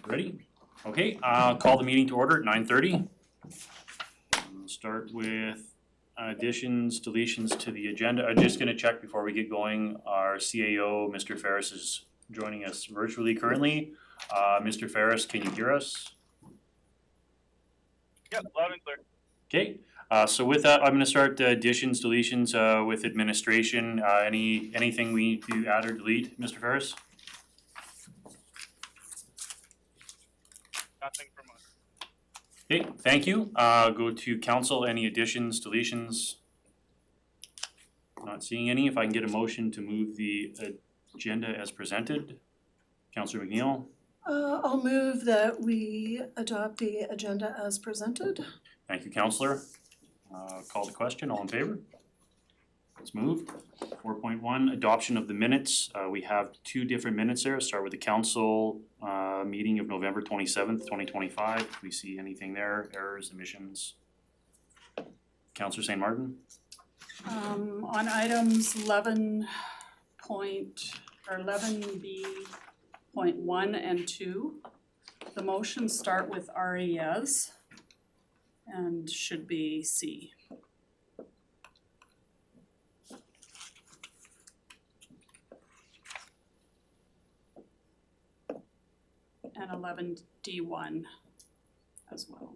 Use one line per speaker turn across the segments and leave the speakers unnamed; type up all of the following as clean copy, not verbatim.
Ready? Okay, call the meeting to order at 9:30. We'll start with additions, deletions to the agenda. I'm just gonna check before we get going. Our CAO, Mr. Ferris, is joining us virtually currently. Mr. Ferris, can you hear us?
Yeah, loud and clear.
Okay, so with that, I'm gonna start additions, deletions with administration. Anything we need to add or delete, Mr. Ferris?
Nothing from us.
Okay, thank you. Go to council, any additions, deletions? Not seeing any. If I can get a motion to move the agenda as presented. Councillor McNeil,
I'll move that we adopt the agenda as presented.
thank you, councillor. Call the question, all in favor? It's moved. 4.1, adoption of the minutes. We have two different minutes there. Start with the council meeting of November 27th, 2025. If we see anything there, errors, omissions. Councillor St. Martin?
On items 11B.1 and 2, the motions start with RES and should be C. And 11D1 as well.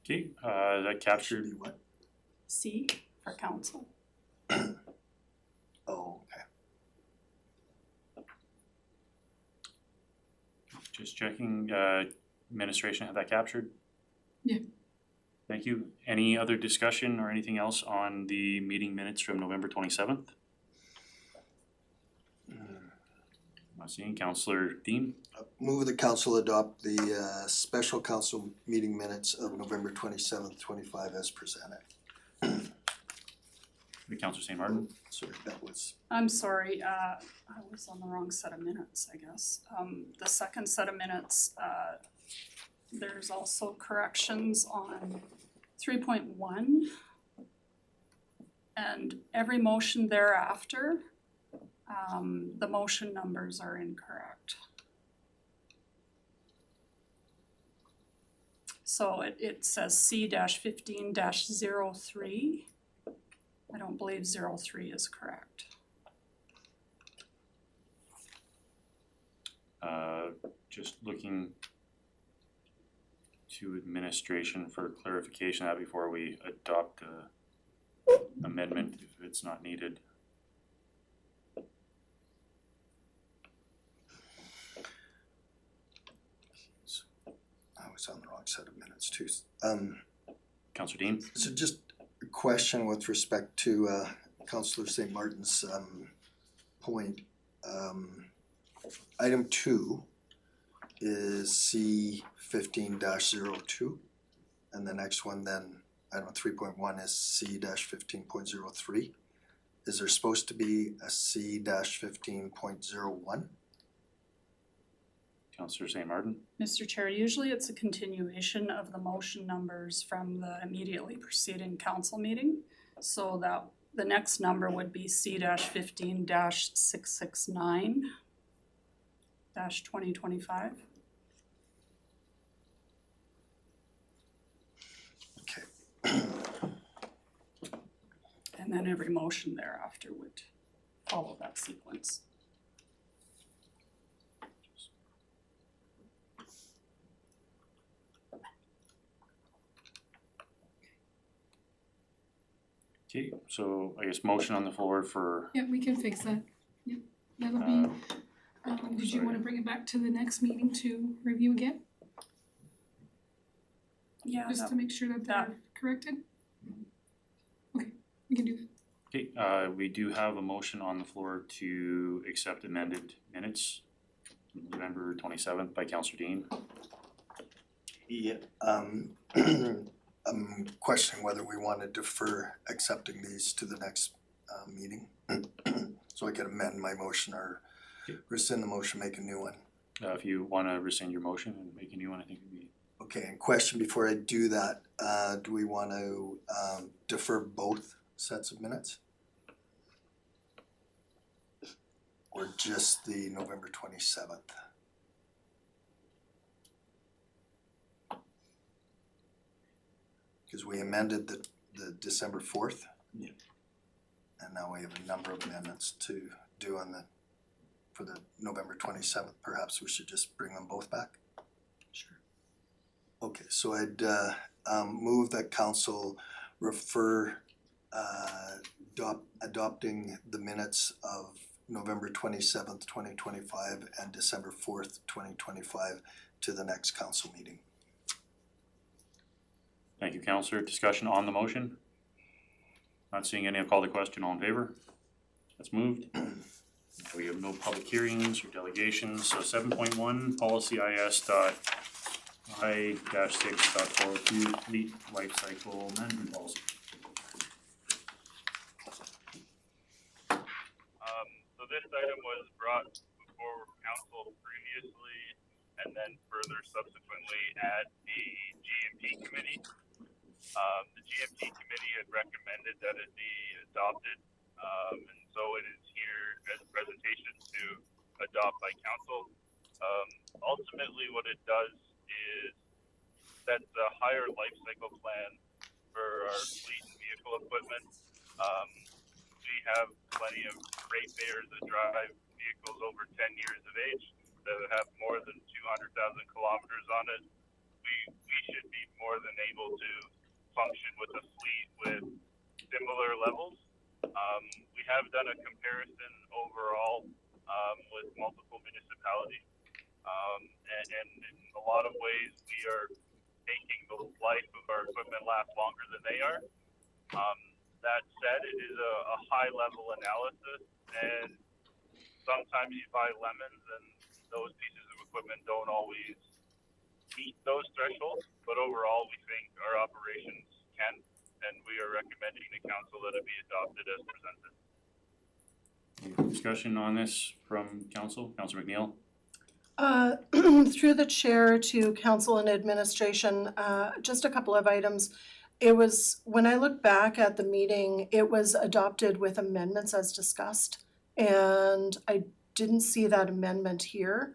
Okay, that captured.
Should be what?
C for council.
Oh, okay.
Just checking, administration had that captured?
Yeah.
Thank you. Any other discussion or anything else on the meeting minutes from November 27th? Not seeing. Councillor Dean?
Move the council adopt the special council meeting minutes of November 27th, 25 as presented.
Councillor St. Martin?
Sorry, that was,
I'm sorry, I was on the wrong set of minutes, I guess. The second set of minutes, there's also corrections on 3.1. And every motion thereafter, the motion numbers are incorrect. So it says C-15-03. I don't believe 03 is correct.
Just looking to administration for clarification of that before we adopt the amendment if it's not needed.
I was on the wrong set of minutes too.
Councillor Dean?
So just a question with respect to Councillor St. Martin's point. Item 2 is C-15-02, and the next one then, item 3.1 is C-15.03. Is there supposed to be a C-15.01?
Councillor St. Martin?
Mr. Chair, usually it's a continuation of the motion numbers from the immediately preceding council meeting. So that the next number would be C-15-669-2025.
Okay.
And then every motion thereafter would follow that sequence.
Okay, so I guess motion on the floor for
Yeah, we can fix that. Yep, that'll be, did you wanna bring it back to the next meeting to review again?
Yeah,
Just to make sure that they're corrected? Okay, we can do that.
okay, we do have a motion on the floor to accept amended minutes from November 27th by Councillor Dean.
Yeah. I'm questioning whether we want to defer accepting these to the next meeting. So I can amend my motion or rescind the motion, make a new one.
If you wanna rescind your motion and make a new one, I think it'd be.
Okay, and question before I do that, do we want to defer both sets of minutes? or just the November 27th? Cause we amended the December 4th.
Yeah.
And now we have a number of amendments to do for the November 27th. Perhaps we should just bring them both back?
Sure.
Okay, so I'd move that council refer adopting the minutes of November 27th, 2025 and December 4th, 2025 to the next council meeting.
Thank you, Councillor. Discussion on the motion? Not seeing any, I'll call the question. All in favor? That's moved. We have no public hearings or delegations, so 7.1, policy IS.I-6.402, fleet life cycle management policy.
So this item was brought before council previously and then further subsequently at the GMP committee. The GMP committee had recommended that it be adopted, and so it is here as a presentation to adopt by council. Ultimately, what it does is sets a higher life cycle plan for our fleet and vehicle equipment. We have plenty of ratepayers that drive vehicles over 10 years of age that have more than 200,000 kilometers on it. We should be more than able to function with a fleet with similar levels. We have done a comparison overall with multiple municipalities, and in a lot of ways we are making the life of our equipment last longer than they are. That said, it is a high level analysis, and sometimes you buy lemons and those pieces of equipment don't always meet those thresholds, but overall we think our operations can, and we are recommending to council that it be adopted as presented.
Any discussion on this from council? Councillor McNeil?
Through the chair to council and administration, just a couple of items. It was, when I look back at the meeting, it was adopted with amendments as discussed, and I didn't see that amendment here.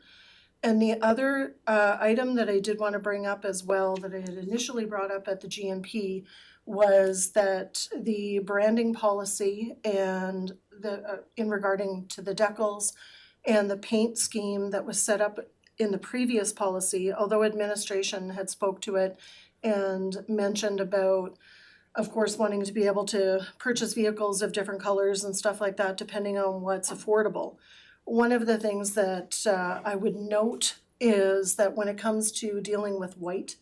And the other item that I did want to bring up as well, that I had initially brought up at the GMP, was that the branding policy and the in regarding to the decals and the paint scheme that was set up in the previous policy, although administration had spoke to it and mentioned about, of course, wanting to be able to purchase vehicles of different colors and stuff like that, depending on what's affordable. One of the things that I would note is that when it comes to dealing with white,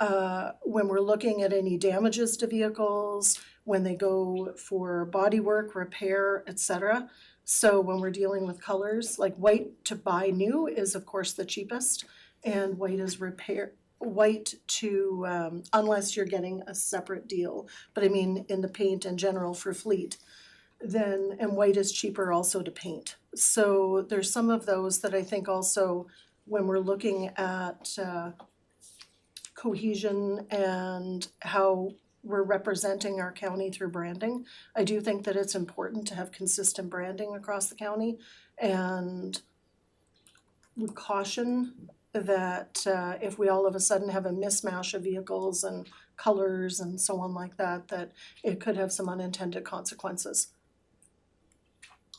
when we're looking at any damages to vehicles, when they go for body work, repair, etc. So when we're dealing with colors, like white to buy new is of course the cheapest, and white is white to, unless you're getting a separate deal, but I mean in the paint in general for fleet, then, and white is cheaper also to paint. So there's some of those that I think also when we're looking at cohesion and how we're representing our county through branding, I do think that it's important to have consistent branding across the county, and would caution that if we all of a sudden have a mismatch of vehicles and colors and so on like that, that it could have some unintended consequences.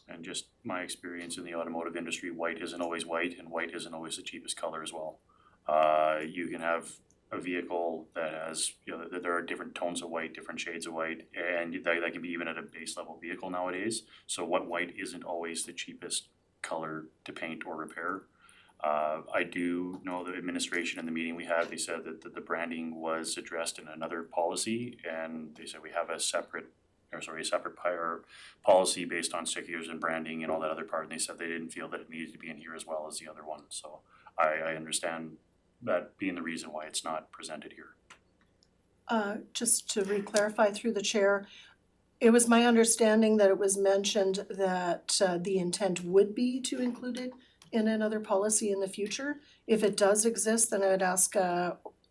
And just my experience in the automotive industry, white isn't always white, and white isn't always the cheapest color as well. You can have a vehicle that has, you know, there are different tones of white, different shades of white, and that can be even at a base level vehicle nowadays. So what white isn't always the cheapest color to paint or repair. I do know the administration in the meeting we had, they said that the branding was addressed in another policy, and they said we have a separate policy based on stickers and branding and all that other part, and they said they didn't feel that it needed to be in here as well as the other one. So I understand that being the reason why it's not presented here.
Just to re-clarify through the chair, it was my understanding that it was mentioned that the intent would be to include it in another policy in the future. If it does exist, then I would ask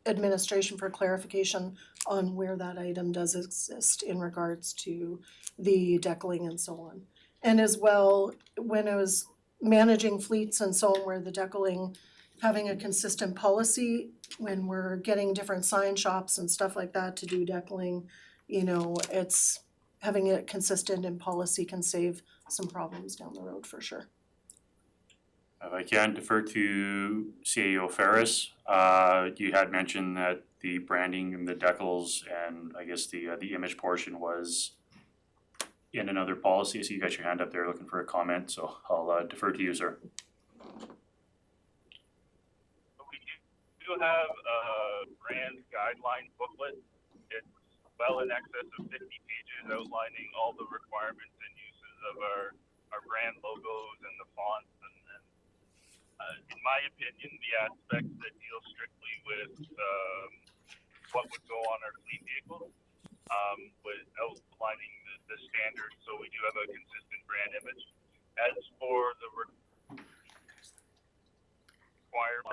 administration for clarification on where that item does exist in regards to the decaling and so on. And as well, when I was managing fleets and so on, where the decaling, having a consistent policy when we're getting different sign shops and stuff like that to do decaling, you know, it's having it consistent in policy can save some problems down the road for sure.
If I can defer to CAO Ferris, you had mentioned that the branding and the decals and I guess the image portion was in another policy. I see you got your hand up there looking for a comment, so I'll defer to you, sir.
We do have a brand guideline booklet. It's well in excess of 50 pages outlining all the requirements and uses of our brand logos and the fonts in my opinion, the aspects that deal strictly with what would go on our fleet vehicles, with outlining the standards, so we do have a consistent brand image. As for the required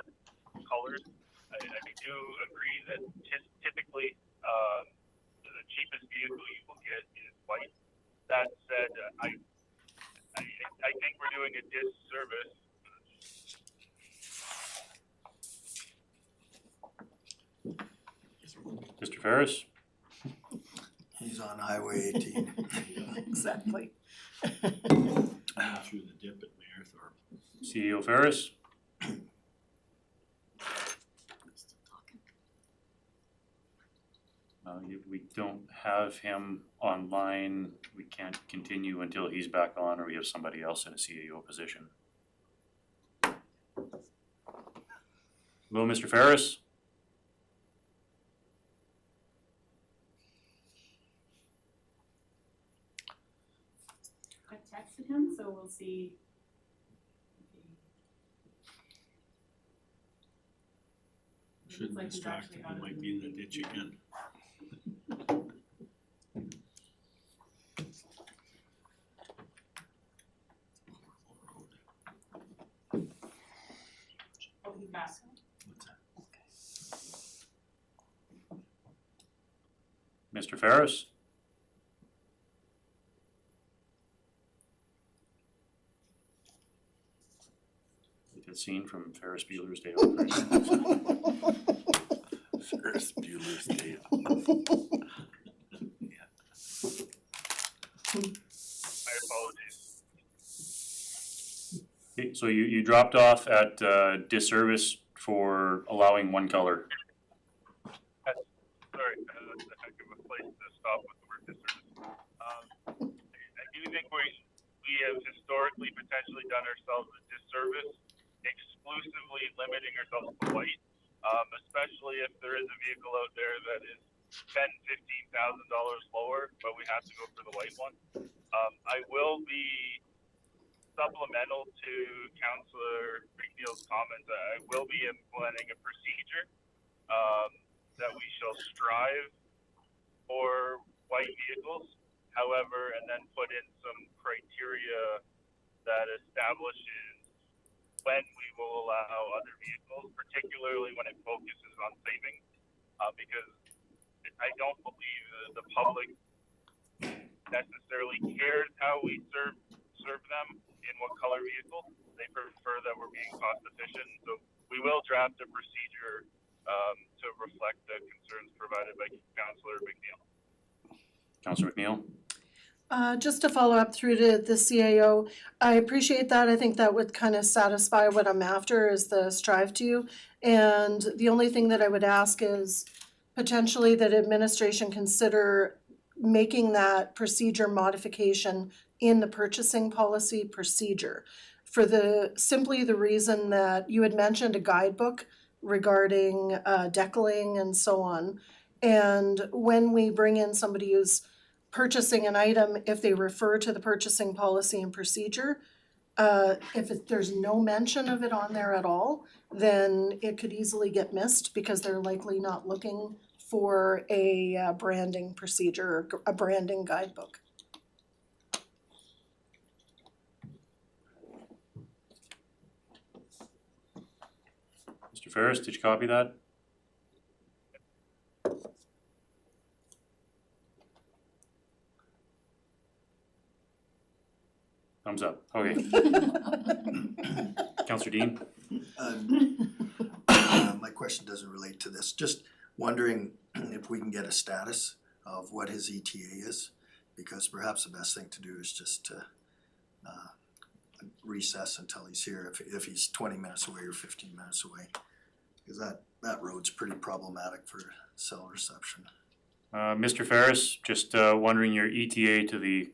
colors, I do agree that typically the cheapest vehicle you will get is white. That said, I think we're doing a disservice.
Mr. Ferris?
He's on Highway 18.
Exactly.
Through the dip at Mayerthorpe.
CEO Ferris? We don't have him online. We can't continue until he's back on or we have somebody else in a CAO position. Hello, Mr. Ferris?
I texted him, so we'll see.
Shouldn't
Looks like he's
distract
actually
him,
got
he
it
might
in
be in the
the
ditch again.
Oh, he's back.
What's that?
Mr. Ferris? Like that scene from Ferris Bueller's Day Off.
Ferris Bueller's Day Off.
My apologies.
Okay, so you dropped off at disservice for allowing one color.
Sorry, that's a heck of a place to stop with the word disservice. I do think we have historically potentially done ourselves a disservice exclusively limiting ourselves to white, especially if there is a vehicle out there that is $10,000–$15,000 lower, but we have to go for the white one. I will be supplemental to Councillor McNeil's comments. I will be implementing a procedure that we shall strive for white vehicles, however, and then put in some criteria that establishes when we will allow other vehicles, particularly when it focuses on savings, because I don't believe the public necessarily cares how we serve them in what color vehicle. They prefer that we're being cost efficient. So we will draft a procedure to reflect the concerns provided by Councillor McNeil.
Councillor McNeil?
Just to follow up through to the CAO, I appreciate that. I think that would kind of satisfy what I'm after is the strive to. And the only thing that I would ask is potentially that administration consider making that procedure modification in the purchasing policy procedure. For simply the reason that you had mentioned a guidebook regarding decaling and so on. And when we bring in somebody who's purchasing an item, if they refer to the purchasing policy and procedure, there's no mention of it on there at all, then it could easily get missed because they're likely not looking for a branding procedure or a branding guidebook.
Mr. Ferris, did you copy that? Thumbs up, okay. Counselor Dean?
My question doesn't relate to this, just wondering if we can get a status of what his ETA is, because perhaps the best thing to do is just to recess until he's here, if he's 20 minutes away or 15 minutes away. Because that road's pretty problematic for cell reception.
Mr. Ferris, just wondering your ETA to the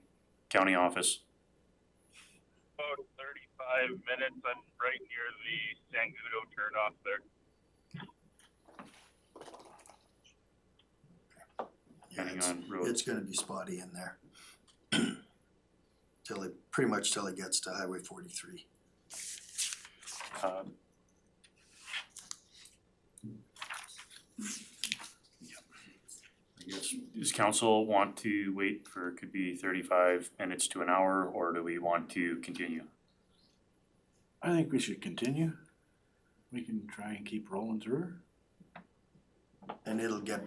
county office.
About 35 minutes. I'm right near the Sangudo turnoff there.
Yeah,
Depending
it's,
on roads.
it's gonna be spotty in there. Pretty much till it gets to Highway 43.
I guess, does council want to wait for, could be 35 minutes to an hour, or do we want to continue?
I think we should continue. We can try and keep rolling through.
And it'll get,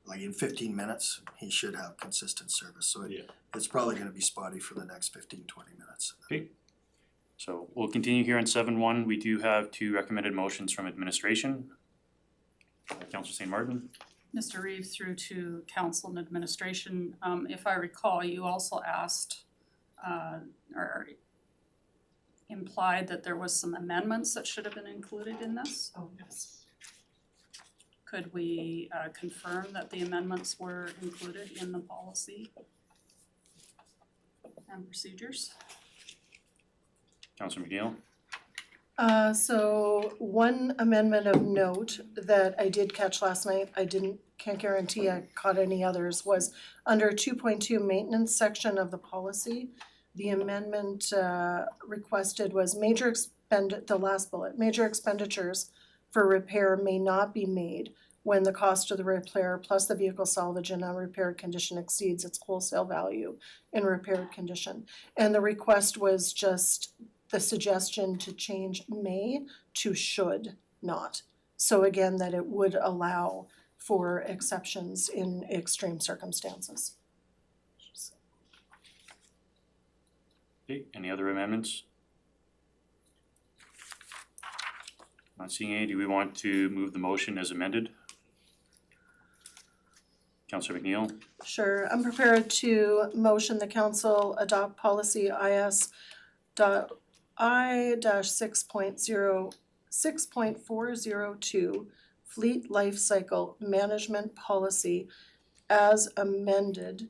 like in 15 minutes, he should have consistent service, so
Yeah.
it's probably gonna be spotty for the next 15-20 minutes.
So we'll continue here on 7-1. We do have 2 recommended motions from administration. Councilor St. Martin?
Mr. Reeve, through to council and administration, if I recall, you also asked, or implied that there was some amendments that should have been included in this.
Oh, yes.
Could we confirm that the amendments were included in the policy and procedures?
Councilor McNeil?
So one amendment of note that I did catch last night, can't guarantee I caught any others, was under 2.2 maintenance section of the policy. The amendment requested was the last bullet, major expenditures for repair may not be made when the cost of the repair plus the vehicle salvage in unrepaired condition exceeds its wholesale value in repaired condition. And the request was just the suggestion to change may to should not. So again, that it would allow for exceptions in extreme circumstances.
Okay, any other amendments? Not seeing any, do we want to move the motion as amended? Councilor McNeil?
Sure, I'm prepared to motion the council adopt policy I-6.402 fleet life cycle management policy as amended.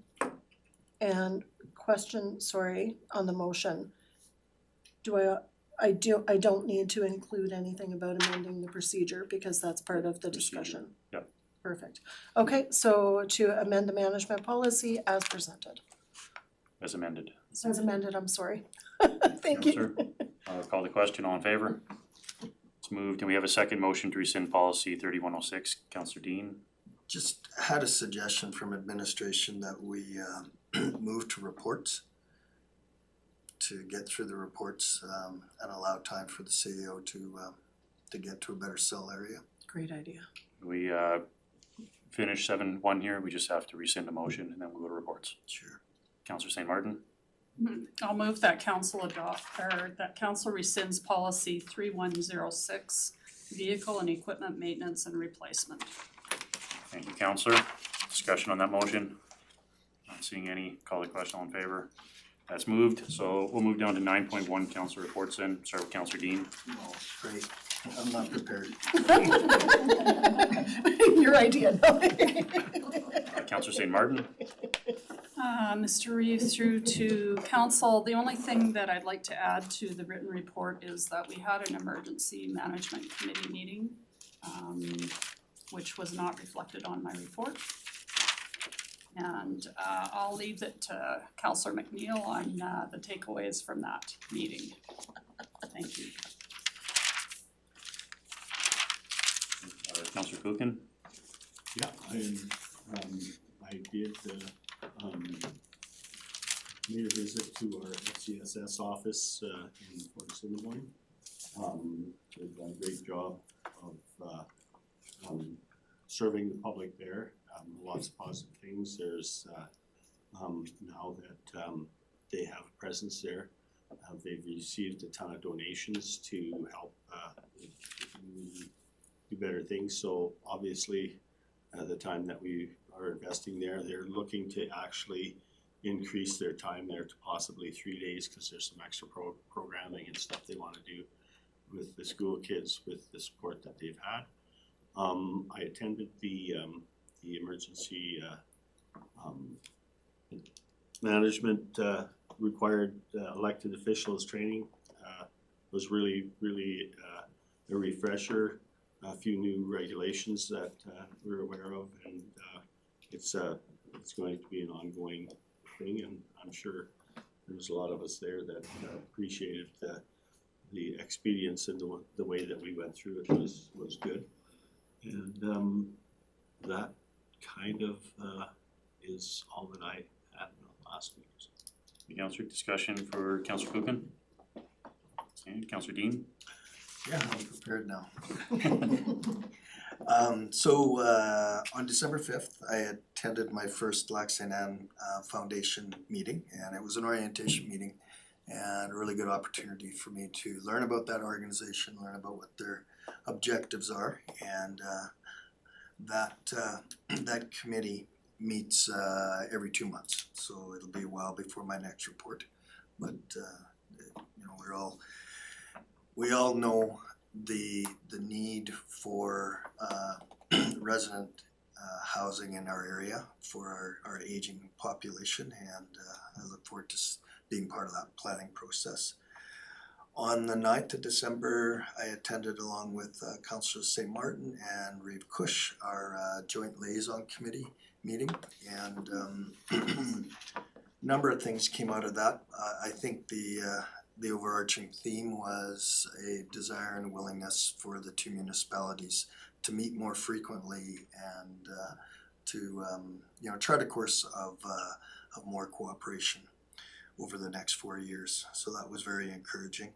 And question, sorry, on the motion. I don't need to include anything about amending the procedure because that's part of the discussion.
Yep.
Perfect. Okay, so to amend the management policy as presented.
As amended.
As amended, I'm sorry. Thank you.
Counselor, call the question, all in favor? It's moved, and we have a second motion to rescind policy 3106. Councilor Dean?
Just had a suggestion from administration that we move to reports, to get through the reports and allow time for the CEO to get to a better cell area.
Great idea.
We finish 7-1 here, we just have to rescind the motion and then we'll go to reports.
Sure.
Councilor St. Martin?
I'll move that council that council rescinds policy 3106, vehicle and equipment maintenance and replacement.
Thank you, Councilor. Discussion on that motion? Not seeing any, call the question, all in favor? That's moved, so we'll move down to 9.1, Councilor reports in, start with Councilor Dean.
Oh, great. I'm not prepared.
Your idea, no.
Councilor St. Martin?
Mr. Reeve, through to council, the only thing that I'd like to add to the written report is that we had an emergency management committee meeting, which was not reflected on my report. And I'll leave it to Councillor McNeil on the takeaways from that meeting. Thank you.
Councilor Kuchen?
Yeah, I did made a visit to our FCSS office in Port Assiniboine. They've done a great job of serving the public there. Lots of positive things. There's now that they have a presence there. They've received a ton of donations to help the community do better things. So obviously, the time that we are investing there, they're looking to actually increase their time there to possibly 3 days, because there's some extra programming and stuff they want to do with the school kids with the support that they've had. I attended the emergency management required elected officials training. Was really a refresher. A few new regulations that we're aware of, and it's going to be an ongoing thing, and I'm sure there's a lot of us there that appreciated the expedience and the way that we went through it was good. And that kind of is all that I had in the last week.
Councillor, discussion for Councillor Kuchen? Okay, Councillor Dean?
Yeah, I'm prepared now. On December 5th, I attended my first Lac St. Anne Foundation meeting, and it was an orientation meeting and a really good opportunity for me to learn about that organization, learn about what their objectives are, and that committee meets every 2 months, so it'll be a while before my next report, but you know, we all know the need for resident housing in our area for our aging population, and I look forward to being part of that planning process. On the 9th of December, I attended along with Councillor St. Martin and Reeve Cush our joint liaison committee meeting, and number of things came out of that. I think the overarching theme was a desire and willingness for the two municipalities to meet more frequently and to you know, chart a course of more cooperation over the next 4 years. So that was very encouraging.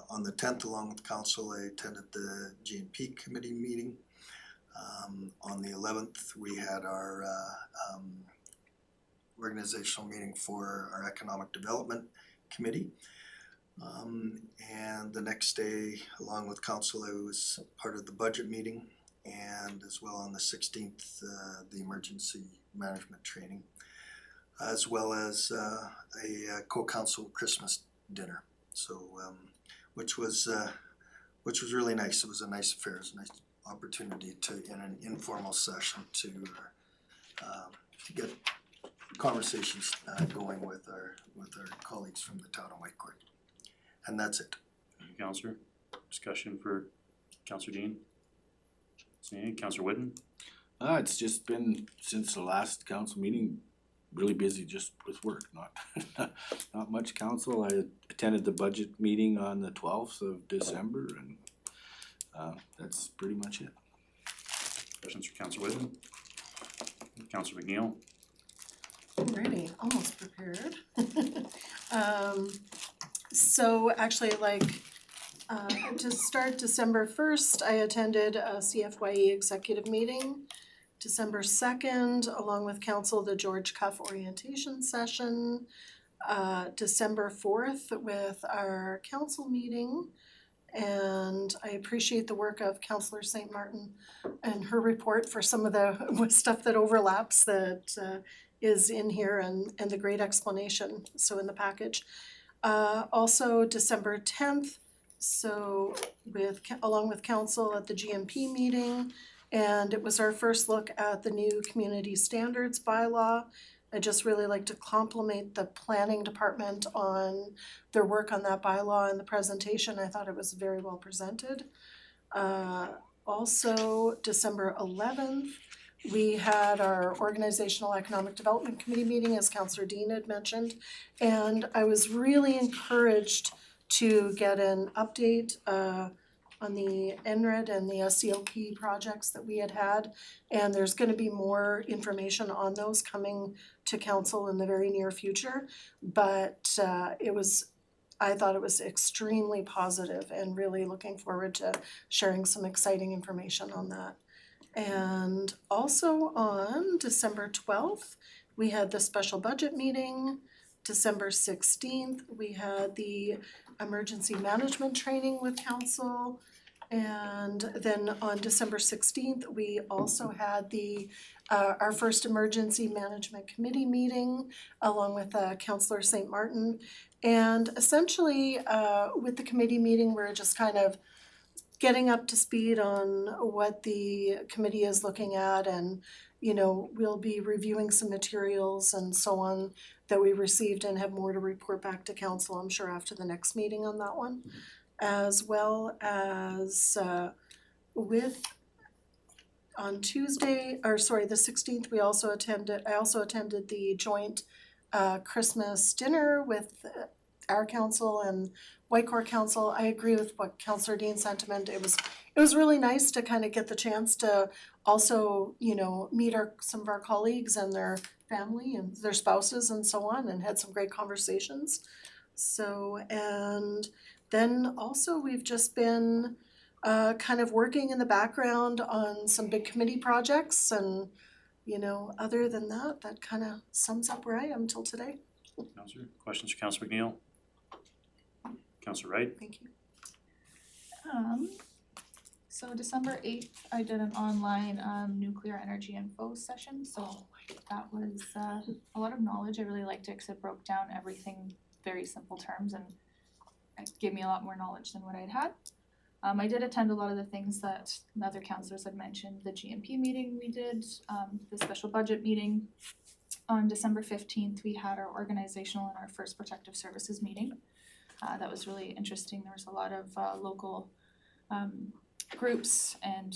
On the 10th, along with council, I attended the GNP committee meeting. On the 11th, we had our organizational meeting for our economic development committee. And the next day, along with council, I was part of the budget meeting, and as well on the 16th, the emergency management training, as well as a co-council Christmas dinner. So, which was really nice. It was a nice affair. It was a nice opportunity to, in an informal session, to get conversations going with our colleagues from the town of Whitecourt. And that's it.
Councillor, discussion for Councillor Dean? See, Councillor Whitten?
It's just been, since the last council meeting, really busy just with work, not much council. I attended the budget meeting on the 12th of December, and that's pretty much it.
Questions for Councillor Whitten? Councillor McNeil?
Alrighty, almost prepared. So actually, to start December 1st, I attended a CFYE executive meeting. December 2nd, along with council, the George Cuff orientation session. December 4th with our council meeting. And I appreciate the work of Councillor St. Martin and her report for some of the stuff that overlaps that is in here, and the great explanation, so in the package. Also December 10th, so along with council at the GMP meeting, and it was our first look at the new community standards bylaw. I'd just really like to compliment the planning department on their work on that bylaw and the presentation. I thought it was very well presented. Also December 11th, we had our Organizational Economic Development Committee meeting, as Councillor Dean had mentioned, and I was really encouraged to get an update on the NRED and the SCLP projects that we had, and there's gonna be more information on those coming to council in the very near future, but I thought it was extremely positive and really looking forward to sharing some exciting information on that. And also on December 12th, we had the special budget meeting. December 16th, we had the emergency management training with council. And then on December 16th, we also had our first emergency management committee meeting along with Councillor St. Martin. And essentially, with the committee meeting, we're just kind of getting up to speed on what the committee is looking at, and we'll be reviewing some materials and so on that we received and have more to report back to council, I'm sure, after the next meeting on that one. As well as on Tuesday, the 16th, I also attended the joint Christmas dinner with our council and Whitecourt Council. I agree with what Councillor Dean's sentiment. It was really nice to kind of get the chance to also, meet some of our colleagues and their family and their spouses and so on, and had some great conversations. So, and then also we've just been kind of working in the background on some big committee projects, and other than that, that kind of sums up where I am till today.
Councillor, questions for Councillor McNeil? Councillor Wright?
Thank you.
So December 8th, I did an online nuclear energy info session, so that was a lot of knowledge. I really liked it because it broke down everything very simple terms, and it gave me a lot more knowledge than what I'd had. I did attend a lot of the things that the other councillors had mentioned, the GMP meeting we did, the special budget meeting. On December 15th, we had our organizational and our first protective services meeting. That was really interesting. There was a lot of local groups and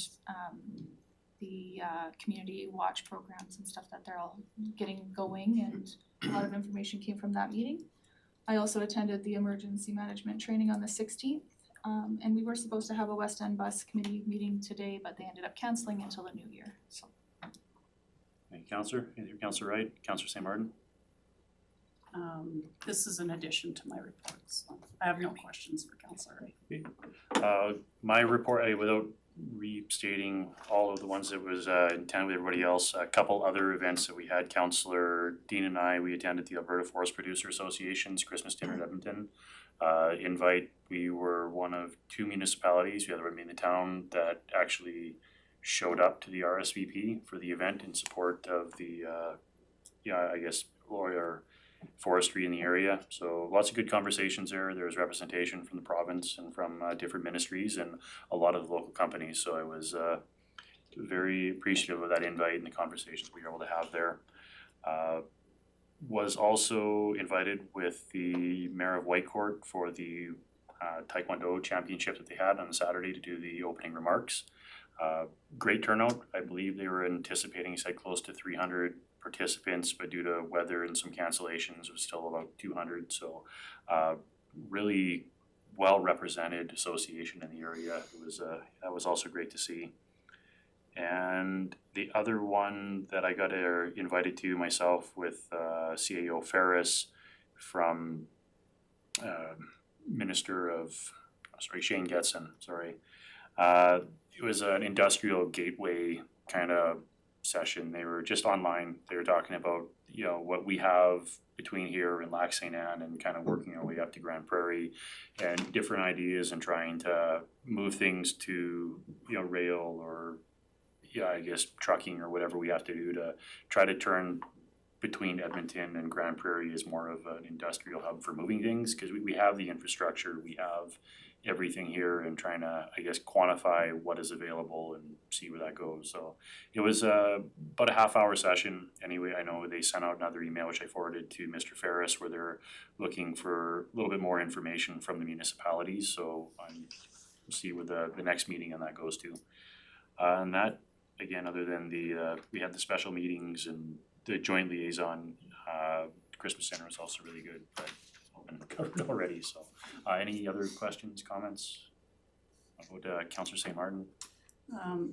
the community watch programs and stuff that they're all getting going, and a lot of information came from that meeting. I also attended the emergency management training on the 16th, and we were supposed to have a West End Bus Committee meeting today, but they ended up cancelling until the new year, so.
Thank you, Councillor. Councillor Wright, Councillor St. Martin?
This is an addition to my report, so I have no questions for Councillor Wright.
My report, without restating all of the ones that was intended with everybody else, a couple other events that we had. Councillor Dean and I, we attended the Alberta Forest Producer Association's Christmas dinner in Edmonton. We were one of two municipalities, the other one being the town, that actually showed up to the RSVP for the event in support of the lawyer forestry in the area. So lots of good conversations there. There was representation from the province and from different ministries and a lot of the local companies. So I was very appreciative of that invite and the conversations we were able to have there. Was also invited with the Mayor of Whitecourt for the Taekwondo championship that they had on Saturday to do the opening remarks. Great turnout. I believe they were anticipating, he said, close to 300 participants, but due to weather and some cancellations, it was still about 200. So really well represented association in the area. It was that was also great to see. And the other one that I got invited to myself with CAO Ferris from Shane Getson, it was an industrial gateway kind of session. They were just online. They were talking about, what we have between here and Lac St. Anne and kind of working our way up to Grand Prairie and different ideas and trying to move things to, rail or trucking or whatever we have to do to try to turn between Edmonton and Grand Prairie as more of an industrial hub for moving things, because we have the infrastructure, we have everything here, and trying to, quantify what is available and see where that goes. So it was about a half-hour session. Anyway, I know they sent out another email, which I forwarded to Mr. Ferris, where they're looking for a little bit more information from the municipalities. So we'll see where the next meeting on that goes to. And that, again, other than we had the special meetings and the joint liaison, Christmas dinner was also really good, but been covered already. So any other questions, comments about Councillor St. Martin?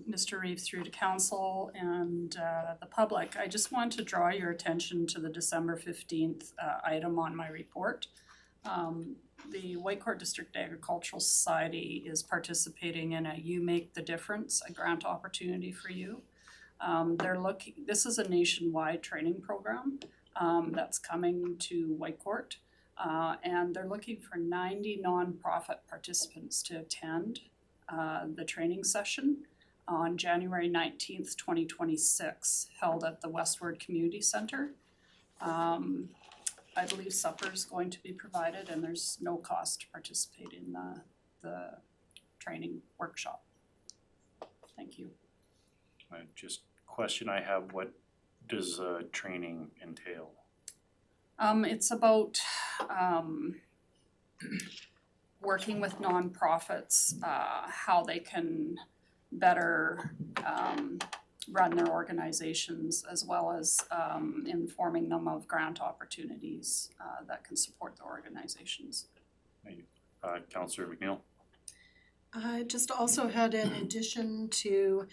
Mr. Reeve, through to council and the public, I just want to draw your attention to the December 15th item on my report. The Whitecourt District Agricultural Society is participating in a You Make the Difference, a grant opportunity for you. This is a nationwide training program. that's coming to Whitecourt. And they're looking for 90 nonprofit participants to attend the training session on January 19th, 2026, held at the Westward Community Center. I believe supper is going to be provided and there's no cost to participate in the training workshop. Thank you.
Just question I have, what does training entail?
It's about working with nonprofits, how they can better run their organizations, as well as informing them of grant opportunities that can support the organizations.
Councillor McNeil?
I just also had, in addition to,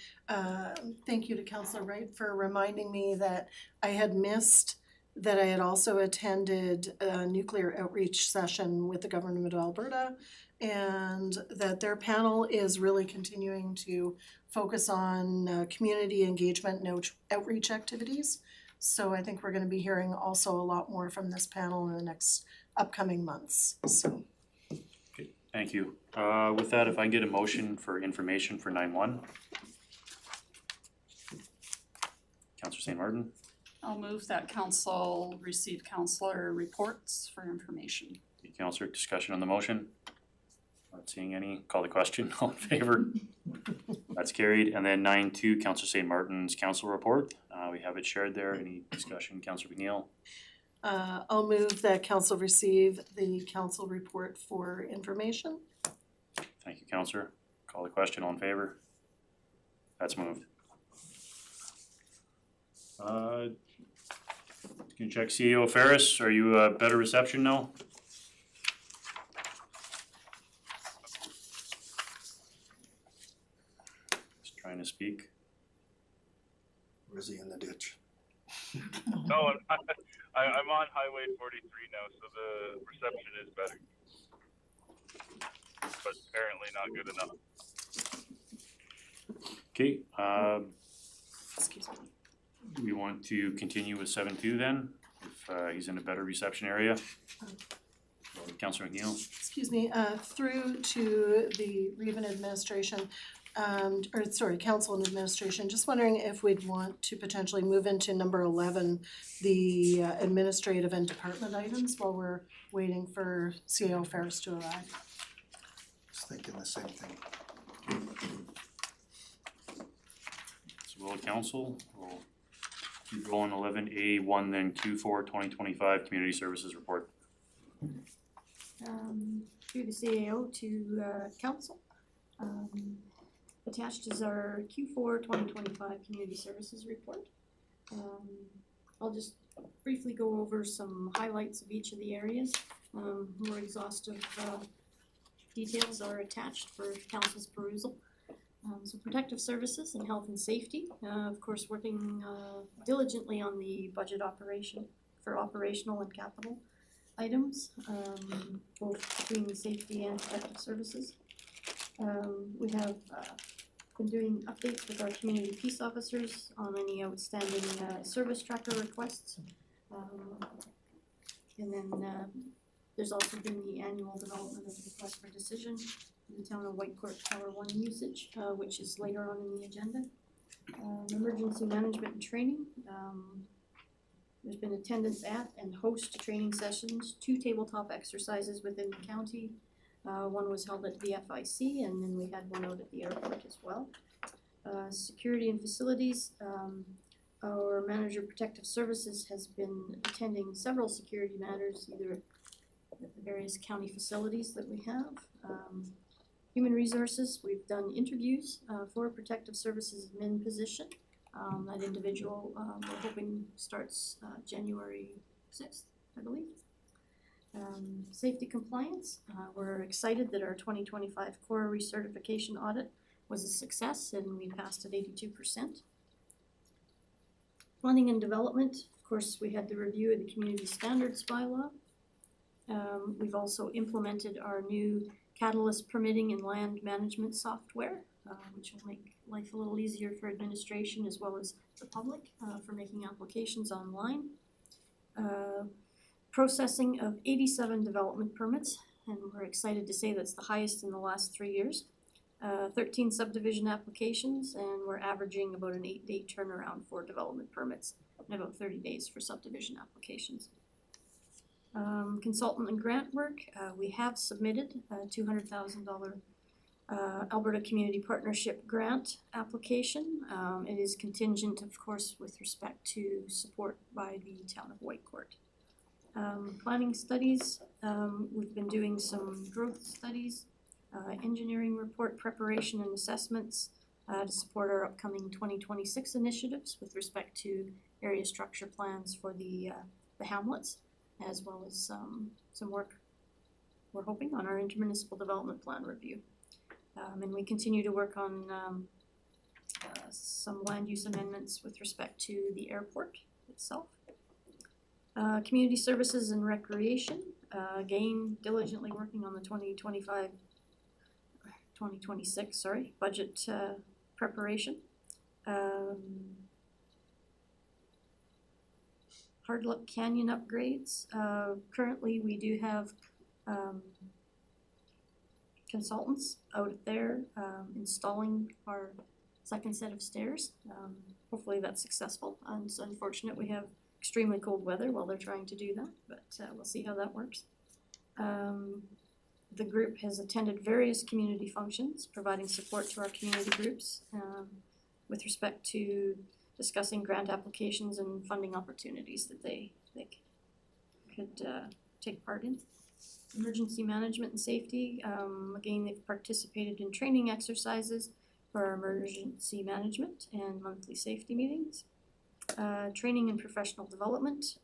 thank you to Councillor Wright for reminding me that I had missed that I had also attended a nuclear outreach session with the Government of Alberta, and that their panel is really continuing to focus on community engagement and outreach activities. So I think we're gonna be hearing also a lot more from this panel in the next upcoming months, so.
Thank you. With that, if I can get a motion for information for 9-1. Councillor St. Martin?
I'll move that council receive councillor reports for information.
Councillor, discussion on the motion? Not seeing any. Call the question. All in favor? That's carried. And then 9-2, Councillor St. Martin's council report. We have it shared there. Any discussion? Councillor McNeil?
I'll move that council receive the council report for information.
Thank you, Councillor. Call the question. All in favor? That's moved. Can you check CEO Ferris? Are you a better reception now? Just trying to speak.
Or is he in the ditch?
No, I'm on Highway 43 now, so the reception is better. But apparently not good enough.
Okay,
Excuse me.
we want to continue with 7-2 then, if he's in a better reception area. Councillor McNeil?
Excuse me, through to the Reven administration, council and administration, just wondering if we'd want to potentially move into number 11, the administrative and department items while we're waiting for CAO Ferris to arrive.
Just thinking the same thing.
So will council, we'll keep going 11A1 then Q4 2025 Community Services Report.
Through the CAO to council. Attached is our Q4 2025 Community Services Report. I'll just briefly go over some highlights of each of the areas. More exhaustive details are attached for council's perusal. So protective services and health and safety, of course working diligently on the budget operation for operational and capital items, both between safety and protective services. We have been doing updates with our community peace officers on any outstanding service tracker requests. And then there's also been the annual development of the request for decision in the town of Whitecourt Tower 1 usage, which is later on in the agenda. Emergency management and training. There's been attendance at and host training sessions, 2 tabletop exercises within the county. One was held at the FIC, and then we had one out at the airport as well. Security and facilities. Our manager of protective services has been attending several security matters, either at the various county facilities that we have. Human resources, we've done interviews for a protective services admin position. That individual, we're hoping starts January 6th, I believe. Safety compliance, we're excited that our 2025 core recertification audit was a success and we passed at 82%. Planning and development, of course, we had the review of the community standards bylaw. We've also implemented our new Catalyst permitting and land management software, which will make life a little easier for administration as well as the public for making applications online. processing of 87 development permits, and we're excited to say that's the highest in the last 3 years. 13 subdivision applications, and we're averaging about an 8-day turnaround for development permits and about 30 days for subdivision applications. Consultant and grant work, we have submitted a $200,000 Alberta Community Partnership Grant application. It is contingent, of course, with respect to support by the town of Whitecourt. Planning studies, we've been doing some growth studies, engineering report preparation and assessments to support our upcoming 2026 initiatives with respect to area structure plans for the hamlets, as well as some work we're hoping on our intermunicipal development plan review. And we continue to work on some land use amendments with respect to the airport itself. Community services and recreation, again diligently working on the 2026 budget preparation. Hard Luck Canyon upgrades, currently we do have consultants out there installing our second set of stairs. Hopefully that's successful. And it's unfortunate we have extremely cold weather while they're trying to do that, but we'll see how that works. The group has attended various community functions, providing support to our community groups with respect to discussing grant applications and funding opportunities that they could take part in. Emergency management and safety, again, they've participated in training exercises for our emergency management and monthly safety meetings. Training and professional development,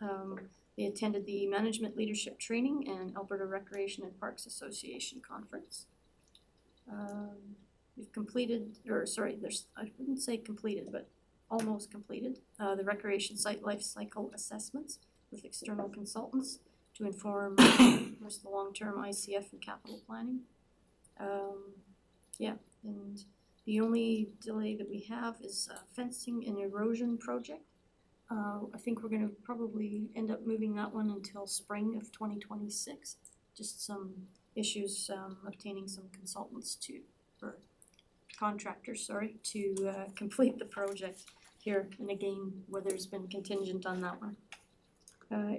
they attended the Management Leadership Training and Alberta Recreation and Parks Association Conference. We've completed, I wouldn't say completed, but almost completed, the recreation site life cycle assessments with external consultants to inform the long-term ICF and capital planning. And the only delay that we have is a fencing and erosion project. I think we're gonna probably end up moving that one until spring of 2026. Just some issues obtaining some consultants or contractors, to complete the project here. And again, weather's been contingent on that one.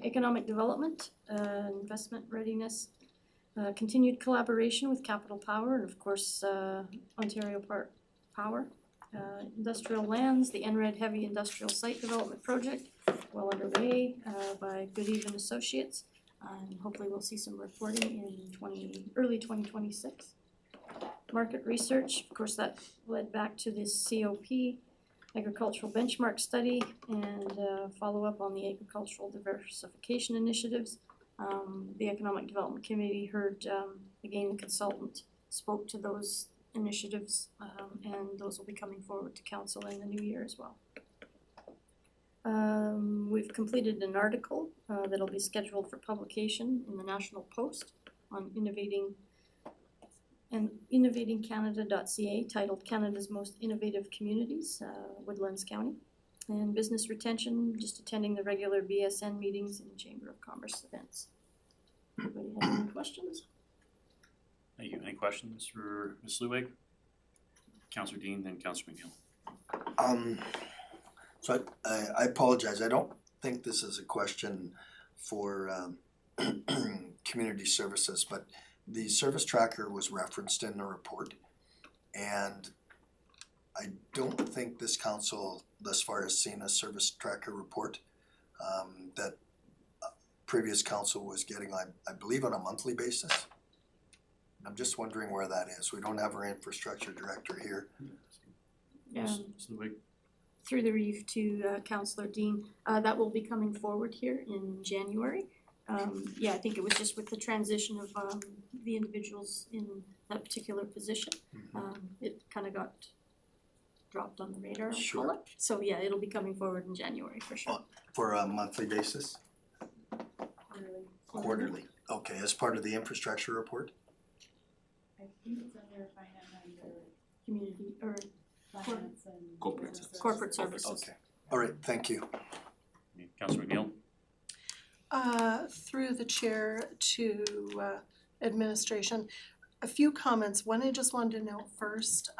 Economic development, investment readiness, continued collaboration with Capital Power and of course Ontario Power. Industrial lands, the NRED Heavy Industrial Site Development Project, well underway by Good Even Associates. And hopefully we'll see some reporting in early 2026. Market research, of course that led back to this COP, agricultural benchmark study, and follow up on the agricultural diversification initiatives. The Economic Development Committee heard, again, the consultant spoke to those initiatives, and those will be coming forward to council in the new year as well. We've completed an article that'll be scheduled for publication in the National Post on innovatingcanada.ca, titled Canada's Most Innovative Communities, Woodlands County. And business retention, just attending the regular BSN meetings and Chamber of Commerce events. Anybody have any questions?
Thank you. Any questions for Ms. Lewig? Councillor Dean, then Councillor McNeil.
So I apologize, I don't think this is a question for community services, but the service tracker was referenced in the report, and I don't think this council thus far has seen a service tracker report that previous council was getting, I believe, on a monthly basis. I'm just wondering where that is. We don't have our infrastructure director here.
Ms. Lewig?
Through the reef to Councillor Dean, that will be coming forward here in January. I think it was just with the transition of the individuals in that particular position. It kind of got dropped on the radar, I'll call it. So yeah, it'll be coming forward in January for sure.
For a monthly basis? Quarterly. Okay, as part of the infrastructure report?
I think it's under finance under
Community or
finance and.
Corporate services.
corporate services.
Okay, all right, thank you.
Councillor McNeil?
Through the chair to administration, a few comments. One, I just wanted to note first,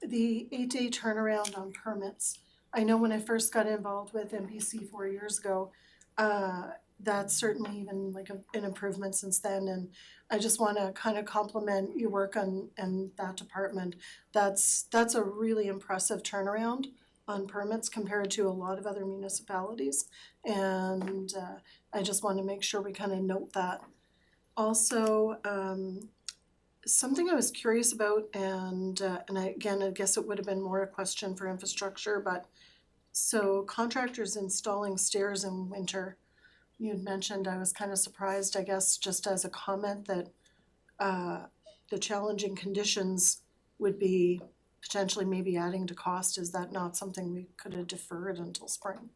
the 8-day turnaround on permits. I know when I first got involved with MPC 4 years ago, that's certainly even like an improvement since then, and I just wanna kind of compliment your work on that department. That's a really impressive turnaround on permits compared to a lot of other municipalities, and I just wanna make sure we kind of note that. Also, something I was curious about, and I guess it would have been more a question for infrastructure, but so contractors installing stairs in winter, you'd mentioned, I was kind of surprised, I guess, just as a comment that the challenging conditions would be potentially maybe adding to cost. Is that not something we could have deferred until spring?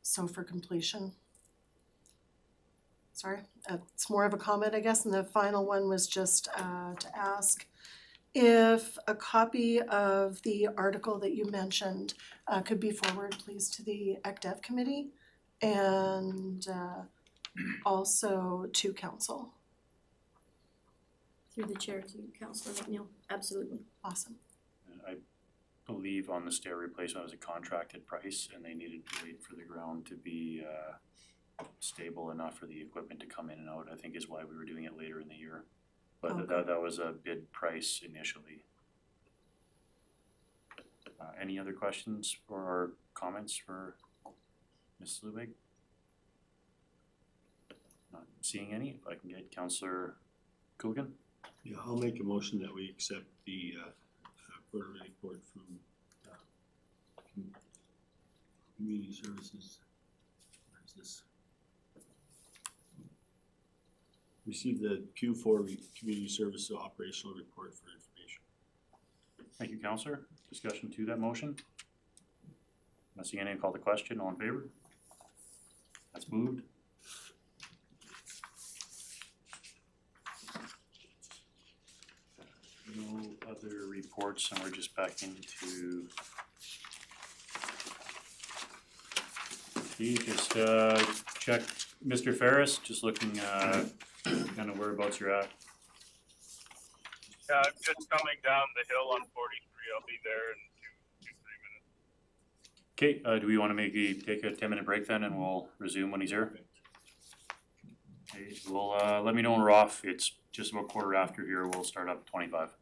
So for completion. Sorry, it's more of a comment, I guess, and the final one was just to ask if a copy of the article that you mentioned could be forwarded, please, to the ECDEV committee and also to council.
Through the chair to Councillor McNeil, absolutely.
Awesome.
I believe on the stair replacement was a contracted price and they needed to wait for the ground to be stable enough for the equipment to come in and out, I think is why we were doing it later in the year. But
Okay.
that was a bid price initially. Any other questions or comments for Ms. Lubig? Not seeing any. If I can get Councillor Coogan.
Yeah, I'll make a motion that we accept the quarterly report from Community Services. Where is this? Receive the Q4 Community Service Operational Report for information.
Thank you, Councillor. Discussion to that motion? Not seeing any, call the question. All in favor? That's moved. No other reports, and we're just back into just check Mr. Ferris, just looking kind of whereabouts you're at.
Yeah, I'm just coming down the hill on 43. I'll be there in 2-3 minutes.
Okay, do we want to take a 10-minute break then and we'll resume when he's here? Okay, well, let me know when we're off. It's just about 1:15 here. We'll start up at 25.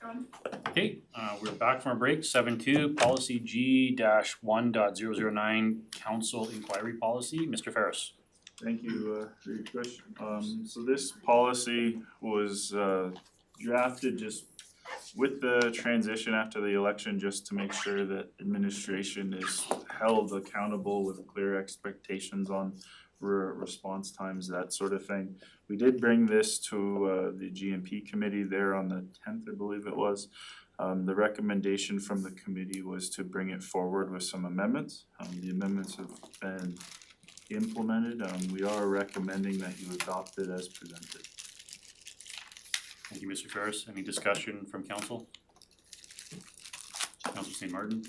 from.
Okay, we're back from a break, 7.2, policy G-1.009, council inquiry policy, Mr. Ferris.
Thank you, for your question. So this policy was drafted just with the transition after the election, just to make sure that administration is held accountable with clear expectations on response times, that sort of thing. We did bring this to the GMP committee there on the 10th, I believe it was. The recommendation from the committee was to bring it forward with some amendments. The amendments have been implemented. We are recommending that you adopt it as presented.
Thank you, Mr. Ferris. Any discussion from council? Councilor St. Martin?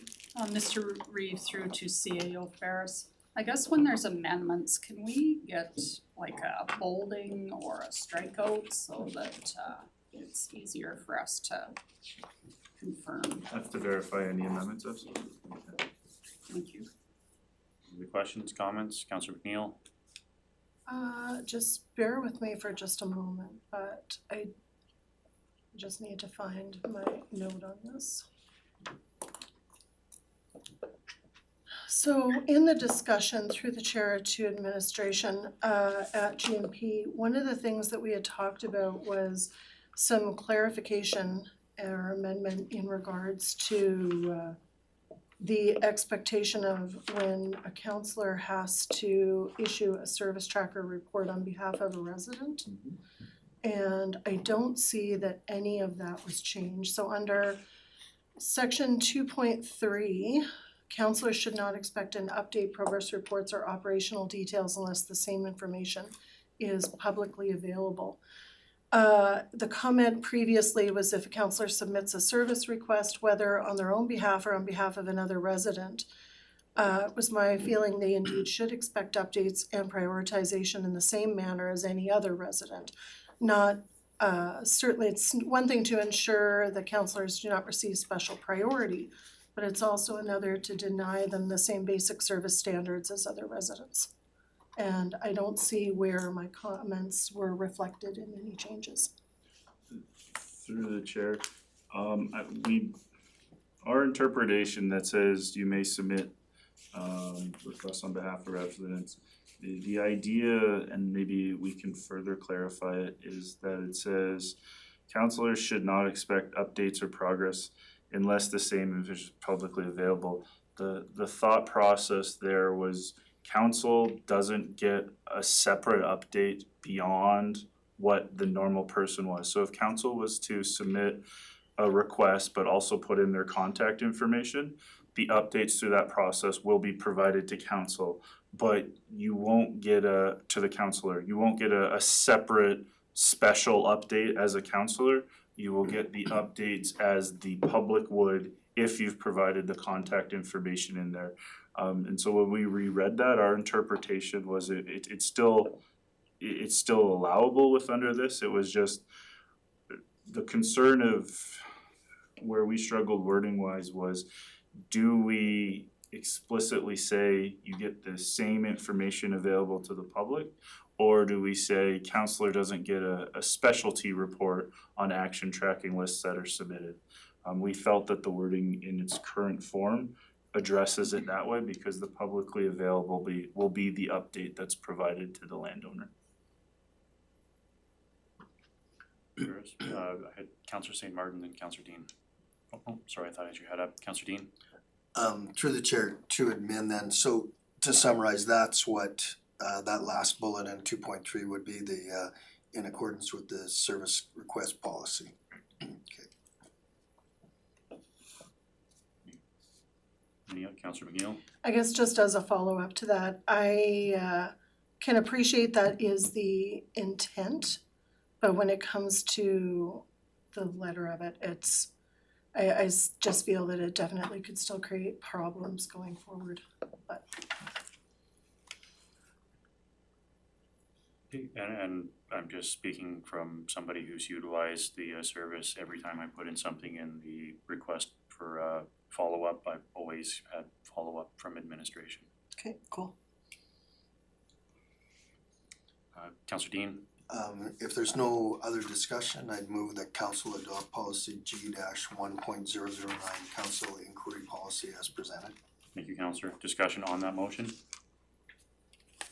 Mr. Reeve through to CAO Ferris. I guess when there's amendments, can we get like a bolding or a strikeout so that it's easier for us to confirm?
I have to verify any amendments, absolutely.
Thank you.
Any questions, comments? Councilor McNeil?
Just bear with me for just a moment, but I just need to find my note on this. So in the discussion through the chair to administration at GMP, one of the things that we had talked about was some clarification or amendment in regards to the expectation of when a counselor has to issue a service tracker report on behalf of a resident. And I don't see that any of that was changed. So under section 2.3, counselors should not expect an update, progress reports, or operational details unless the same information is publicly available. The comment previously was if a counselor submits a service request, whether on their own behalf or on behalf of another resident, it was my feeling they indeed should expect updates and prioritization in the same manner as any other resident. Not, certainly it's one thing to ensure that counselors do not receive special priority, but it's also another to deny them the same basic service standards as other residents. And I don't see where my comments were reflected in any changes.
Through the chair, our interpretation that says you may submit requests on behalf of residents, the idea, and maybe we can further clarify it, is that it says counselors should not expect updates or progress unless the same information is publicly available. The thought process there was council doesn't get a separate update beyond what the normal person was. So if council was to submit a request but also put in their contact information, the updates through that process will be provided to council, but you won't get to the counselor, you won't get a separate special update as a counselor. You will get the updates as the public would if you've provided the contact information in there. And so when we reread that, our interpretation was it's still allowable with under this. It was just the concern of where we struggled wording wise was, do we explicitly say you get the same information available to the public? Or do we say counselor doesn't get a specialty report on action tracking lists that are submitted? We felt that the wording in its current form addresses it that way because the publicly available will be the update that's provided to the landowner.
I had Councilor St. Martin and Councilor Dean. Oh, sorry, I thought I had your head up. Councilor Dean?
Through the chair to admin then, so to summarize, that's what that last bullet in 2.3 would be the in accordance with the service request policy. Okay.
Any other? Councilor McNeil?
I guess just as a follow-up to that, I can appreciate that is the intent, but when it comes to the letter of it, it's, I just feel that it definitely could still create problems going forward, but.
And I'm just speaking from somebody who's utilized the service. Every time I put in something in the request for follow-up, I've always had follow-up from administration.
Okay, cool.
Councilor Dean?
If there's no other discussion, I'd move that council adopt policy G-1.009, council inquiry policy as presented.
Thank you, Counselor. Discussion on that motion?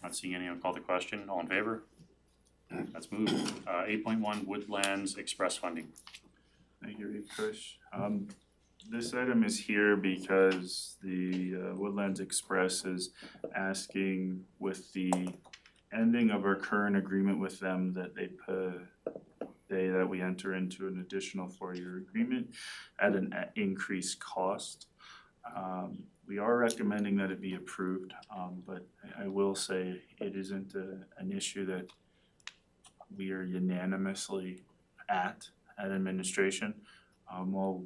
Not seeing any, I'll call the question. All in favor? That's moved. 8.1 Woodlands Express funding.
Thank you, Krish. This item is here because the Woodlands Express is asking, with the ending of our current agreement with them, that that we enter into an additional 4-year agreement at an increased cost. We are recommending that it be approved, but I will say it isn't an issue that we are unanimously at administration. While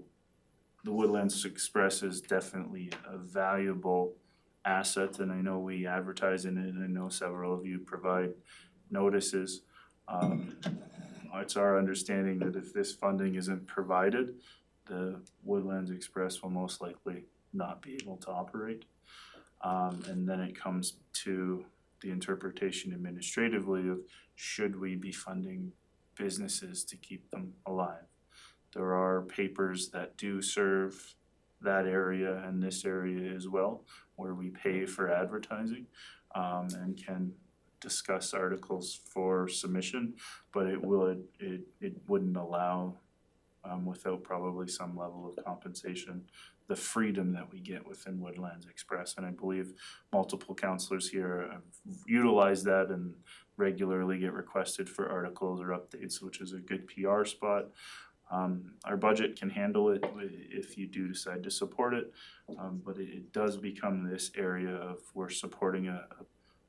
the Woodlands Express is definitely a valuable asset, and I know we advertise in it, and I know several of you provide notices. It's our understanding that if this funding isn't provided, the Woodlands Express will most likely not be able to operate. And then it comes to the interpretation administratively of, should we be funding businesses to keep them alive? There are papers that do serve that area and this area as well, where we pay for advertising, and can discuss articles for submission, but it wouldn't allow, without probably some level of compensation, the freedom that we get within Woodlands Express. And I believe multiple councillors here have utilized that and regularly get requested for articles or updates, which is a good PR spot. Our budget can handle it if you do decide to support it, but it does become this area of, we're supporting a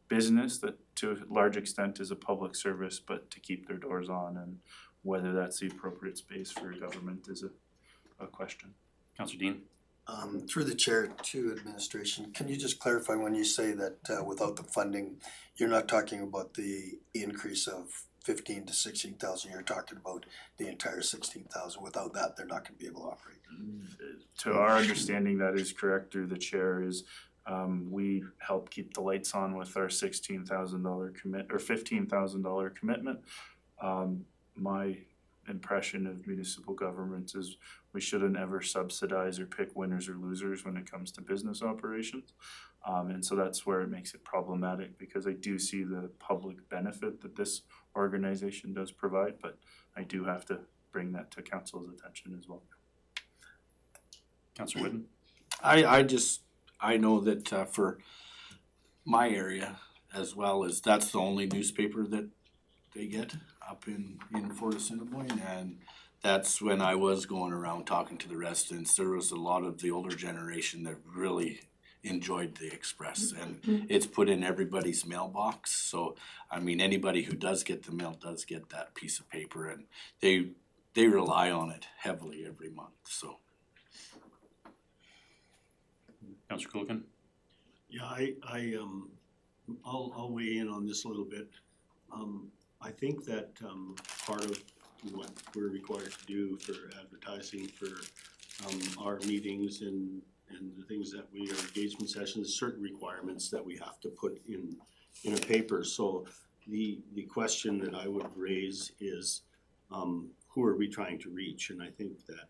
business that to a large extent is a public service, but to keep their doors on, and whether that's the appropriate space for government is a question.
Councillor Dean?
Through the chair to administration, can you just clarify when you say that without the funding, you're not talking about the increase of 15 to 16,000, you're talking about the entire 16,000. Without that, they're not gonna be able to operate.
To our understanding, that is correct through the chair, is we help keep the lights on with our $16,000 or $15,000 commitment. My impression of municipal governments is we shouldn't ever subsidize or pick winners or losers when it comes to business operations. And so that's where it makes it problematic, because I do see the public benefit that this organization does provide, but I do have to bring that to council's attention as well.
Councillor Whitten?
I know that for my area as well, as that's the only newspaper that they get up in Fort Assiniboine, and that's when I was going around talking to the residents. There was a lot of the older generation that really enjoyed the Express, and it's put in everybody's mailbox. So I mean, anybody who does get the mail does get that piece of paper, and they rely on it heavily every month. So.
Councillor Coolican?
Yeah, I'll weigh in on this a little bit. I think that part of what we're required to do for advertising for our meetings and the things that we are engagement sessions, certain requirements that we have to put in a paper. So the question that I would raise is, who are we trying to reach? And I think that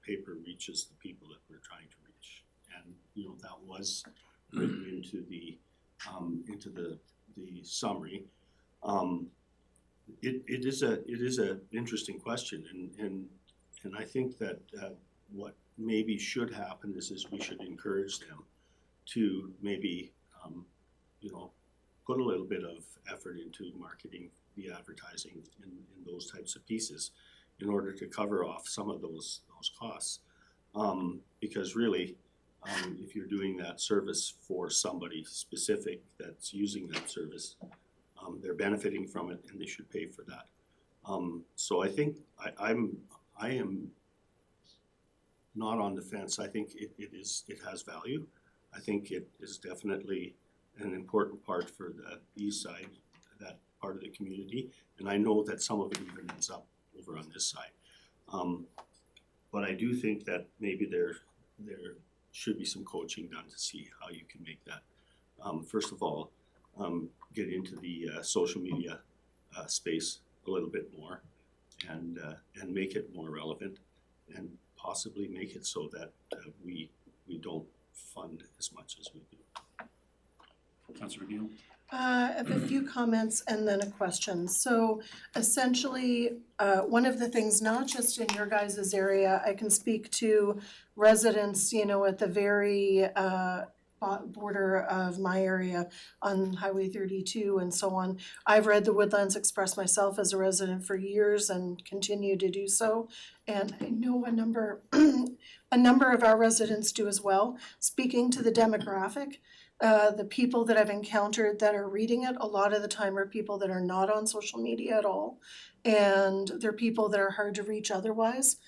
paper reaches the people that we're trying to reach. And you know, that was written into the summary. It is a interesting question, and I think that what maybe should happen is we should encourage them to maybe put a little bit of effort into marketing the advertising in those types of pieces in order to cover off some of those costs, because really if you're doing that service for somebody specific that's using that service, they're benefiting from it and they should pay for that. So I think I am not on the fence. I think it has value. I think it is definitely an important part for the east side, that part of the community, and I know that some of it even ends up over on this side. But I do think that maybe there should be some coaching done to see how you can make that. First of all, get into the social media space a little bit more and make it more relevant and possibly make it so that we don't fund as much as we do.
Councillor Gill?
I have a few comments and then a question. So essentially, one of the things, not just in your guys' area, I can speak to residents, you know, at the very border of my area on Highway 32 and so on. I've read the Woodlands Express myself as a resident for years and continue to do so. And I know a number of our residents do as well. Speaking to the demographic, the people that I've encountered that are reading it, a lot of the time are people that are not on social media at all. And they're people that are hard to reach otherwise.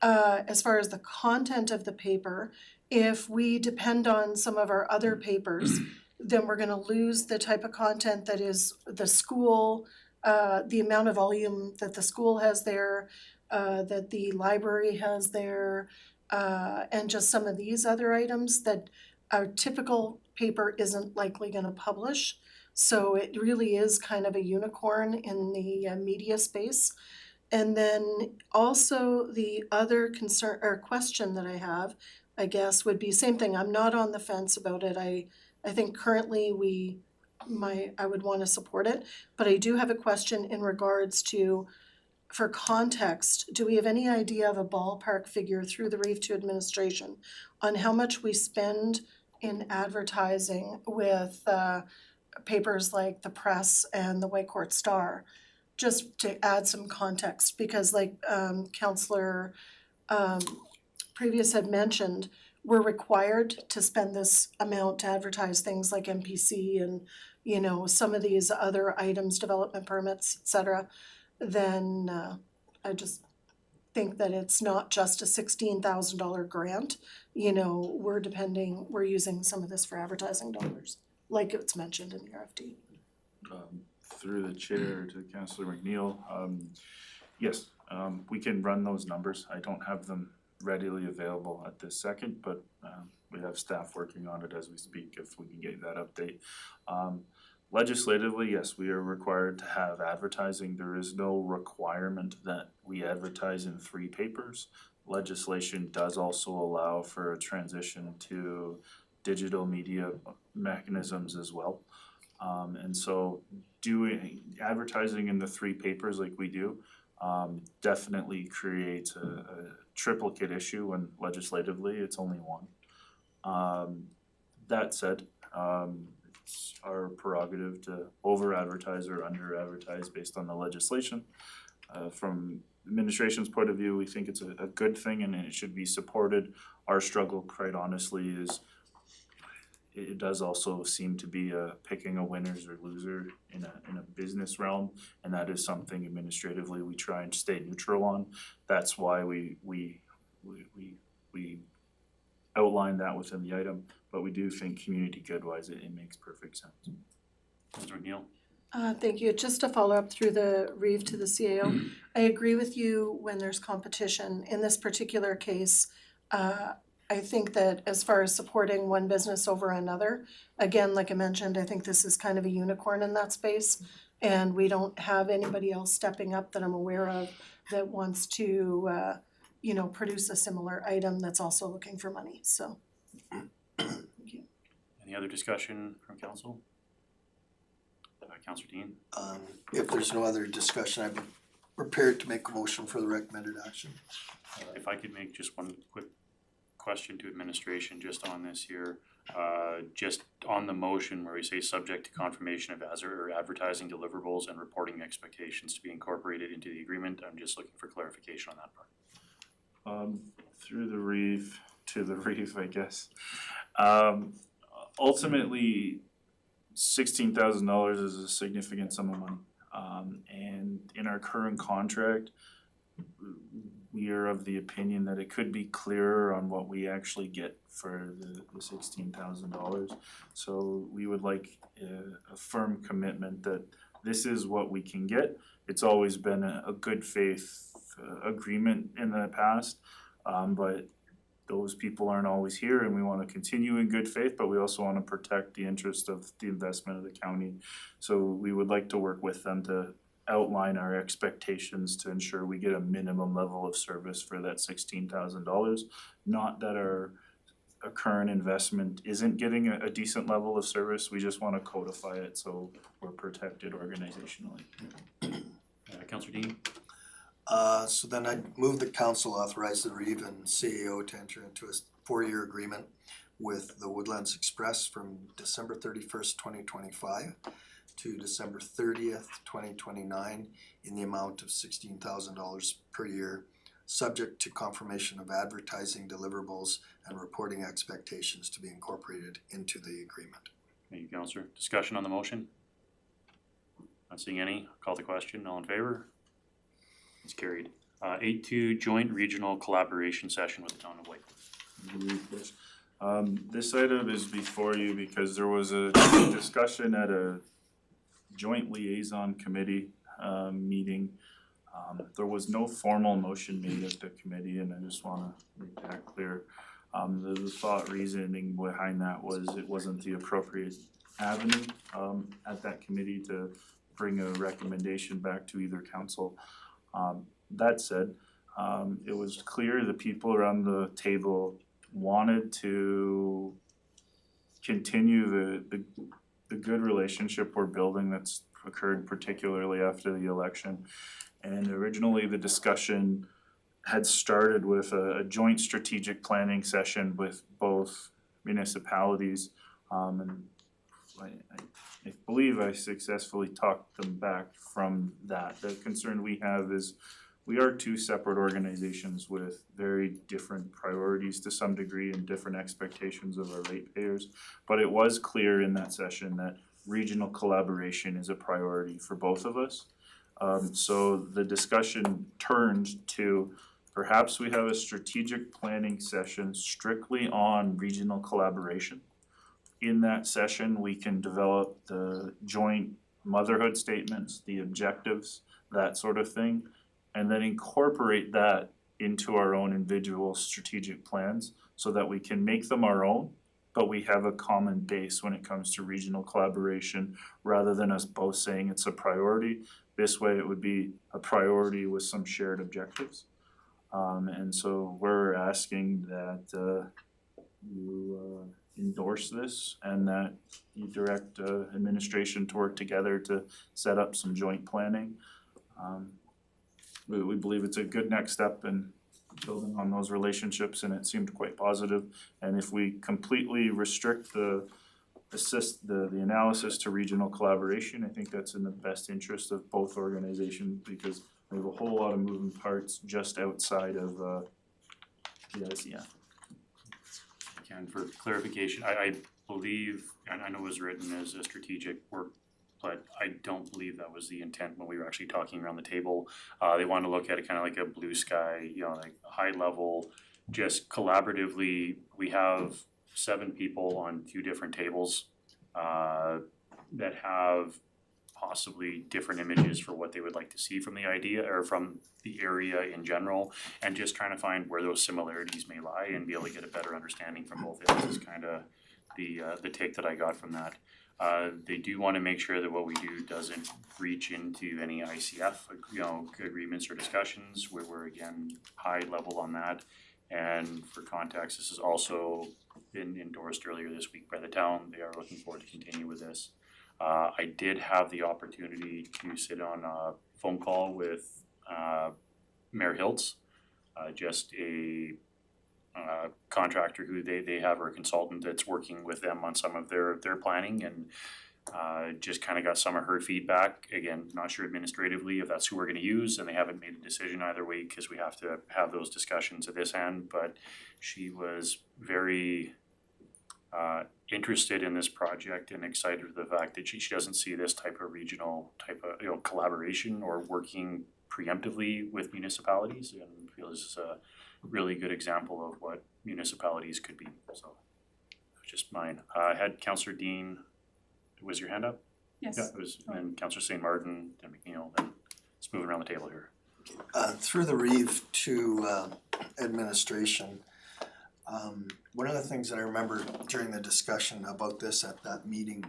As far as the content of the paper, if we depend on some of our other papers, then we're gonna lose the type of content that is the school, the amount of volume that the school has there, that the library has there, and just some of these other items that our typical paper isn't likely gonna publish. So it really is kind of a unicorn in the media space. And then also the other concern or question that I have, I guess, would be same thing. I'm not on the fence about it. I think currently I would want to support it, but I do have a question in regards to, for context, do we have any idea of a ballpark figure through the Reef to administration on how much we spend in advertising with papers like the Press and the Whitecourt Star? Just to add some context, because like Councillor Previous had mentioned, we're required to spend this amount to advertise things like MPC and, you know, some of these other items, development permits, et cetera. Then I just think that it's not just a $16,000 grant. You know, we're using some of this for advertising dollars, like it's mentioned in the RFD.
Through the chair to Councillor McNeil, yes, we can run those numbers. I don't have them readily available at this second, but we have staff working on it as we speak if we can get that update. Legislatively, yes, we are required to have advertising. There is no requirement that we advertise in 3 papers. Legislation does also allow for a transition to digital media mechanisms as well. And so advertising in the 3 papers like we do definitely creates a triplicate issue when legislatively it's only 1. That said, it's our prerogative to over advertise or under advertise based on the legislation. From administration's point of view, we think it's a good thing and it should be supported. Our struggle, quite honestly, is it does also seem to be picking a winners or loser in a business realm, and that is something administratively we try and stay neutral on. That's why we outline that within the item, but we do think community good wise it makes perfect sense.
Councillor Neal?
Thank you. Just to follow up through the Reeve to the CAO, I agree with you when there's competition. In this particular case, I think that as far as supporting one business over another, again, like I mentioned, I think this is kind of a unicorn in that space. And we don't have anybody else stepping up that I'm aware of that wants to, you know, produce a similar item that's also looking for money, so. Thank you.
Any other discussion from council? Councillor Dean?
If there's no other discussion, I'd be prepared to make a motion for the recommended action.
If I could make just one quick question to administration just on this here. Just on the motion where we say subject to confirmation of advertising deliverables and reporting expectations to be incorporated into the agreement. I'm just looking for clarification on that part.
Through the reef to the reef, I guess. Ultimately, $16,000 is a significant sum of money. And in our current contract, we are of the opinion that it could be clearer on what we actually get for the $16,000. So we would like a firm commitment that this is what we can get. It's always been a good faith agreement in the past, but those people aren't always here, and we want to continue in good faith, but we also want to protect the interest of the investment of the county. So we would like to work with them to outline our expectations to ensure we get a minimum level of service for that $16,000. Not that our current investment isn't getting a decent level of service, we just wanna codify it so we're protected organizationally.
Councillor Dean?
So then I move the council authorize the Reeve and CAO to enter into a 4-year agreement with the Woodlands Express from December 31st, 2025 to December 30th, 2029 in the amount of $16,000 per year, subject to confirmation of advertising deliverables and reporting expectations to be incorporated into the agreement.
Thank you, Councillor. Discussion on the motion? Not seeing any. Call the question. All in favor? It's carried. 8.2 joint regional collaboration session with the town of Whitecourt.
This item is before you because there was a discussion at a joint liaison committee meeting. There was no formal motion made at the committee, and I just wanna make that clear. The thought reasoning behind that was it wasn't the appropriate avenue at that committee to bring a recommendation back to either council. That said, it was clear the people around the table wanted to continue the good relationship we're building that's occurred particularly after the election. And originally the discussion had started with a joint strategic planning session with both municipalities. And I believe I successfully talked them back from that. The concern we have is we are two separate organizations with very different priorities to some degree and different expectations of our ratepayers. But it was clear in that session that regional collaboration is a priority for both of us. So the discussion turned to perhaps we have a strategic planning session strictly on regional collaboration. In that session, we can develop the joint motherhood statements, the objectives, that sort of thing, and then incorporate that into our own individual strategic plans so that we can make them our own, but we have a common base when it comes to regional collaboration rather than us both saying it's a priority. This way it would be a priority with some shared objectives. And so we're asking that you endorse this and that you direct administration to work together to set up some joint planning. We believe it's a good next step in building on those relationships, and it seemed quite positive. And if we completely restrict the analysis to regional collaboration, I think that's in the best interest of both organizations because we have a whole lot of moving parts just outside of the ICF.
And for clarification, I believe, and I know it was written as a strategic work, but I don't believe that was the intent when we were actually talking around the table. They wanted to look at it kind of like a blue sky, like high level, just collaboratively. We have 7 people on 2 different tables that have possibly different images for what they would like to see from the idea or from the area in general, and just trying to find where those similarities may lie and be able to get a better understanding from both ends is kind of the take that I got from that. They do want to make sure that what we do doesn't reach into any ICF, agreements or discussions. We're again high level on that. And for context, this has also been endorsed earlier this week by the town. They are looking forward to continue with this. I did have the opportunity to sit on a phone call with Mayor Hiltz, just a contractor who they have, or a consultant that's working with them on some of their planning, and just kind of got some of her feedback. Again, not sure administratively if that's who we're going to use, and they haven't made a decision either way because we have to have those discussions at this end. But she was very interested in this project and excited for the fact that she doesn't see this type of regional type of collaboration or working preemptively with municipalities, and feels this is a really good example of what municipalities could be. So just mine. I had Councillor Dean. Was your hand up?
Yes.
Yeah, it was, and Councillor St. Martin, then McNeil, then let's move around the table here.
Through the Reeve to administration, one of the things that I remember during the discussion about this at that meeting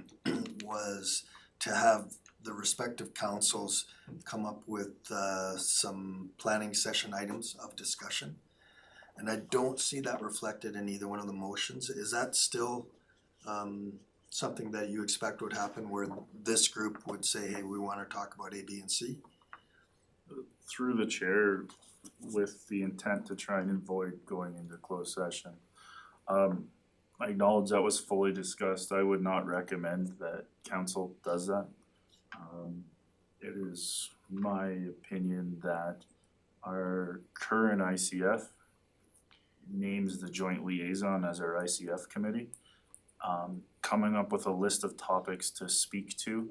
was to have the respective councils come up with some planning session items of discussion. And I don't see that reflected in either one of the motions. Is that still something that you expect would happen where this group would say, hey, we wanna talk about A, B, and C?
Through the chair, with the intent to try and avoid going into closed session. I acknowledge that was fully discussed. I would not recommend that council does that. It is my opinion that our current ICF names the joint liaison as our ICF committee. Coming up with a list of topics to speak to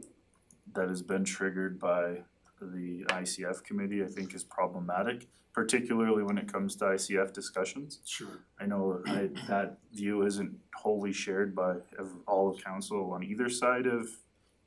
that has been triggered by the ICF committee, I think is problematic, particularly when it comes to ICF discussions.
Sure.
I know that view isn't wholly shared by all of council on either side of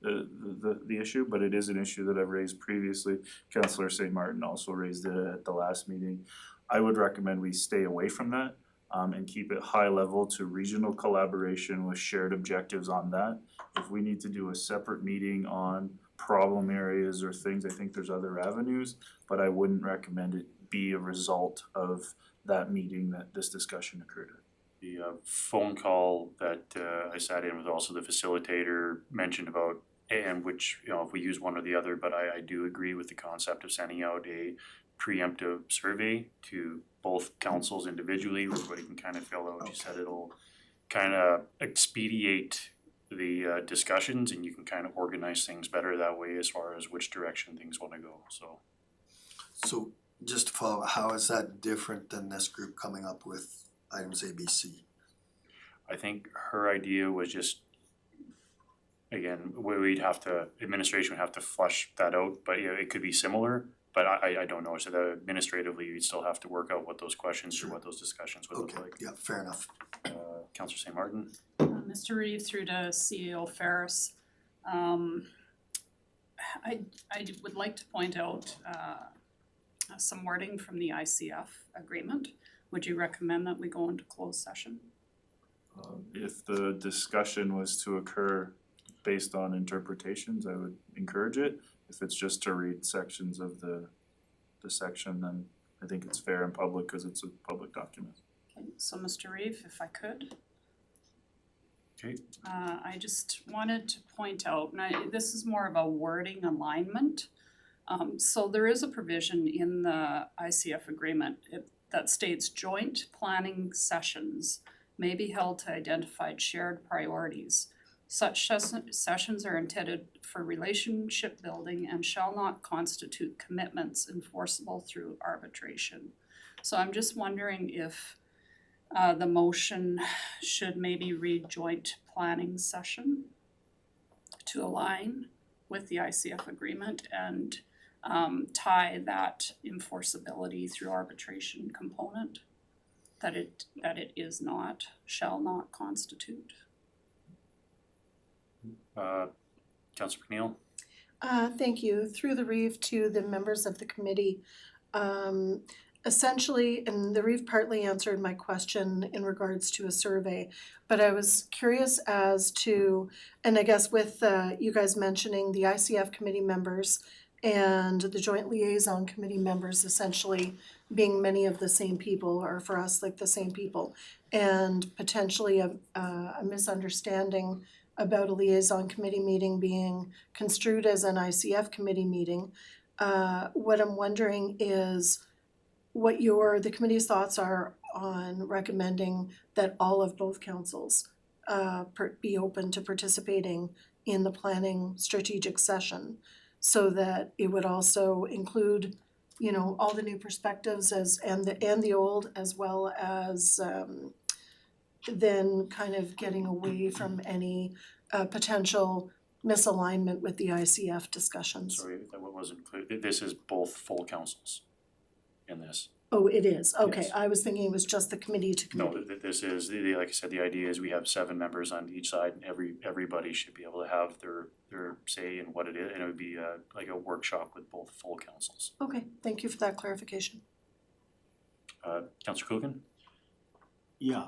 the issue, but it is an issue that I've raised previously. Councillor St. Martin also raised it at the last meeting. I would recommend we stay away from that and keep it high level to regional collaboration with shared objectives on that. If we need to do a separate meeting on problem areas or things, I think there's other avenues, but I wouldn't recommend it be a result of that meeting that this discussion occurred at.
The phone call that I sat in with also the facilitator mentioned about, and which, you know, if we use one or the other, but I do agree with the concept of sending out a preemptive survey to both councils individually, where everybody can kind of fill out, you said it'll kind of expedite the discussions and you can kind of organize things better that way as far as which direction things want to go, so.
So just to follow, how is that different than this group coming up with items A, B, C?
I think her idea was just, again, administration would have to flush that out, but yeah, it could be similar, but I don't know, so that administratively, you'd still have to work out what those questions or what those discussions would look
Okay,
like.
yeah, fair enough.
Councillor St. Martin?
Mr. Reeve through to CEO Ferris. I would like to point out some wording from the ICF agreement. Would you recommend that we go into closed session?
If the discussion was to occur based on interpretations, I would encourage it. If it's just to read sections of the section, then I think it's fair and public because it's a public document.
Okay, so Mr. Reeve, if I could.
Okay.
I just wanted to point out, and this is more of a wording alignment. So there is a provision in the ICF agreement that states joint planning sessions may be held to identify shared priorities. Such sessions are intended for relationship building and shall not constitute commitments enforceable through arbitration. So I'm just wondering if the motion should maybe read joint planning session to align with the ICF agreement and tie that enforceability through arbitration component, that it is not, shall not constitute.
Councillor McNeil?
Thank you. Through the Reeve to the members of the committee. Essentially, and the Reeve partly answered my question in regards to a survey, but I was curious as to, and I guess with you guys mentioning the ICF committee members and the joint liaison committee members essentially being many of the same people, or for us like the same people, and potentially a misunderstanding about a liaison committee meeting being construed as an ICF committee meeting. What I'm wondering is what the committee's thoughts are on recommending that all of both councils be open to participating in the planning strategic session, so that it would also include, you know, all the new perspectives and the old, as well as then kind of getting away from any potential misalignment with the ICF discussions.
Sorry, that wasn't clear. This is both full councils in this.
Oh, it is, okay,
Yes.
I was thinking it was just the committee to
No,
committee.
this is, like I said, the idea is we have 7 members on each side and everybody should be able to have their say in what it is, and it would be like a workshop with both full councils.
Okay, thank you for that clarification.
Councillor Coogan?
Yeah,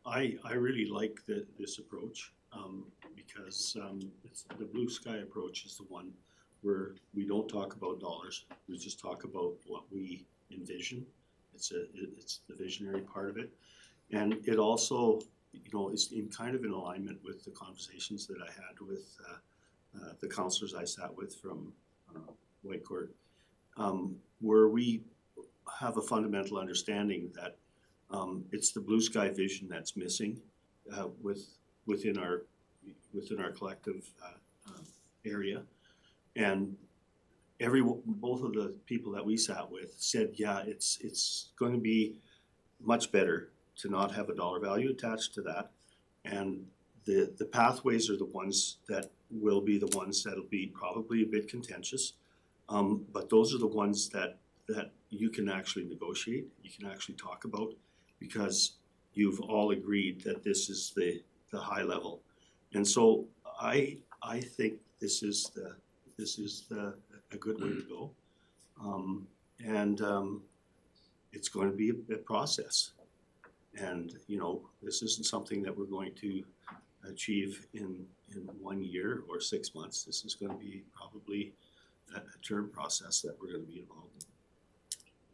I really like this approach. because it's the blue sky approach is the one where we don't talk about dollars, we just talk about what we envision. It's the visionary part of it. And it also, you know, is in kind of in alignment with the conversations that I had with the counselors I sat with from Whitecourt, where we have a fundamental understanding that it's the blue sky vision that's missing within our collective area. And both of the people that we sat with said, yeah, it's going to be much better to not have a dollar value attached to that. And the pathways are the ones that will be the ones that'll be probably a bit contentious. But those are the ones that you can actually negotiate, you can actually talk about, because you've all agreed that this is the high level. And so I think this is a good way to go. It's going to be a process. And, you know, this isn't something that we're going to achieve in 1 year or 6 months. This is going to be probably a term process that we're going to be involved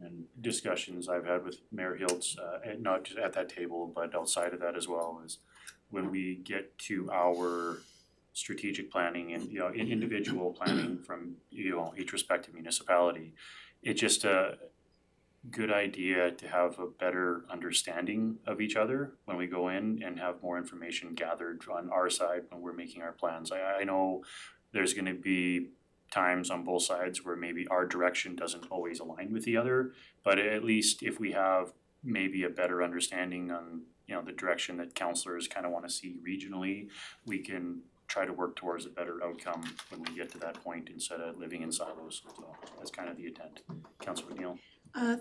in.
And discussions I've had with Mayor Hiltz, and not just at that table, but outside of that as well, is when we get to our strategic planning and, you know, individual planning from, you know, each respective municipality, it's just a good idea to have a better understanding of each other when we go in and have more information gathered on our side when we're making our plans. I know there's gonna be times on both sides where maybe our direction doesn't always align with the other, but at least if we have maybe a better understanding on, you know, the direction that councillors kind of want to see regionally, we can try to work towards a better outcome when we get to that point instead of living in silos. So that's kind of the intent. Councillor McNeil.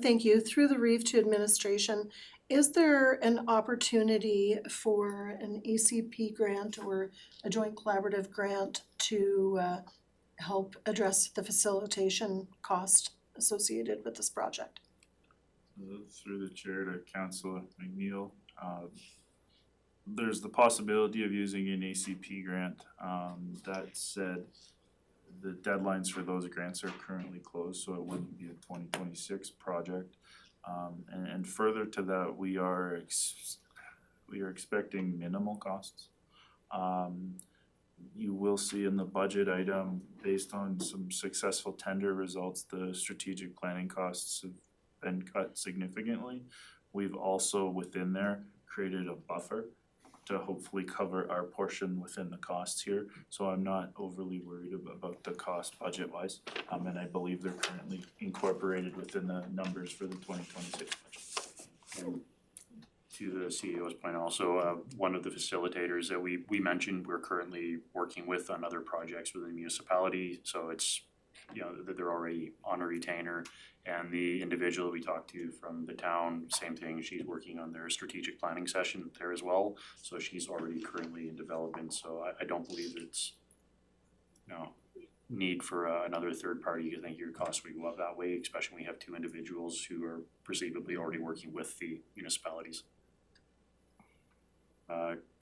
Thank you. Through the Reeve to administration, is there an opportunity for an ACP grant or a joint collaborative grant to help address the facilitation cost associated with this project?
Through the chair to Councillor McNeil, there's the possibility of using an ACP grant. That said, the deadlines for those grants are currently closed, so it wouldn't be a 2026 project. And further to that, we are expecting minimal costs. You will see in the budget item, based on some successful tender results, the strategic planning costs have been cut significantly. We've also within there created a buffer to hopefully cover our portion within the costs here. So I'm not overly worried about the cost budget wise. And I believe they're currently incorporated within the numbers for the 2026 budget.
And to the CEO's point also, one of the facilitators that we mentioned, we're currently working with on other projects within the municipality. So it's, you know, that they're already on a retainer. And the individual we talked to from the town, same thing, she's working on their strategic planning session there as well. So she's already currently in development, so I don't believe it's, you know, need for another third party. I think your costs would go up that way, especially when we have two individuals who are perceivably already working with the municipalities.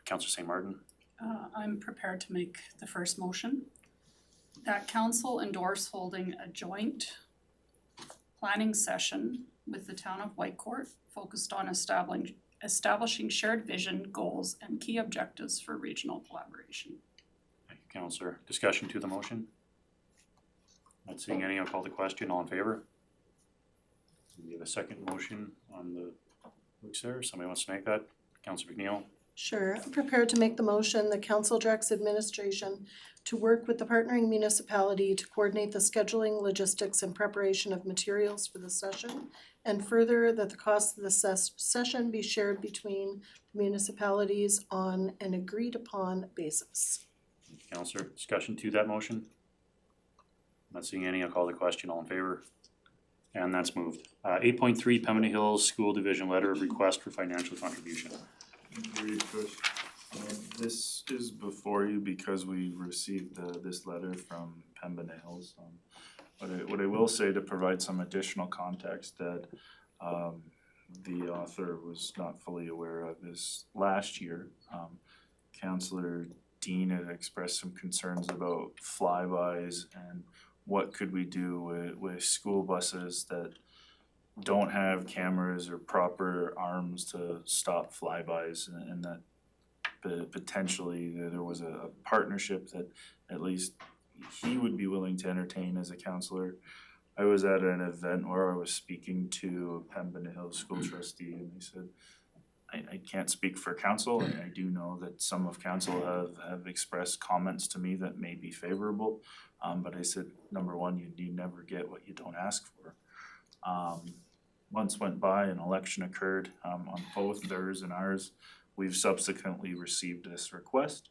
Councillor St. Martin.
I'm prepared to make the first motion. That council endorse holding a joint planning session with the town of Whitecourt focused on establishing shared vision, goals, and key objectives for regional collaboration.
Thank you, Councillor. Discussion to the motion? Not seeing any, I'll call the question. All in favor? We have a second motion on the books there. Somebody wants to make that? Councillor McNeil.
Sure. I'm prepared to make the motion. The council directs administration to work with the partnering municipality to coordinate the scheduling, logistics, and preparation of materials for the session, and further that the cost of the session be shared between the municipalities on an agreed upon basis.
Councillor, discussion to that motion? Not seeing any, I'll call the question. All in favor? And that's moved. 8.3 Pembina Hills School Division Letter of Request for Financial Contribution.
This is before you because we received this letter from Pembina Hills. What I will say to provide some additional context that the author was not fully aware of is last year, Councillor Dean had expressed some concerns about flybys and what could we do with school buses that don't have cameras or proper arms to stop flybys, and that potentially there was a partnership that at least he would be willing to entertain as a counselor. I was at an event where I was speaking to a Pembina Hills school trustee, and they said, I can't speak for council, and I do know that some of council have expressed comments to me that may be favorable. But I said, number one, you never get what you don't ask for. Months went by, an election occurred on both theirs and ours. We've subsequently received this request.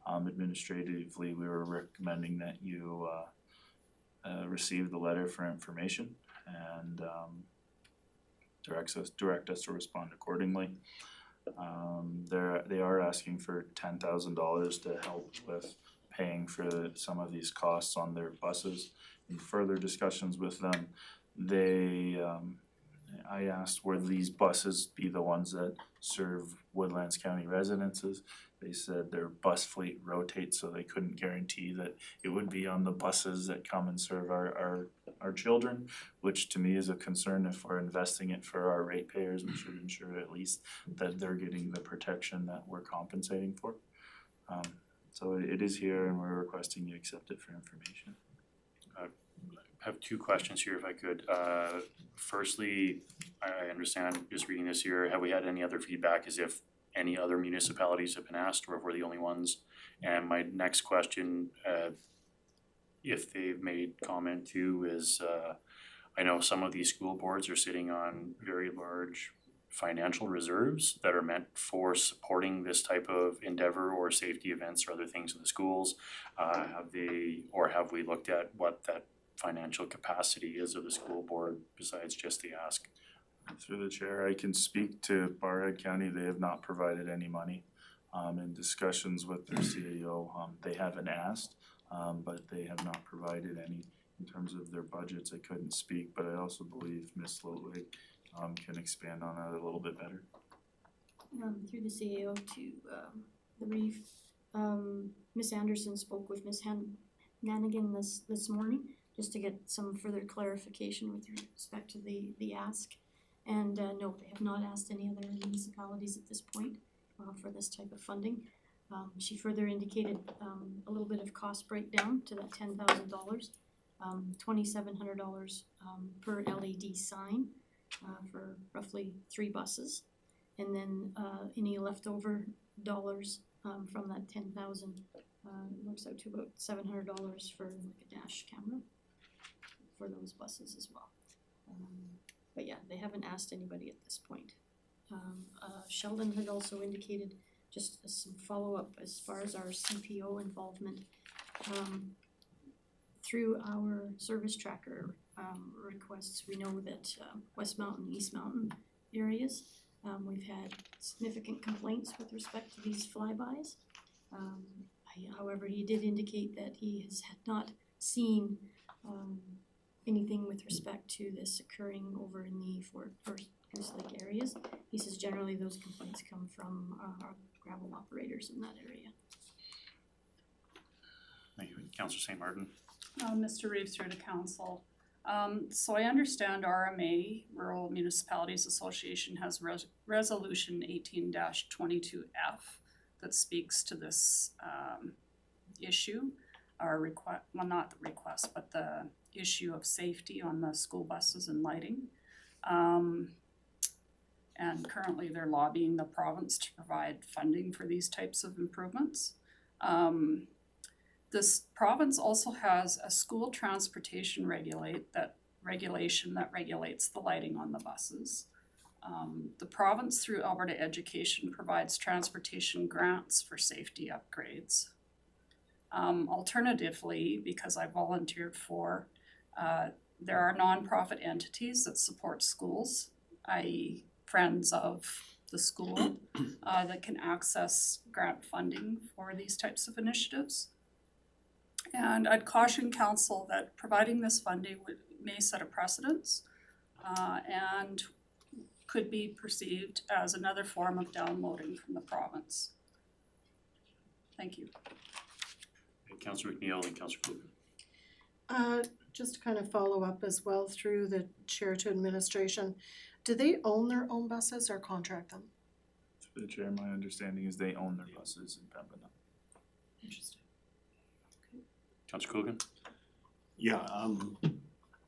Administratively, we were recommending that you receive the letter for information and direct us to respond accordingly. They are asking for $10,000 to help with paying for some of these costs on their buses. In further discussions with them, I asked where these buses be the ones that serve Woodlands County residences. They said their bus fleet rotates, so they couldn't guarantee that it would be on the buses that come and serve our children, which to me is a concern. If we're investing it for our ratepayers, we should ensure at least that they're getting the protection that we're compensating for. So it is here, and we're requesting you accept it for information.
I have two questions here if I could. Firstly, I understand just reading this here, have we had any other feedback as if any other municipalities have been asked or if we're the only ones? And my next question, if they've made comment too, is I know some of these school boards are sitting on very large financial reserves that are meant for supporting this type of endeavor or safety events or other things in the schools. Have we looked at what that financial capacity is of the school board besides just the ask?
Through the chair, I can speak to Barhead County. They have not provided any money. In discussions with their CAO, they haven't asked, but they have not provided any. In terms of their budgets, I couldn't speak, but I also believe Ms. Lotwig can expand on that a little bit better.
Through the CAO to the reef, Ms. Anderson spoke with Ms. Nanigan this morning just to get some further clarification with respect to the ask. And no, they have not asked any other municipalities at this point for this type of funding. She further indicated a little bit of cost breakdown to that $10,000, $2,700 per LED sign for roughly 3 buses, and then any leftover dollars from that 10,000 works out to about $700 for like a dash camera for those buses as well. But yeah, they haven't asked anybody at this point. Sheldon had also indicated just some follow-up as far as our CPO involvement. Through our service tracker requests, we know that West Mountain, East Mountain areas, we've had significant complaints with respect to these flybys. However, he did indicate that he had not seen anything with respect to this occurring over in the Fort Goose Lake areas. He says generally those complaints come from our gravel operators in that area.
Thank you. Councillor St. Martin.
Mr. Reeves through to council. So I understand RMA, Rural Municipalities Association, has resolution 18-22F that speaks to this issue, or request, well, not the request, but the issue of safety on the school buses and lighting. And currently they're lobbying the province to provide funding for these types of improvements. This province also has a school transportation regulation that regulates the lighting on the buses. The province through Alberta Education provides transportation grants for safety upgrades. Alternatively, because I volunteered for, there are nonprofit entities that support schools, i.e. friends of the school, that can access grant funding for these types of initiatives. And I'd caution council that providing this funding may set a precedence and could be perceived as another form of downloading from the province. Thank you.
Councillor McNeil and Councillor Clune.
Just to kind of follow up as well through the chair to administration, do they own their own buses or contract them?
To the chair, my understanding is they own their buses in Pembina.
Interesting.
Councillor Coogan?
Yeah,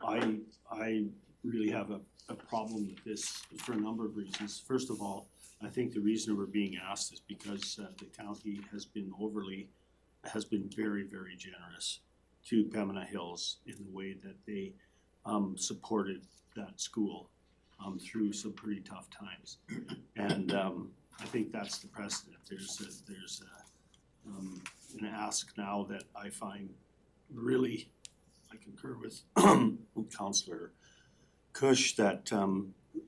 I really have a problem with this for a number of reasons. First of all, I think the reason we're being asked is because the county has been very, very generous to Pembina Hills in the way that they supported that school through some pretty tough times. And I think that's the precedent. There's an ask now that I find really, I concur with Councillor Kush that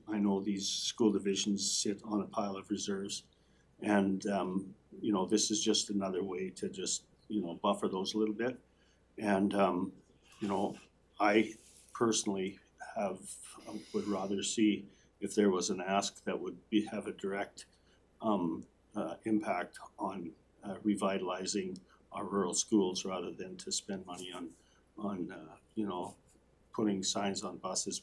I know these school divisions sit on a pile of reserves, and you know, this is just another way to just, you know, buffer those a little bit. And you know, I personally would rather see if there was an ask that would have a direct impact on revitalizing our rural schools rather than to spend money on you know, putting signs on buses,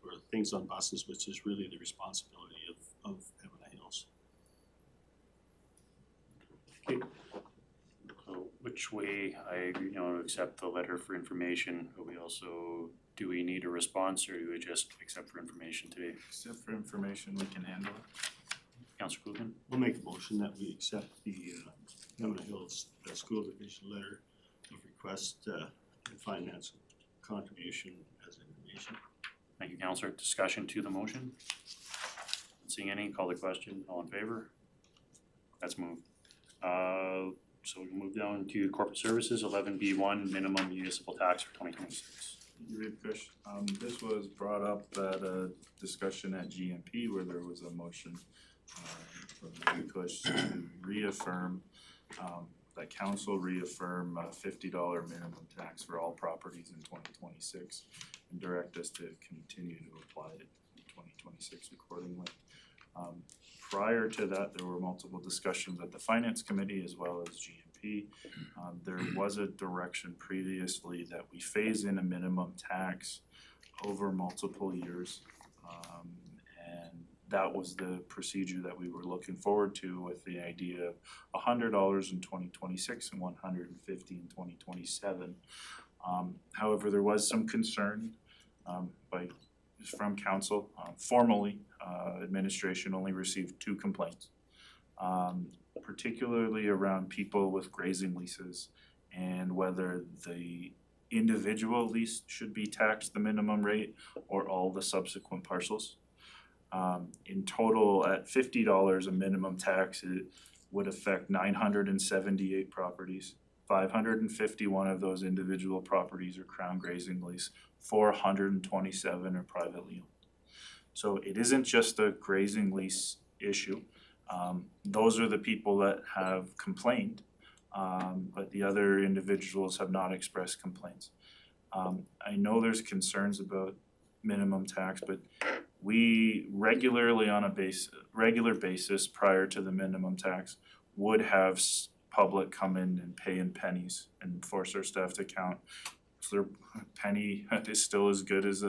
or things on buses, which is really the responsibility of Pembina Hills.
Okay. So which way accept the letter for information, but do we need a response, or do we just accept for information today?
Except for information, we can handle it.
Councillor Coogan?
We'll make a motion that we accept the Pembina Hills School Division letter of request and finance contribution as information.
Thank you, Councillor. Discussion to the motion? Not seeing any, call the question. All in favor? That's moved. So we move down to corporate services, 11B1, minimum municipal tax for 2026.
This was brought up at a discussion at GMP where there was a motion from Kush to reaffirm that council reaffirm a $50 minimum tax for all properties in 2026 and direct us to continue to apply it in 2026 accordingly. Prior to that, there were multiple discussions at the Finance Committee as well as GMP. There was a direction previously that we phase in a minimum tax over multiple years. And that was the procedure that we were looking forward to, with the idea of $100 in 2026 and $150 in 2027. However, there was some concern from council. Formally, administration only received 2 complaints, particularly around people with grazing leases and whether the individual lease should be taxed the minimum rate or all the subsequent parcels. In total, at $50 a minimum tax, it would affect 978 properties. 551 of those individual properties are Crown grazing lease, 427 are privately owned. So it isn't just a grazing lease issue. Those are the people that have complained, but the other individuals have not expressed complaints. I know there's concerns about minimum tax, but we regularly on a regular basis prior to the minimum tax would have public come in and pay in pennies and force our staff to count. So their penny is still as good as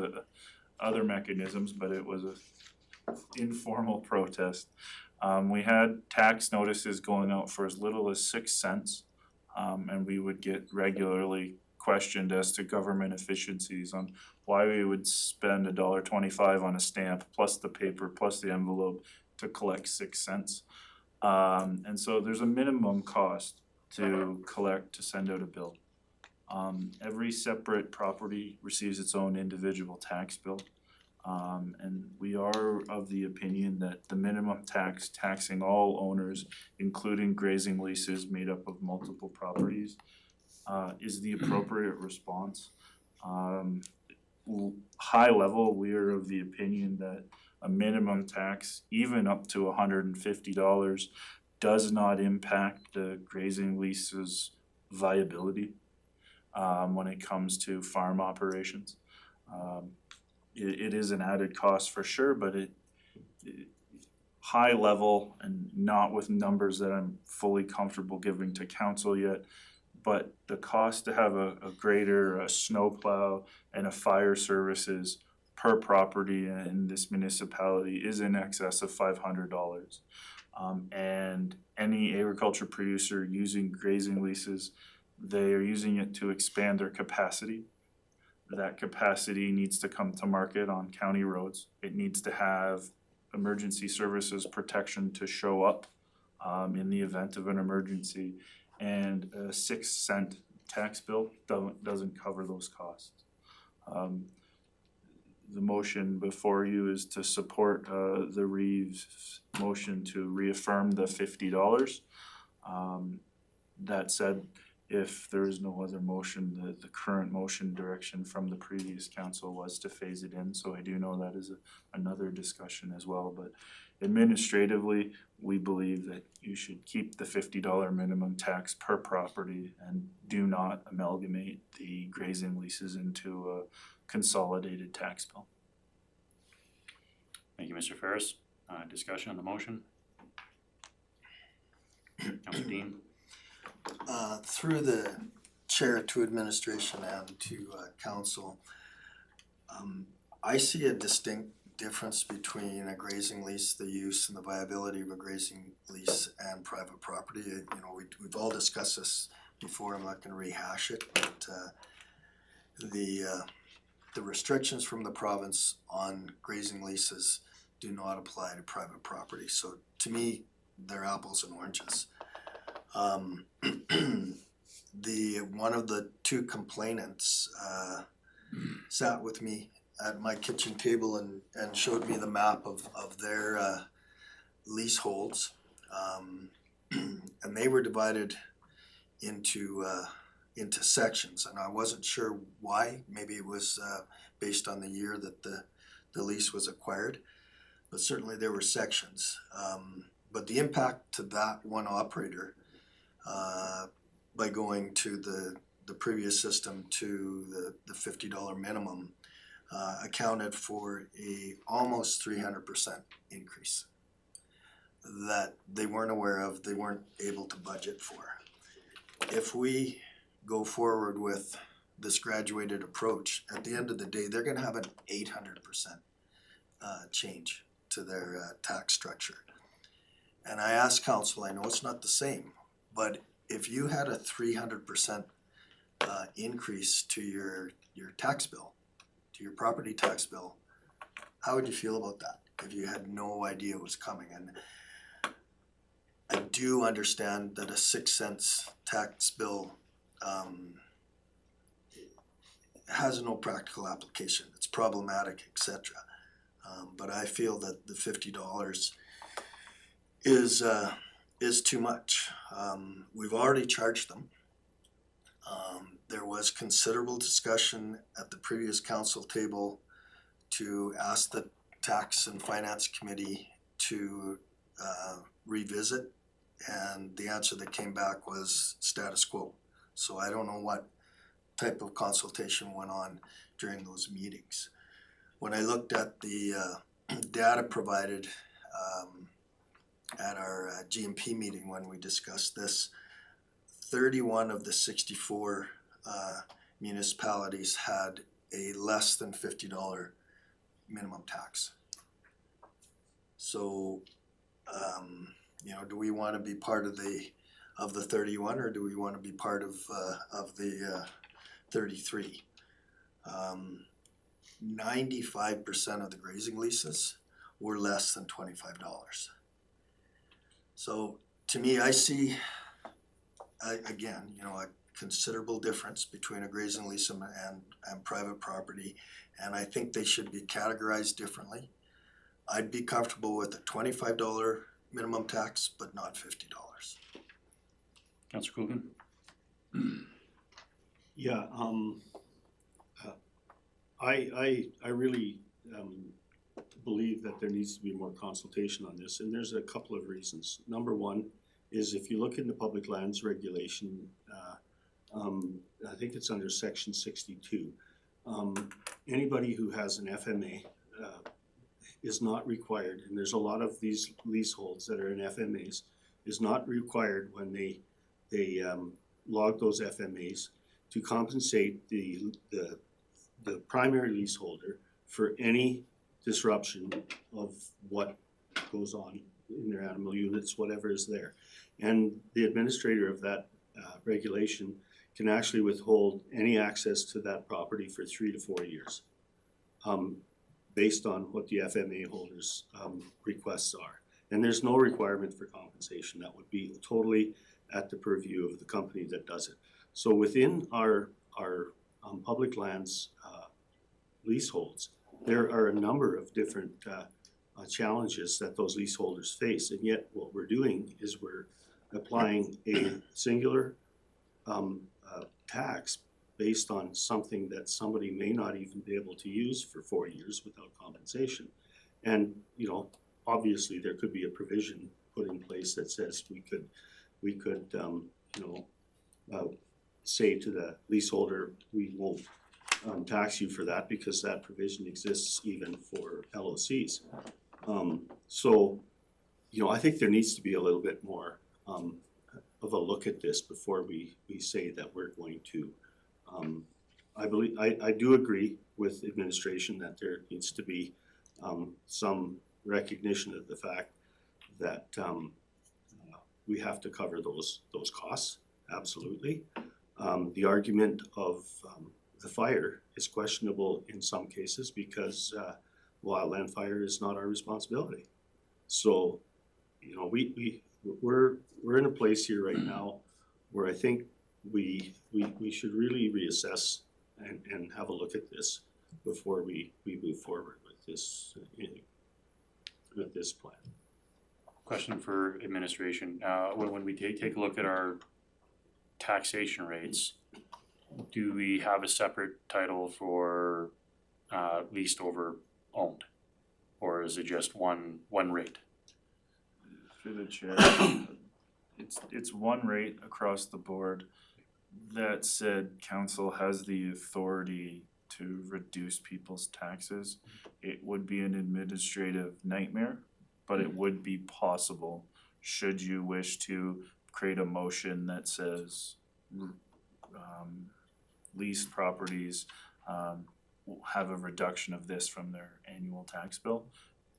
other mechanisms, but it was a informal protest. We had tax notices going out for as little as 6 cents, and we would get regularly questioned as to government efficiencies on why we would spend $1.25 on a stamp plus the paper plus the envelope to collect 6 cents. And so there's a minimum cost to send out a bill. Every separate property receives its own individual tax bill. And we are of the opinion that the minimum tax taxing all owners, including grazing leases made up of multiple properties, is the appropriate response. High level, we are of the opinion that a minimum tax, even up to $150, does not impact the grazing lease's viability when it comes to farm operations. It is an added cost for sure, but high level and not with numbers that I'm fully comfortable giving to council yet. But the cost to have a grader, a snowplow, and a fire services per property in this municipality is in excess of $500. And any agriculture producer using grazing leases, they are using it to expand their capacity. That capacity needs to come to market on county roads. It needs to have emergency services protection to show up in the event of an emergency. And a 6-cent tax bill doesn't cover those costs. The motion before you is to support the Reeves motion to reaffirm the $50. That said, if there is no other motion, the current motion direction from the previous council was to phase it in, so I do know that is another discussion as well, but administratively, we believe that you should keep the $50 minimum tax per property and do not amalgamate the grazing leases into a consolidated tax bill.
Thank you, Mr. Ferris. Discussion on the motion? Councilor Dean?
Through the chair to administration and to council, I see a distinct difference between a grazing lease, the use and the viability of a grazing lease, and private property. You know, we've all discussed this before, I'm not gonna rehash it, but the restrictions from the province on grazing leases do not apply to private property. So to me, they're apples and oranges. One of the two complainants sat with me at my kitchen table and showed me the map of their leaseholds. And they were divided into sections, and I wasn't sure why. Maybe it was based on the year that the lease was acquired, but certainly there were sections. But the impact to that one operator by going to the previous system to the $50 minimum accounted for a almost 300% increase that they weren't aware of, they weren't able to budget for. If we go forward with this graduated approach, at the end of the day, they're gonna have an 800% change to their tax structure. And I asked council, I know it's not the same, but if you had a 300% increase to your tax bill, to your property tax bill, how would you feel about that if you had no idea it was coming? And I do understand that a 6 cents tax bill has no practical application. It's problematic, etc. But I feel that the $50 is too much. We've already charged them. There was considerable discussion at the previous council table to ask the Tax and Finance Committee to revisit, and the answer that came back was status quo. So I don't know what type of consultation went on during those meetings. When I looked at the data provided at our GMP meeting when we discussed this, 31 of the 64 municipalities had a less than $50 minimum tax. So, you know, do we want to be part of the 31, or do we want to be part of the 33? 95% of the grazing leases were less than $25. So to me, I see, again, you know, a considerable difference between a grazing lease and private property, and I think they should be categorized differently. I'd be comfortable with a $25 minimum tax, but not $50.
Councilor Coogan?
Yeah, I really believe that there needs to be more consultation on this, and there's a couple of reasons. Number one is if you look in the public lands regulation, I think it's under section 62. Anybody who has an FMA is not required, and there's a lot of these leaseholds that are in FMAs, is not required when they log those FMAs to compensate the primary leaseholder for any disruption of what goes on in their animal units, whatever is there. And the administrator of that regulation can actually withhold any access to that property for 3 to 4 years, based on what the FMA holders' requests are. And there's no requirement for compensation. That would be totally at the purview of the company that does it. So within our public lands leaseholds, there are a number of different challenges that those leaseholders face, and yet what we're doing is we're applying a singular tax based on something that somebody may not even be able to use for 4 years without compensation. And, you know, obviously there could be a provision put in place that says we could say to the leaseholder, we won't tax you for that, because that provision exists even for LOCs. So, you know, I think there needs to be a little bit more of a look at this before we say that we're going to. I do agree with administration that there needs to be some recognition of the fact that we have to cover those costs, absolutely. The argument of the fire is questionable in some cases because wildland fire is not our responsibility. So, you know, we're in a place here right now where I think we should really reassess and have a look at this before we move forward with this plan.
Question for administration, when we take a look at our taxation rates, do we have a separate title for leased over owned? Or is it just one rate?
Through the chair, it's one rate across the board. That said, council has the authority to reduce people's taxes. It would be an administrative nightmare, but it would be possible should you wish to create a motion that says leased properties will have a reduction of this from their annual tax bill.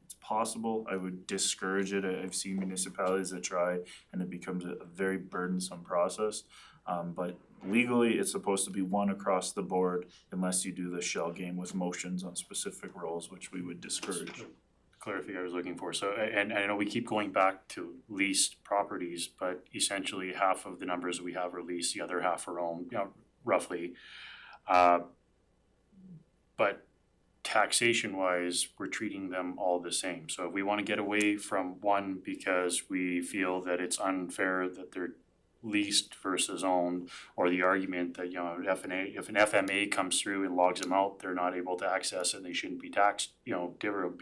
It's possible. I would discourage it. I've seen municipalities that try and it becomes a very burdensome process. But legally, it's supposed to be one across the board unless you do the shell game with motions on specific roles, which we would discourage.
Clarity I was looking for. So, and I know we keep going back to leased properties, but essentially half of the numbers we have are leased, the other half are owned, you know, roughly. But taxation wise, we're treating them all the same. So if we want to get away from one because we feel that it's unfair that they're leased versus owned, or the argument that, you know, if an FMA comes through and logs them out, they're not able to access it and they shouldn't be taxed, you know,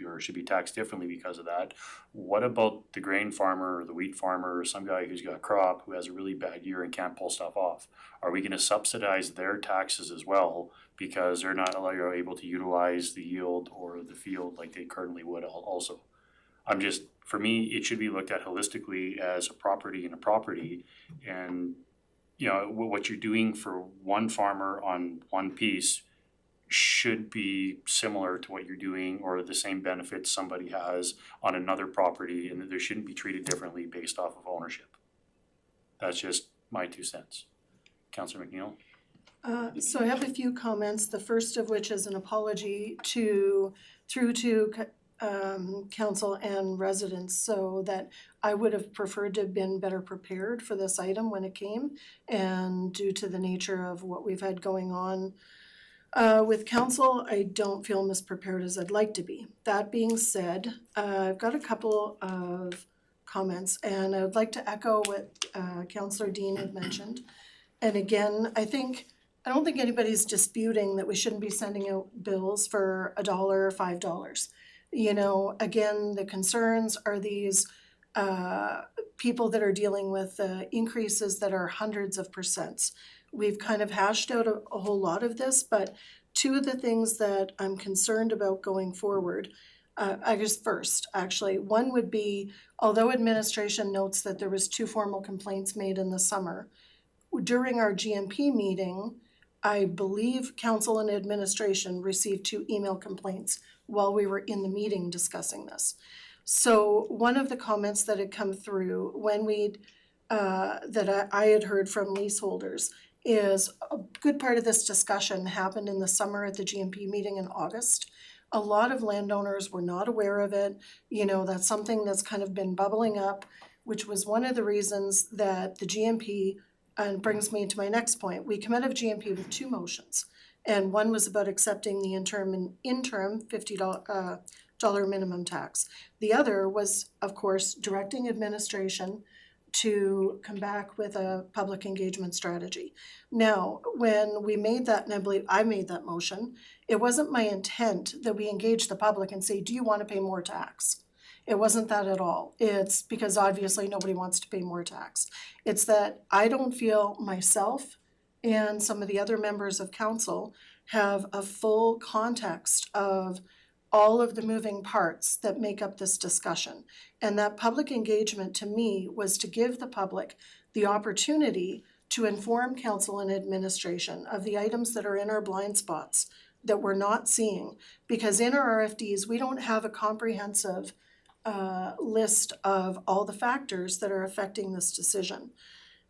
or should be taxed differently because of that. What about the grain farmer or the wheat farmer or some guy who's got a crop who has a really bad year and can't pull stuff off? Are we going to subsidize their taxes as well because they're not able to utilize the yield or the field like they currently would also? For me, it should be looked at holistically as a property and a property. And, you know, what you're doing for one farmer on one piece should be similar to what you're doing or the same benefits somebody has on another property, and they shouldn't be treated differently based off of ownership. That's just my 2 cents. Councillor McNeil?
So I have a few comments, the first of which is an apology through to council and residents, so that I would have preferred to have been better prepared for this item when it came, and due to the nature of what we've had going on with council, I don't feel misprepared as I'd like to be. That being said, I've got a couple of comments, and I would like to echo what Councillor Dean had mentioned. And again, I don't think anybody's disputing that we shouldn't be sending out bills for $1 or $5. You know, again, the concerns are these people that are dealing with increases that are hundreds of percents. We've kind of hashed out a whole lot of this, but 2 of the things that I'm concerned about going forward, I guess first, actually. One would be, although administration notes that there was 2 formal complaints made in the summer, during our GMP meeting, I believe council and administration received 2 email complaints while we were in the meeting discussing this. So one of the comments that had come through when I had heard from leaseholders is a good part of this discussion happened in the summer at the GMP meeting in August. A lot of landowners were not aware of it. You know, that's something that's kind of been bubbling up, which was one of the reasons that the GMP, and brings me to my next point, we come out of GMP with 2 motions. And one was about accepting the interim $50 minimum tax. The other was, of course, directing administration to come back with a public engagement strategy. Now, when we made that, and I believe I made that motion, it wasn't my intent that we engage the public and say, do you want to pay more tax? It wasn't that at all. It's because obviously nobody wants to pay more tax. It's that I don't feel myself and some of the other members of council have a full context of all of the moving parts that make up this discussion. And that public engagement to me was to give the public the opportunity to inform council and administration of the items that are in our blind spots that we're not seeing. Because in our RFDs, we don't have a comprehensive list of all the factors that are affecting this decision.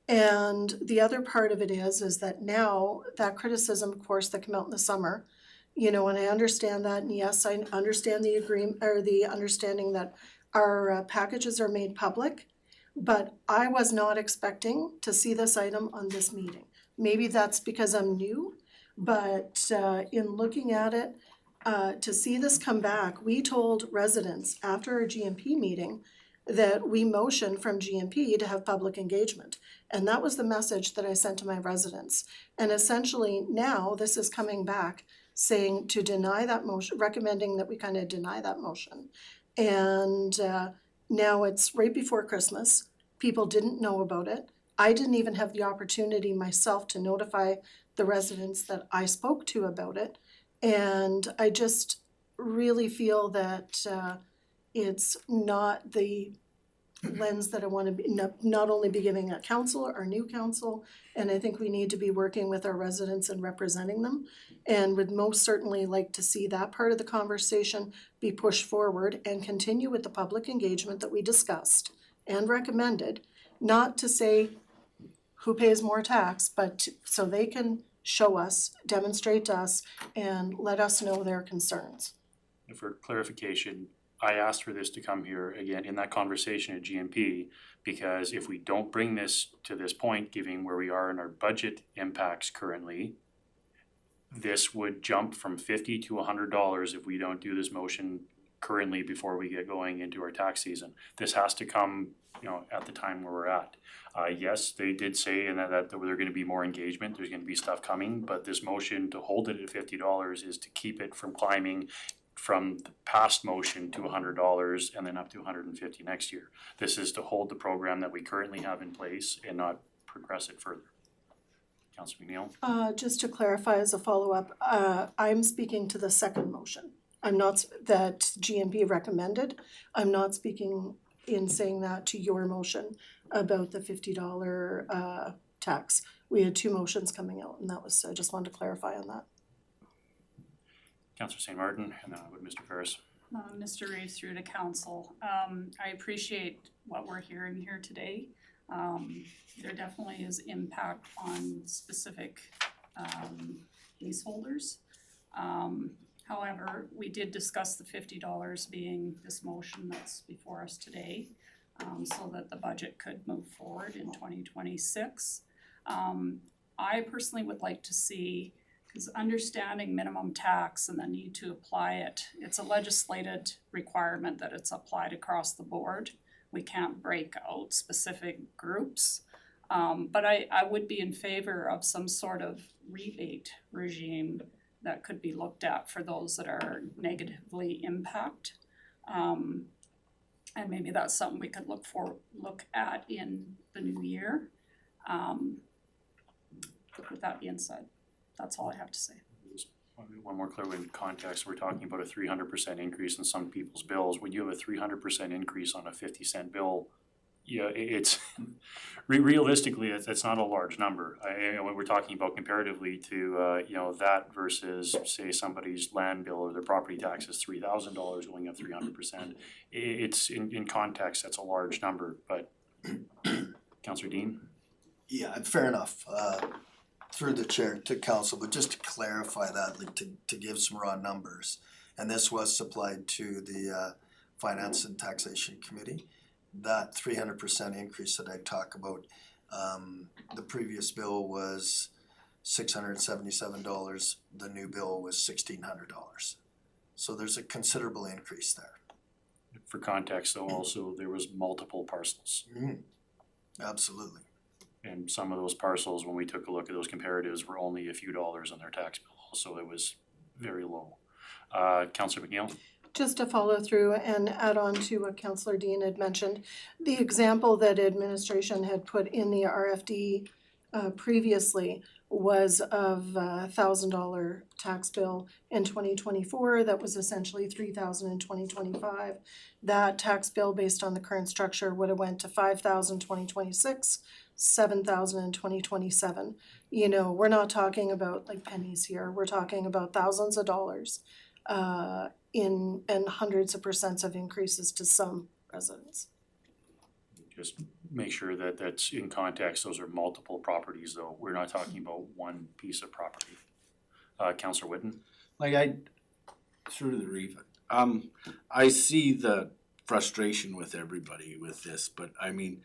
And the other part of it is that now that criticism, of course, that came out in the summer, you know, and I understand that, and yes, I understand the agreement or the understanding that our packages are made public, but I was not expecting to see this item on this meeting. Maybe that's because I'm new, but in looking at it, to see this come back, we told residents after our GMP meeting that we motioned from GMP to have public engagement. And that was the message that I sent to my residents. And essentially now this is coming back saying to deny that motion, recommending that we kind of deny that motion. And now it's right before Christmas. People didn't know about it. I didn't even have the opportunity myself to notify the residents that I spoke to about it. And I just really feel that it's not the lens that I want to be, not only be giving a council, our new council, and I think we need to be working with our residents and representing them. And would most certainly like to see that part of the conversation be pushed forward and continue with the public engagement that we discussed and recommended, not to say who pays more tax, but so they can show us, demonstrate to us, and let us know their concerns.
And for clarification, I asked for this to come here again in that conversation at GMP, because if we don't bring this to this point, given where we are in our budget impacts currently, this would jump from $50 to $100 if we don't do this motion currently before we get going into our tax season. This has to come, you know, at the time where we're at. Yes, they did say and that there gonna be more engagement, there's gonna be stuff coming, but this motion to hold it at $50 is to keep it from climbing from the past motion to $100 and then up to $150 next year. This is to hold the program that we currently have in place and not progress it further. Councilor McNeil?
Just to clarify as a follow-up, I'm speaking to the second motion. I'm not, that GMP recommended. I'm not speaking in saying that to your motion about the $50 tax. We had 2 motions coming out, and that was, I just wanted to clarify on that.
Councilor St. Martin, and then with Mr. Ferris.
Mr. Reeves through to council. I appreciate what we're hearing here today. There definitely is impact on specific leaseholders. However, we did discuss the $50 being this motion that's before us today, so that the budget could move forward in 2026. I personally would like to see, because understanding minimum tax and the need to apply it, it's a legislated requirement that it's applied across the board. We can't break out specific groups. But I would be in favor of some sort of rebate regime that could be looked at for those that are negatively impacted. And maybe that's something we could look at in the new year. With that being said, that's all I have to say.
one more clear in context, we're talking about a 300% increase in some people's bills. When you have a 300% increase on a 50-cent bill, yeah, it's realistically, it's not a large number. When we're talking about comparatively to, that versus, say, somebody's land bill or their property tax is $3,000 going up 300%. It's, in context, that's a large number, but Councillor Dean?
Yeah, fair enough, through the chair to council, but just to clarify that, like to give some raw numbers. And this was supplied to the Finance and Taxation Committee. That 300% increase that I talk about, the previous bill was $677, the new bill was $1,600. So there's a considerable increase there.
For context, though, also, there was multiple parcels.
Absolutely.
And some of those parcels, when we took a look at those comparatives, were only a few dollars on their tax bill, so it was very low. Councillor McNeil?
Just to follow through and add on to what Councillor Dean had mentioned, the example that administration had put in the RFD previously was of $1,000 tax bill in 2024 that was essentially $3,000 in 2025. That tax bill, based on the current structure, would have went to $5,000 2026, $7,000 in 2027. You know, we're not talking about like pennies here. We're talking about thousands of dollars and hundreds of percents of increases to some residents.
Just make sure that that's in context, those are multiple properties though, we're not talking about one piece of property. Councillor Whitten?
Through the reef, I see the frustration with everybody with this, but I mean,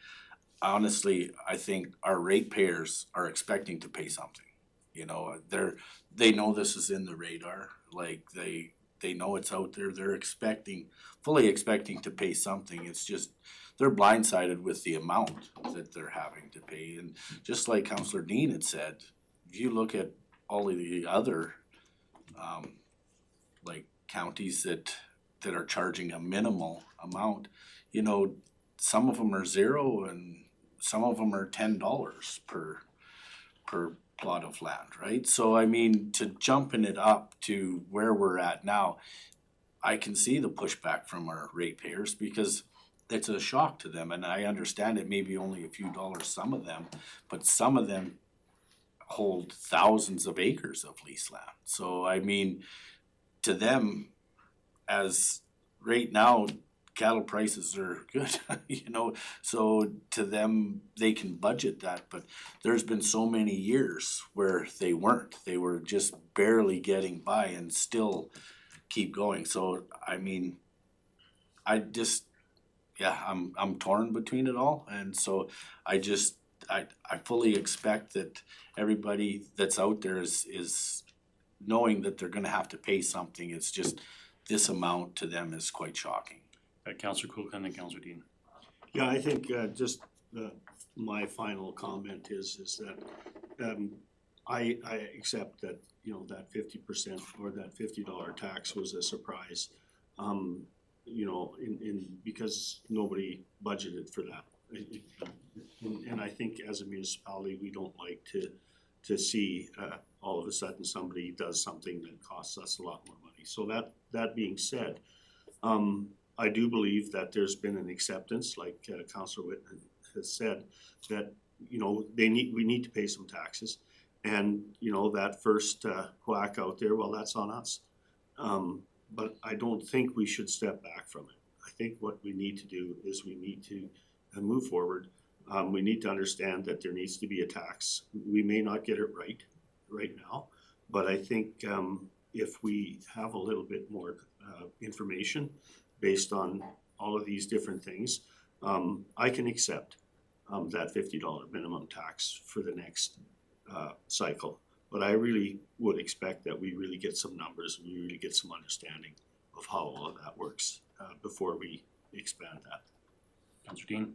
honestly, I think our ratepayers are expecting to pay something. You know, they know this is in the radar, like they know it's out there, they're fully expecting to pay something. It's just, they're blindsided with the amount that they're having to pay. And just like Councillor Dean had said, if you look at all of the other like counties that are charging a minimal amount, you know, some of them are $0 and some of them are $10 per plot of land, right? So I mean, to jumping it up to where we're at now, I can see the pushback from our ratepayers because it's a shock to them, and I understand it may be only a few dollars, some of them, but some of them hold thousands of acres of lease land. So I mean, to them, as right now, cattle prices are good, you know, so to them, they can budget that, but there's been so many years where they weren't. They were just barely getting by and still keep going. So, I mean, I'm torn between it all, and so I fully expect that everybody that's out there is knowing that they're gonna have to pay something. It's just this amount to them is quite shocking.
Councillor Kuhlken and Councillor Dean.
Yeah, I think my final comment is that I accept that, you know, that 50% or that $50 tax was a surprise. You know, because nobody budgeted for that. And I think as a municipality, we don't like to see all of a sudden somebody does something that costs us a lot more money. So that being said, I do believe that there's been an acceptance, like Councillor Whitten has said, that, you know, we need to pay some taxes. And, you know, that first whack out there, well, that's on us. But I don't think we should step back from it. I think what we need to do is we need to move forward. We need to understand that there needs to be a tax. We may not get it right now, but I think if we have a little bit more information based on all of these different things, I can accept that $50 minimum tax for the next cycle. But I really would expect that we really get some numbers, and we really get some understanding of how all of that works before we expand that.
Councillor Dean.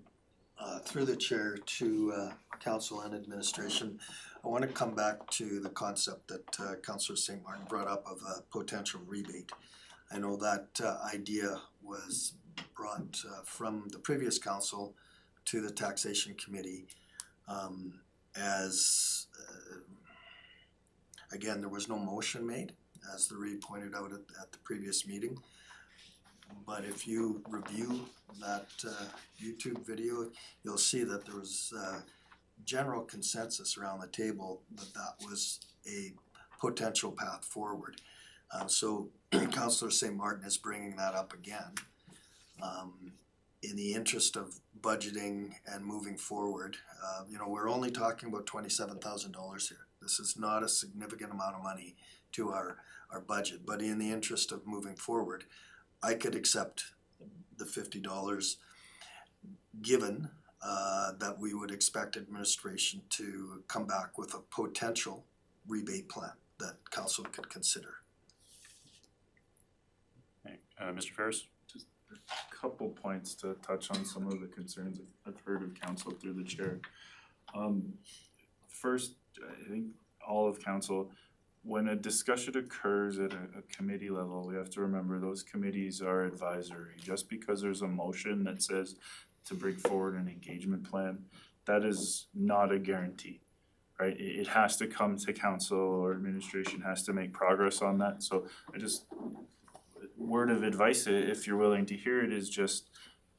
Through the chair to council and administration, I want to come back to the concept that Councillor St. Martin brought up of a potential rebate. I know that idea was brought from the previous council to the taxation committee as again, there was no motion made, as the Reed pointed out at the previous meeting. But if you review that YouTube video, you'll see that there was general consensus around the table that that was a potential path forward. So Councillor St. Martin is bringing that up again. In the interest of budgeting and moving forward, we're only talking about $27,000 here. This is not a significant amount of money to our budget, but in the interest of moving forward, I could accept the $50 given that we would expect administration to come back with a potential rebate plan that council could consider.
Okay, Mr. Ferris?
Just a couple points to touch on some of the concerns I've heard of council through the chair. First, I think all of council, when a discussion occurs at a committee level, we have to remember those committees are advisory. Just because there's a motion that says to bring forward an engagement plan, that is not a guarantee, right? It has to come to council, or administration has to make progress on that. So word of advice, if you're willing to hear it, is just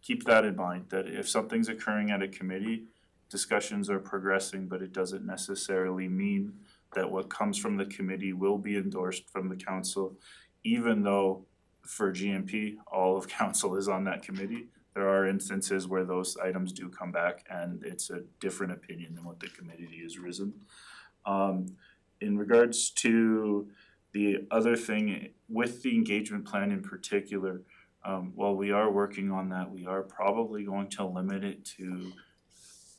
keep that in mind, that if something's occurring at a committee, discussions are progressing, but it doesn't necessarily mean that what comes from the committee will be endorsed from the council, even though for GMP, all of council is on that committee. There are instances where those items do come back and it's a different opinion than what the committee has risen. In regards to the other thing, with the engagement plan in particular, while we are working on that, we are probably going to limit it to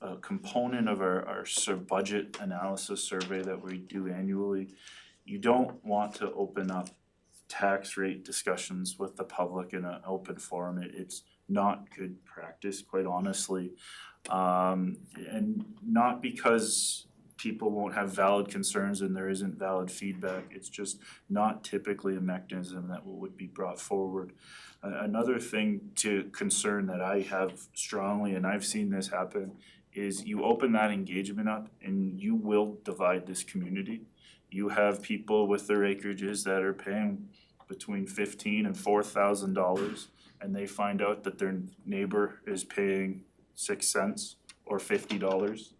a component of our budget analysis survey that we do annually. You don't want to open up tax rate discussions with the public in an open forum. It's not good practice, quite honestly. And not because people won't have valid concerns and there isn't valid feedback, it's just not typically a mechanism that would be brought forward. Another thing to concern that I have strongly, and I've seen this happen, is you open that engagement up and you will divide this community. You have people with their acreages that are paying between $15,000 and $4,000, and they find out that their neighbor is paying 6 cents or $50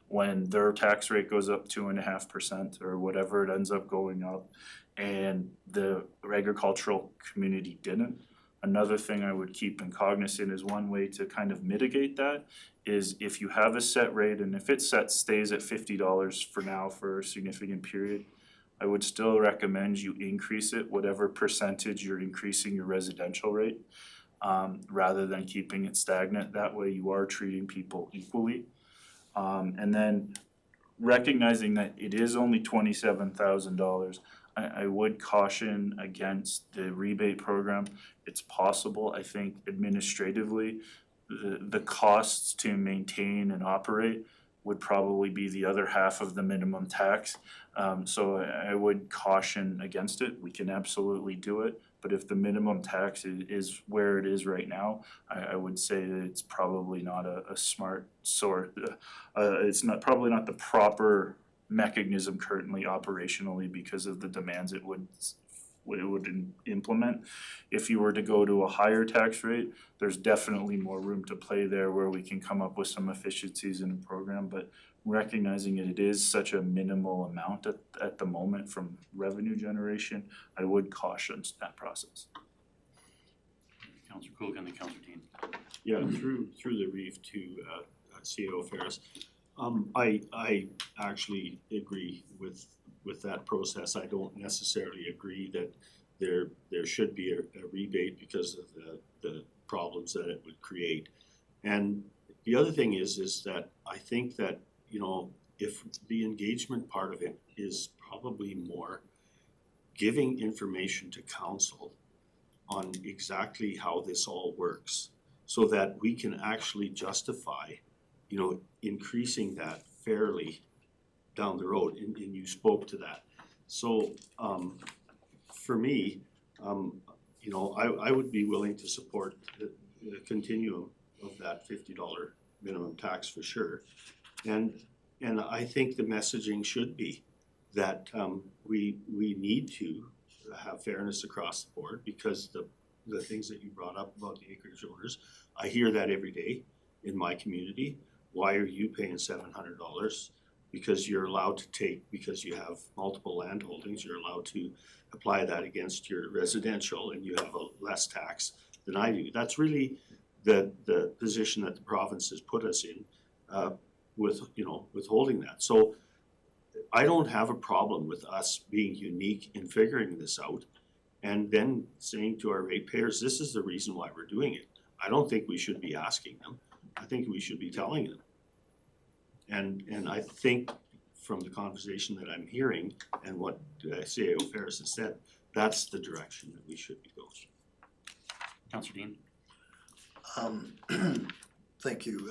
when their tax rate goes up 2.5% or whatever it ends up going up, and the agricultural community didn't. Another thing I would keep in cognizant is one way to kind of mitigate that is if you have a set rate, and if it stays at $50 for now for a significant period, I would still recommend you increase it, whatever percentage you're increasing your residential rate, rather than keeping it stagnant. That way you are treating people equally. And then recognizing that it is only $27,000, I would caution against the rebate program. It's possible, I think administratively, the costs to maintain and operate would probably be the other half of the minimum tax. So I would caution against it. We can absolutely do it, but if the minimum tax is where it is right now, I would say that it's probably not a smart sort. It's probably not the proper mechanism currently operationally because of the demands it would implement. If you were to go to a higher tax rate, there's definitely more room to play there where we can come up with some efficiencies in the program, but recognizing it is such a minimal amount at the moment from revenue generation, I would caution that process.
Councillor Cook and then Councillor Dean.
Yeah, through the reef to CEO Ferris. I actually agree with that process. I don't necessarily agree that there should be a rebate because of the problems that it would create. And the other thing is that I think that, if the engagement part of it is probably more giving information to council on exactly how this all works so that we can actually justify, increasing that fairly down the road, and you spoke to that. So for me, I would be willing to support the continuum of that $50 minimum tax for sure. And I think the messaging should be that we need to have fairness across the board, because the things that you brought up about the acreage owners, I hear that every day in my community. Why are you paying $700? Because you're allowed to take, because you have multiple land holdings, you're allowed to apply that against your residential, and you have a less tax than I do. That's really the position that the province has put us in, with, you know, withholding that. So I don't have a problem with us being unique in figuring this out and then saying to our ratepayers, this is the reason why we're doing it. I don't think we should be asking them. I think we should be telling them. And I think from the conversation that I'm hearing and what CAO Ferris has said, that's the direction that we should be going.
Councillor Dean?
Thank you.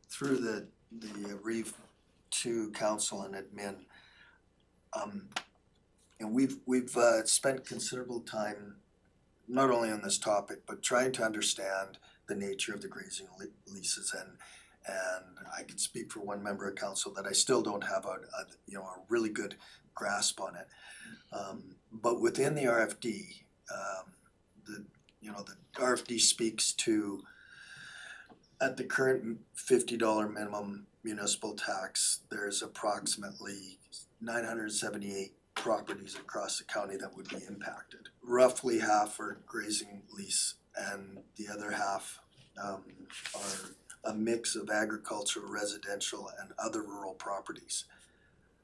Through the Reeve to council and admin, and we've spent considerable time not only on this topic, but trying to understand the nature of the grazing leases, and I can speak for one member of council that I still don't have a really good grasp on it. But within the RFD, the RFD speaks to, at the current $50 minimum municipal tax, there's approximately 978 properties across the county that would be impacted. Roughly half are grazing lease, and the other half are a mix of agricultural, residential, and other rural properties.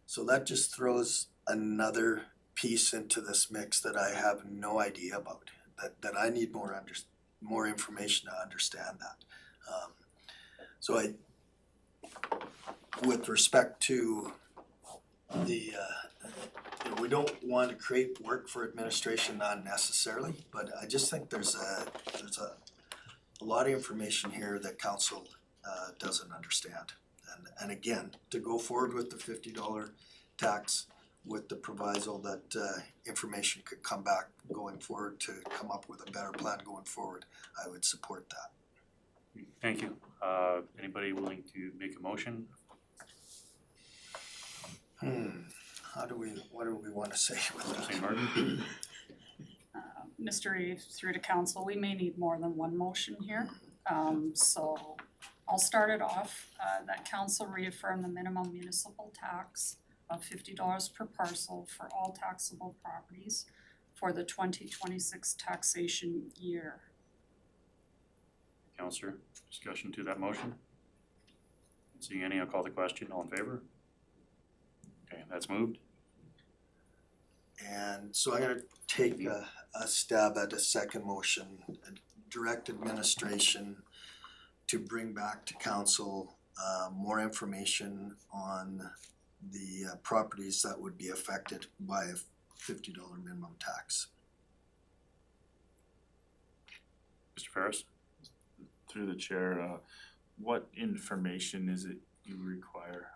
So that just throws another piece into this mix that I have no idea about, that I need more information to understand that. So with respect to the, we don't want to create work for administration unnecessarily, but I just think there's a lot of information here that council doesn't understand. And again, to go forward with the $50 tax with the proviso that information could come back going forward to come up with a better plan going forward, I would support that.
Thank you. Anybody willing to make a motion?
What do we want to say with that?
St. Martin?
Mr. Reeve, through to council, we may need more than one motion here. So I'll start it off, that council reaffirm the minimum municipal tax of $50 per parcel for all taxable properties for the 2026 taxation year.
Councillor, discussion to that motion? Seeing any, I'll call the question. All in favor? Okay, that's moved.
And so I'm gonna take a stab at a second motion, direct administration to bring back to council more information on the properties that would be affected by a $50 minimum tax.
Mr. Ferris?
Through the chair, what information is it you require?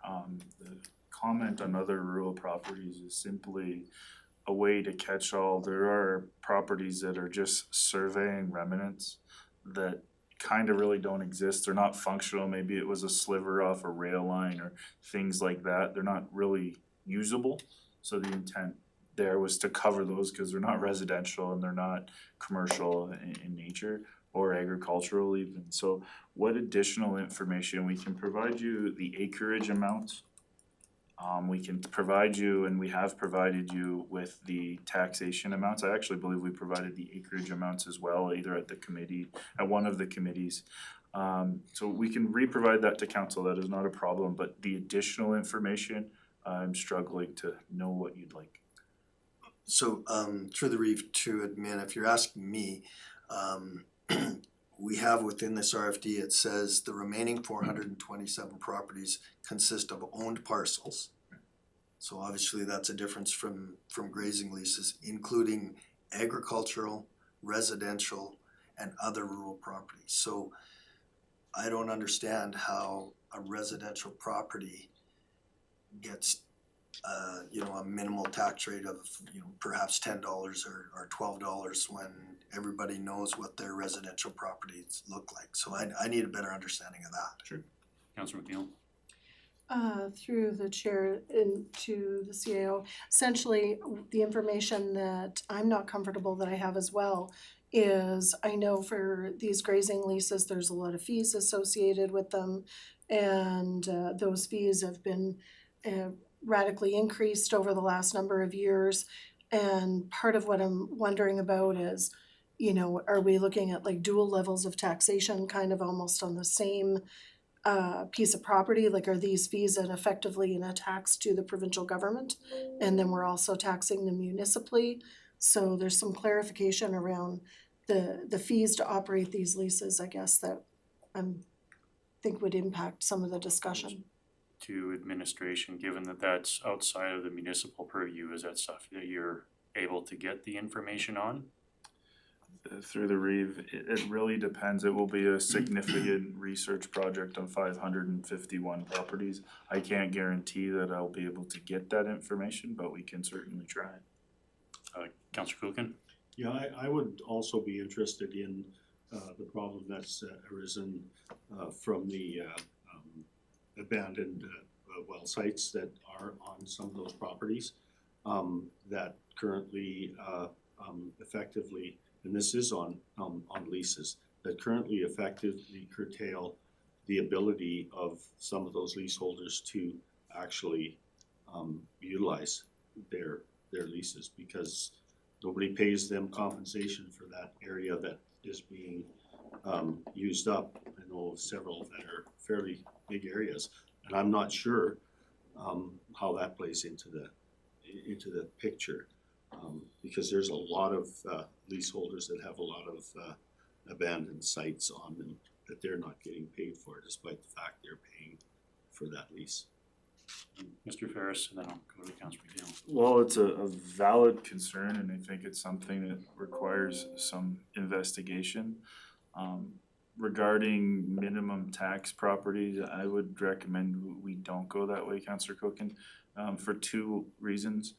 The comment on other rural properties is simply a way to catch all. There are properties that are just surveying remnants that kind of really don't exist. They're not functional. Maybe it was a sliver off a rail line or things like that. They're not really usable. So the intent there was to cover those because they're not residential and they're not commercial in nature or agricultural even. So what additional information? We can provide you the acreage amounts. We can provide you, and we have provided you with the taxation amounts. I actually believe we provided the acreage amounts as well, either at the committee, at one of the committees. So we can re-provide that to council, that is not a problem, but the additional information, I'm struggling to know what you'd like.
So through the Reeve to admin, if you're asking me, we have within this RFD, it says the remaining 427 properties consist of owned parcels. So obviously that's a difference from grazing leases, including agricultural, residential, and other rural properties. So I don't understand how a residential property gets a minimal tax rate of perhaps $10 or $12 when everybody knows what their residential properties look like. So I need a better understanding of that.
Sure. Councillor McNeil?
Through the chair into the CAO, essentially, the information that I'm not comfortable that I have as well is I know for these grazing leases, there's a lot of fees associated with them. And those fees have been radically increased over the last number of years. And part of what I'm wondering about is, you know, are we looking at like dual levels of taxation kind of almost on the same piece of property? Like, are these fees effectively a tax to the provincial government? And then we're also taxing them municipally. So there's some clarification around the fees to operate these leases, I guess, that think would impact some of the discussion.
To administration, given that that's outside of the municipal purview, is that stuff that you're able to get the information on?
Through the Reeve, it really depends. It will be a significant research project on 551 properties. I can't guarantee that I'll be able to get that information, but we can certainly try.
Councillor Kuchen?
Yeah, I would also be interested in the problem that's arisen from the abandoned well sites that are on some of those properties that currently effectively, and this is on leases, that currently effectively curtail the ability of some of those leaseholders to actually utilize their leases, because nobody pays them compensation for that area that is being used up. I know of several that are fairly big areas, and I'm not sure how that plays into the picture, because there's a lot of leaseholders that have a lot of abandoned sites on them that they're not getting paid for, despite the fact they're paying for that lease.
Mr. Ferris, and then I'll go to Councillor McNeil.
Well, it's a valid concern, and I think it's something that requires some investigation. Regarding minimum tax properties, I would recommend we don't go that way, Councillor Cookin, for two reasons.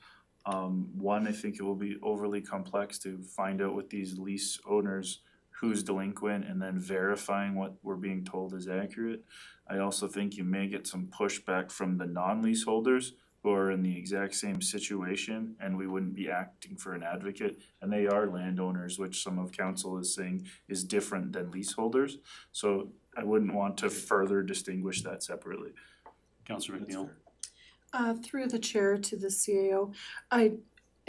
One, I think it will be overly complex to find out with these lease owners who's delinquent and then verifying what we're being told is accurate. I also think you may get some pushback from the non-leaseholders who are in the exact same situation, and we wouldn't be acting for an advocate, and they are landowners, which some of council is saying is different than leaseholders. So I wouldn't want to further distinguish that separately.
Councillor McNeil?
Through the chair to the CAO, I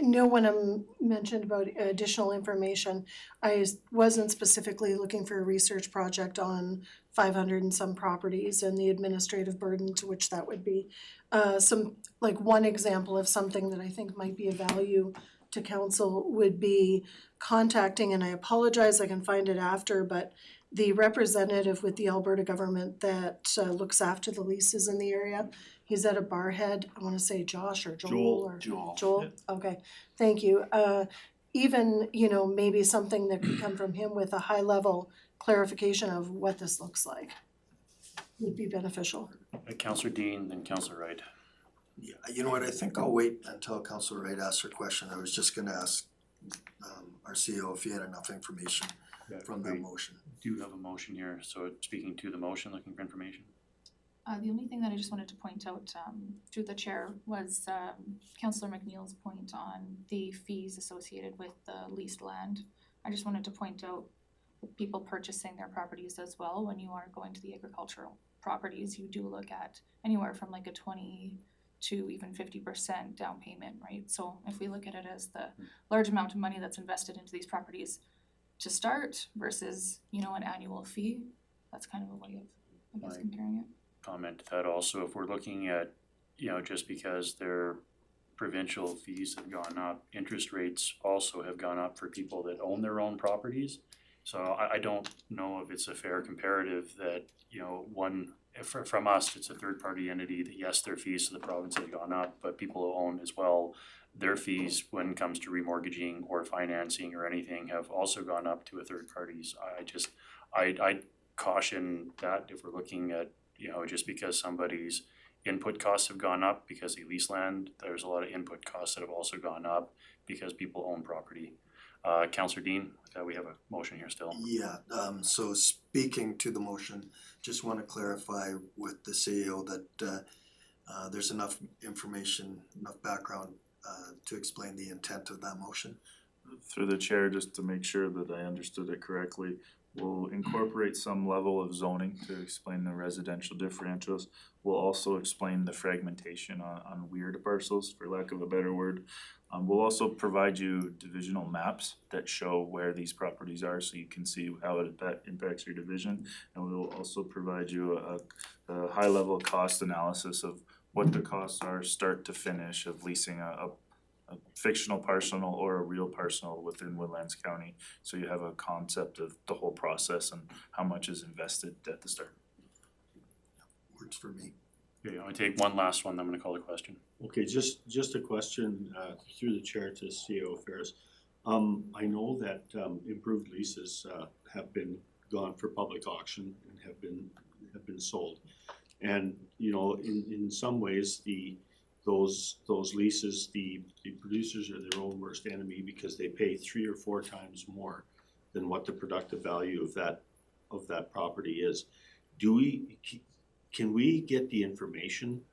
know when I'm mentioned about additional information, I wasn't specifically looking for a research project on 500 and some properties and the administrative burden to which that would be. One example of something that I think might be of value to council would be contacting, and I apologize, I can find it after, but the representative with the Alberta government that looks after the leases in the area. He's at a Barhead, I wanna say Josh or Joel or Joel, okay, thank you. Even, maybe something that could come from him with a high level clarification of what this looks like would be beneficial.
Councillor Dean, then Councillor Wright.
Yeah, you know what, I think I'll wait until Councillor Wright asks her question. I was just gonna ask our CEO if he had enough information from that motion.
Do you have a motion here? So speaking to the motion, looking for information?
The only thing that I just wanted to point out through the chair was Councillor McNeil's point on the fees associated with the leased land. I just wanted to point out with people purchasing their properties as well, when you are going to the agricultural properties, you do look at anywhere from like a 20 to even 50% down payment, right? So if we look at it as the large amount of money that's invested into these properties to start versus, an annual fee, that's kind of a way of, I guess, comparing it.
Comment to that also, if we're looking at, just because their provincial fees have gone up, interest rates also have gone up for people that own their own properties. So I don't know if it's a fair comparative that, from us, it's a third party entity that yes, their fees to the province have gone up, but people who own as well, their fees when it comes to remortgaging or financing or anything have also gone up to a third parties. I caution that if we're looking at, just because somebody's input costs have gone up because they lease land, there's a lot of input costs that have also gone up because people own property. Councillor Dean, we have a motion here still.
Yeah, so speaking to the motion, just want to clarify with the CEO that there's enough information, enough background to explain the intent of that motion.
Through the chair, just to make sure that I understood it correctly, we'll incorporate some level of zoning to explain the residential differentials. We'll also explain the fragmentation on weird parcels, for lack of a better word. We'll also provide you divisional maps that show where these properties are, so you can see how it impacts your division. And we will also provide you a high level cost analysis of what the costs are, start to finish, of leasing a fictional parcel or a real parcel within Woodlands County. So you have a concept of the whole process and how much is invested at the start.
Works for me.
Okay, I take one last one, then I'm gonna call the question.
Okay, just a question through the chair to CEO Ferris. I know that improved leases have been gone for public auction and have been sold. And you know, in some ways, those leases, the producers are their own worst enemy because they pay 3 or 4 times more than what the productive value of that property is. Can we get the information?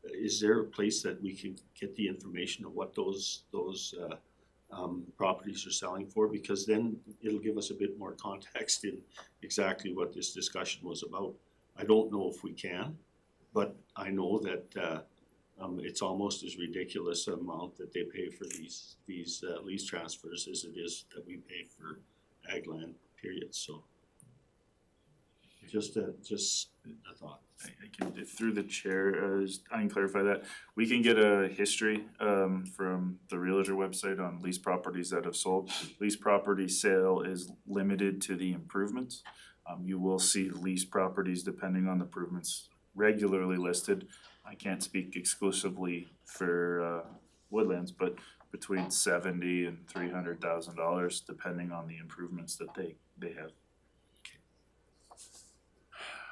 Is there a place that we can get the information of what those properties are selling for? Because then it'll give us a bit more context in exactly what this discussion was about. I don't know if we can, but I know that it's almost as ridiculous amount that they pay for these lease transfers as it is that we pay for ag land, period. So just a thought.
I can, through the chair, I can clarify that. We can get a history from the Realtor website on lease properties that have sold. Lease property sale is limited to the improvements. You will see lease properties, depending on the improvements, regularly listed. I can't speak exclusively for Woodlands, but between $70,000 and $300,000, depending on the improvements that they have.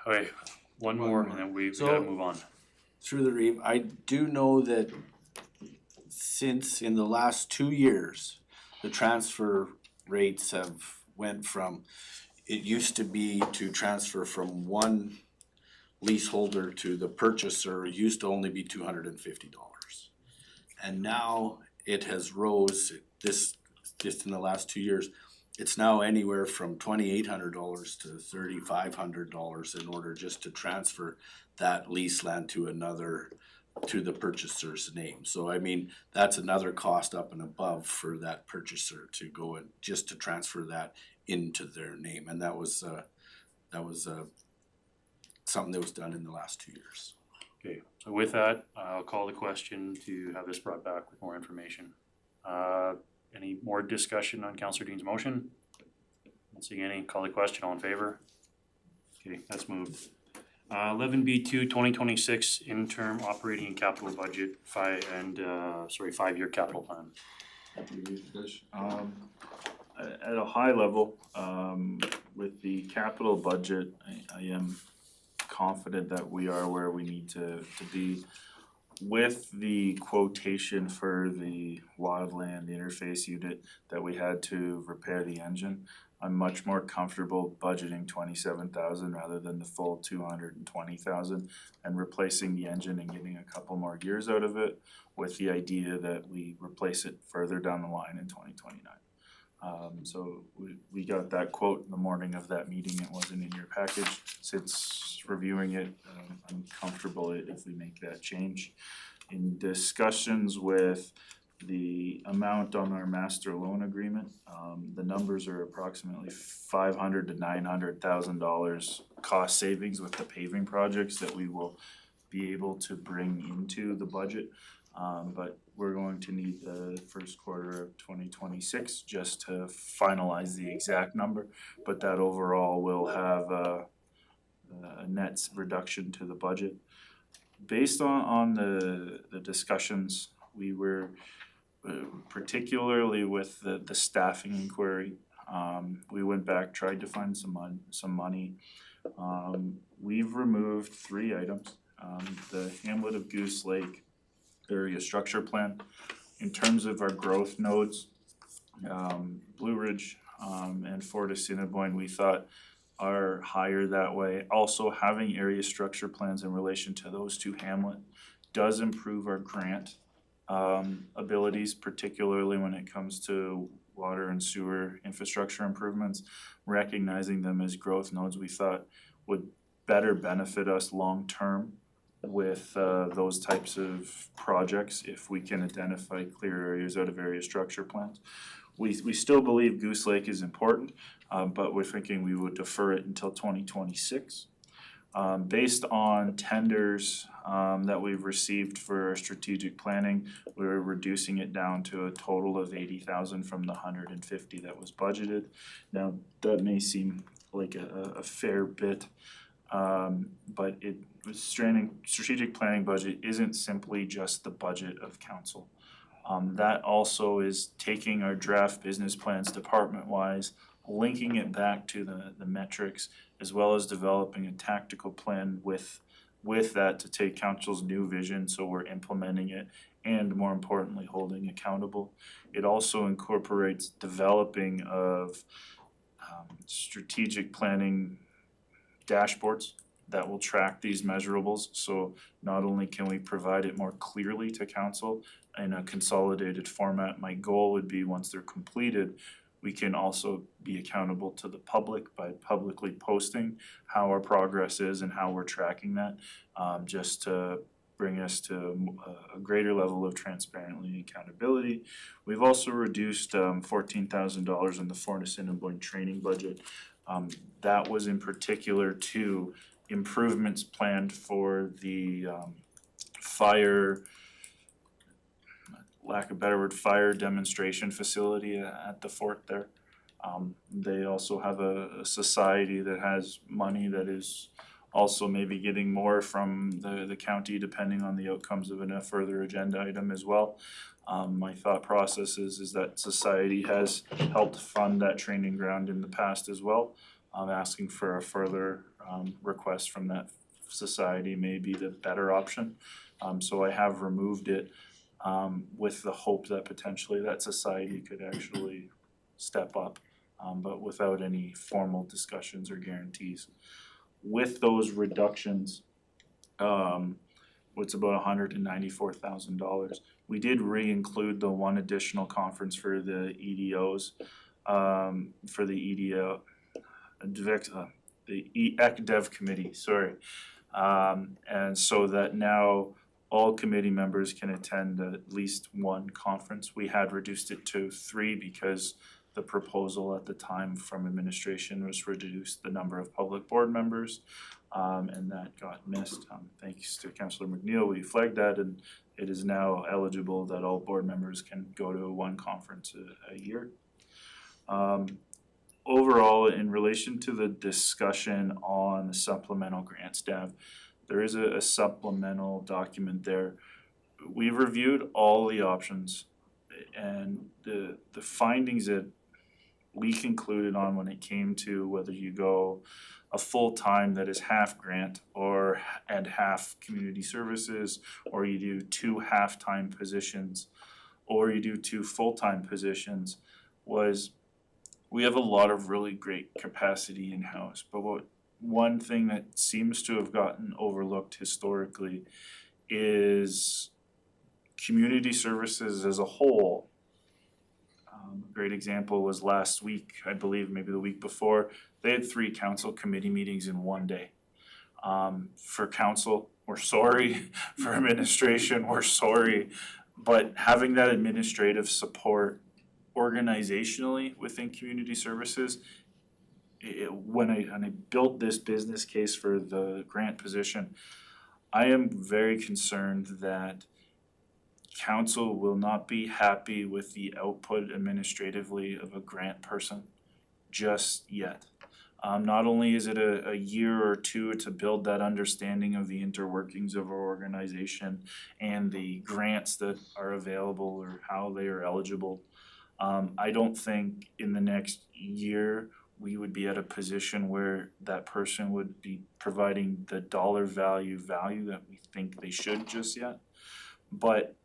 Okay, one more and then we gotta move on.
Through the Reeve, I do know that since in the last 2 years, the transfer rates have went from, it used to be to transfer from one leaseholder to the purchaser, it used to only be $250. And now it has rose, this just in the last 2 years, it's now anywhere from $2,800 to $3,500 in order just to transfer that lease land to the purchaser's name. So I mean, that's another cost up and above for that purchaser to go and just to transfer that into their name. And that was something that was done in the last 2 years.
Okay, so with that, I'll call the question to have this brought back with more information. Any more discussion on Councillor Dean's motion? Not seeing any, call the question, all in favor? Okay, that's moved. 11B2 2026 interim operating and capital budget 5-year capital plan.
At a high level, with the capital budget, I am confident that we are where we need to be. With the quotation for the wildland interface unit that we had to repair the engine, I'm much more comfortable budgeting 27,000 rather than the full 220,000 and replacing the engine and getting a couple more gears out of it, with the idea that we replace it further down the line in 2029. So we got that quote in the morning of that meeting. It wasn't in your package. Since reviewing it, I'm comfortable if we make that change. In discussions with the amount on our master loan agreement, the numbers are approximately $500,000 to $900,000 cost savings with the paving projects that we will be able to bring into the budget. But we're going to need the first quarter of 2026 just to finalize the exact number. But that overall will have a net reduction to the budget. Based on the discussions, we were particularly with the staffing inquiry, we went back, tried to find some money. We've removed 3 items. The Hamlet of Goose Lake area structure plan. In terms of our growth nodes, Blue Ridge and Fort Assiniboine, we thought are higher that way. Also having area structure plans in relation to those 2 hamlet does improve our grant abilities, particularly when it comes to water and sewer infrastructure improvements. Recognizing them as growth nodes, we thought would better benefit us long-term with those types of projects if we can identify clear areas out of various structure plans. We still believe Goose Lake is important, but we're thinking we would defer it until 2026. Based on tenders that we've received for strategic planning, we're reducing it down to a total of 80,000 from the 150 that was budgeted. Now, that may seem like a fair bit, but strategic planning budget isn't simply just the budget of council. That also is taking our draft business plans department-wise, linking it back to the metrics, as well as developing a tactical plan with that to take council's new vision, so we're implementing it and more importantly, holding accountable. It also incorporates developing of strategic planning dashboards that will track these measurables. So not only can we provide it more clearly to council in a consolidated format, my goal would be once they're completed, we can also be accountable to the public by publicly posting how our progress is and how we're tracking that, just to bring us to a greater level of transparency and accountability. We've also reduced $14,000 in the Fort Assiniboine training budget. That was in particular to improvements planned for the fire demonstration facility at the fort there. They also have a society that has money that is also maybe getting more from the county depending on the outcomes of a further agenda item as well. My thought process is that society has helped fund that training ground in the past as well. Asking for a further request from that society may be the better option. So I have removed it with the hope that potentially that society could actually step up, but without any formal discussions or guarantees. With those reductions, it's about $194,000. We did re-include the one additional conference for the EDOs, for the EDO, the ECDev committee, sorry. And so that now all committee members can attend at least one conference. We had reduced it to 3 because the proposal at the time from administration was to reduce the number of public board members, and that got missed. Thanks to Councillor McNeil, we flagged that, and it is now eligible that all board members can go to one conference a year. Overall, in relation to the discussion on the supplemental grant staff, there is a supplemental document there. We've reviewed all the options, and the findings that we concluded on when it came to whether you go a full-time that is half grant and half community services, or you do 2 half-time positions, or you do 2 full-time positions, was we have a lot of really great capacity in-house, but one thing that seems to have gotten overlooked historically is community services as a whole. A great example was last week, I believe, maybe the week before, they had 3 council committee meetings in one day. For council, we're sorry. For administration, we're sorry. But having that administrative support organizationally within community services, when I built this business case for the grant position, I am very concerned that council will not be happy with the output administratively of a grant person just yet. Not only is it a year or 2 to build that understanding of the interworkings of our organization and the grants that are available or how they are eligible, I don't think in the next year we would be at a position where that person would be providing the dollar value that we think they should just yet. But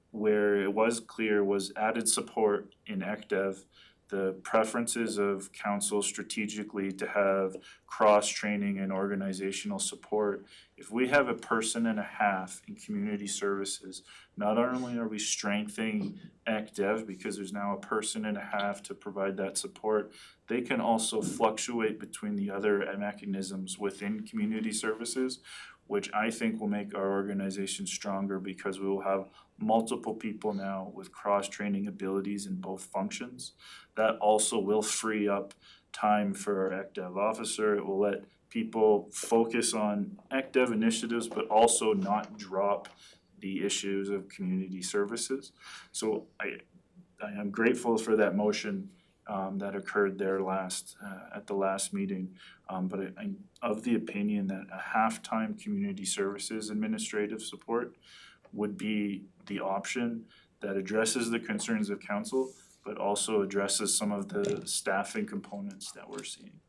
where it was clear was added support in ECDev the preferences of council strategically to have cross-training and organizational support. If we have a person and a half in community services, not only are we strengthening ECDev because there's now a person and a half to provide that support, they can also fluctuate between the other mechanisms within community services, which I think will make our organization stronger because we will have multiple people now with cross-training abilities in both functions. That also will free up time for our ECDev officer. It will let people focus on ECDev initiatives, but also not drop the issues of community services. So I am grateful for that motion that occurred there at the last meeting. But I'm of the opinion that a half-time community services administrative support would be the option that addresses the concerns of council, but also addresses some of the staffing components that we're seeing,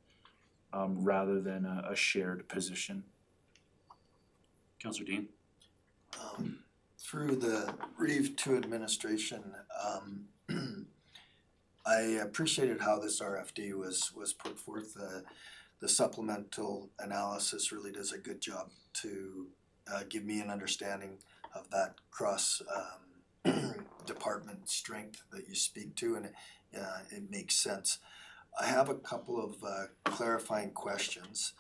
rather than a shared position.
Councillor Dean?
Through the Reeve Two administration, I appreciated how this RFD was put forth. The supplemental analysis really does a good job to give me an understanding of that cross department strength that you speak to, and it makes sense. I have a couple of clarifying questions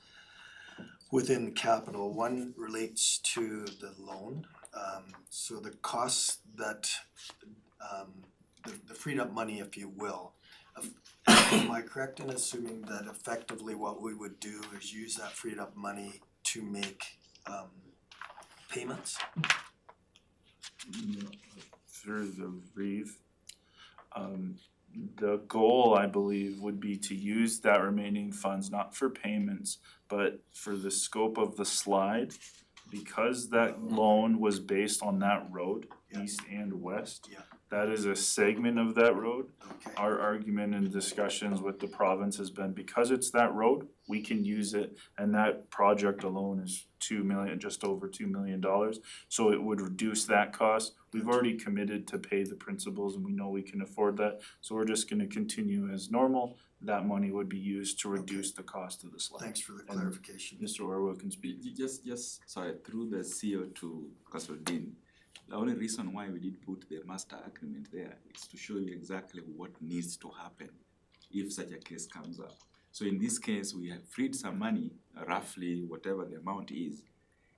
within capital. One relates to the loan. So the costs that the freed up money, if you will. Am I correct in assuming that effectively what we would do is use that freed up money to make payments?
Through the Reeve, the goal, I believe, would be to use that remaining funds not for payments, but for the scope of the slide. Because that loan was based on that road, east and west,
Yeah.
that is a segment of that road.
Okay.
Our argument and discussions with the province has been because it's that road, we can use it, and that project alone is just over $2 million. So it would reduce that cost. We've already committed to pay the principals and we know we can afford that, so we're just gonna continue as normal. That money would be used to reduce the cost of the slide.
Thanks for the clarification.
Mr. Orwell can speak.
Sorry, through the CEO to Councillor Dean, the only reason why we did put the master agreement there is to show you exactly what needs to happen if such a case comes up. So in this case, we have freed some money, roughly whatever the amount is.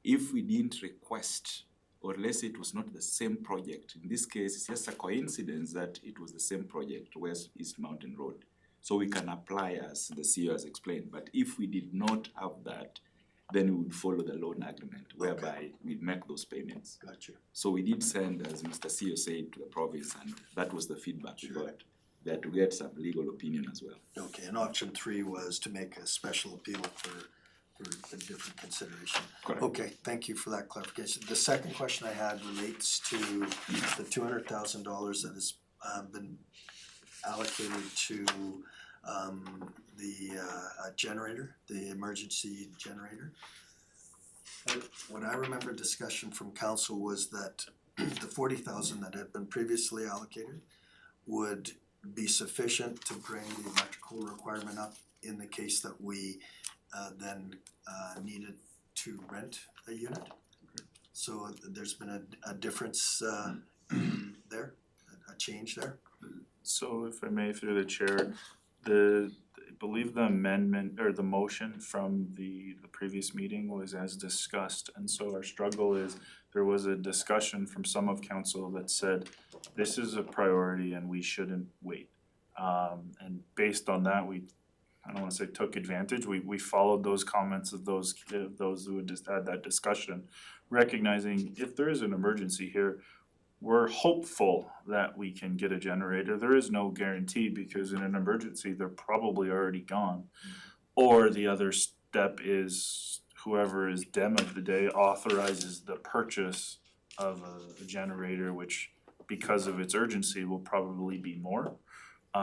If we didn't request, or let's say it was not the same project, in this case, it's just a coincidence that it was the same project, West East Mountain Road. So we can apply as the CEO has explained, but if we did not have that, then we would follow the loan agreement whereby we make those payments.
Gotcha.
So we did send, as Mr. CEO said, to the province, and that was the feedback we got. We had to get some legal opinion as well.
Okay, and option 3 was to make a special appeal for a different consideration.
Correct.
Okay, thank you for that clarification. The second question I had relates to the $200,000 that has been allocated to the generator, the emergency generator. What I remember discussion from council was that the $40,000 that had been previously allocated would be sufficient to bring the electrical requirement up in the case that we then needed to rent a unit. So there's been a difference there, a change there.
So if I may, through the chair, I believe the amendment or the motion from the previous meeting was as discussed. And so our struggle is there was a discussion from some of council that said this is a priority and we shouldn't wait. And based on that, I don't wanna say took advantage, we followed those comments of those who had just had that discussion, recognizing if there is an emergency here, we're hopeful that we can get a generator. There is no guarantee because in an emergency, they're probably already gone. Or the other step is whoever is dem of the day authorizes the purchase of a generator, which because of its urgency will probably be more.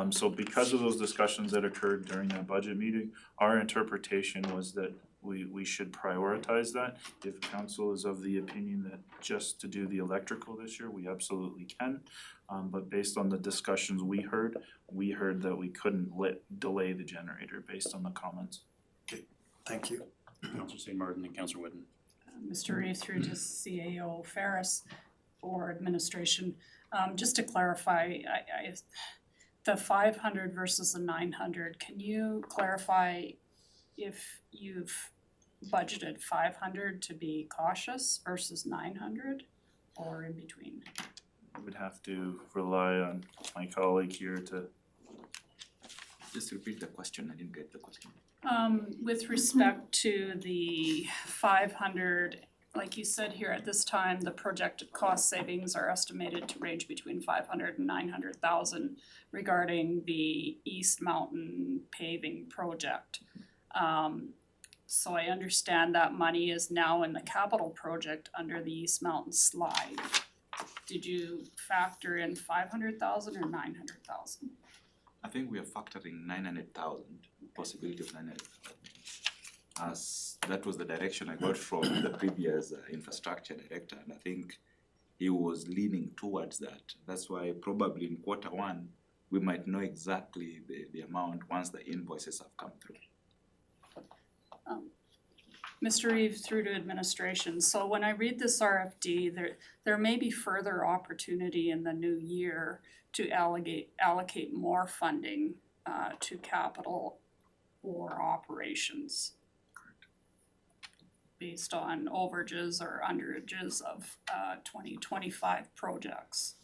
So because of those discussions that occurred during that budget meeting, our interpretation was that we should prioritize that. If council is of the opinion that just to do the electrical this year, we absolutely can. But based on the discussions we heard that we couldn't delay the generator based on the comments.
Thank you.
Councillor St. Martin and Councillor Whitten.
Mr. Reeve through to CAO Ferris or administration. Just to clarify, the 500 versus the 900, can you clarify if you've budgeted 500 to be cautious versus 900 or in between?
I would have to rely on my colleague here to.
Just repeat the question, I didn't get the question.
With respect to the 500, like you said here, at this time, the projected cost savings are estimated to range between 500 and 900,000 regarding the East Mountain paving project. So I understand that money is now in the capital project under the East Mountain slide. Did you factor in 500,000 or 900,000?
I think we are factoring 900,000, possibility of 900,000. As that was the direction I got from the previous infrastructure director, and I think he was leaning towards that. That's why probably in Q1, we might know exactly the amount once the invoices have come through.
Mr. Reeve through to administration, so when I read this RFD, there may be further opportunity in the new year to allocate more funding to capital or operations.
Correct.
Based on overages or underages of 2025 projects.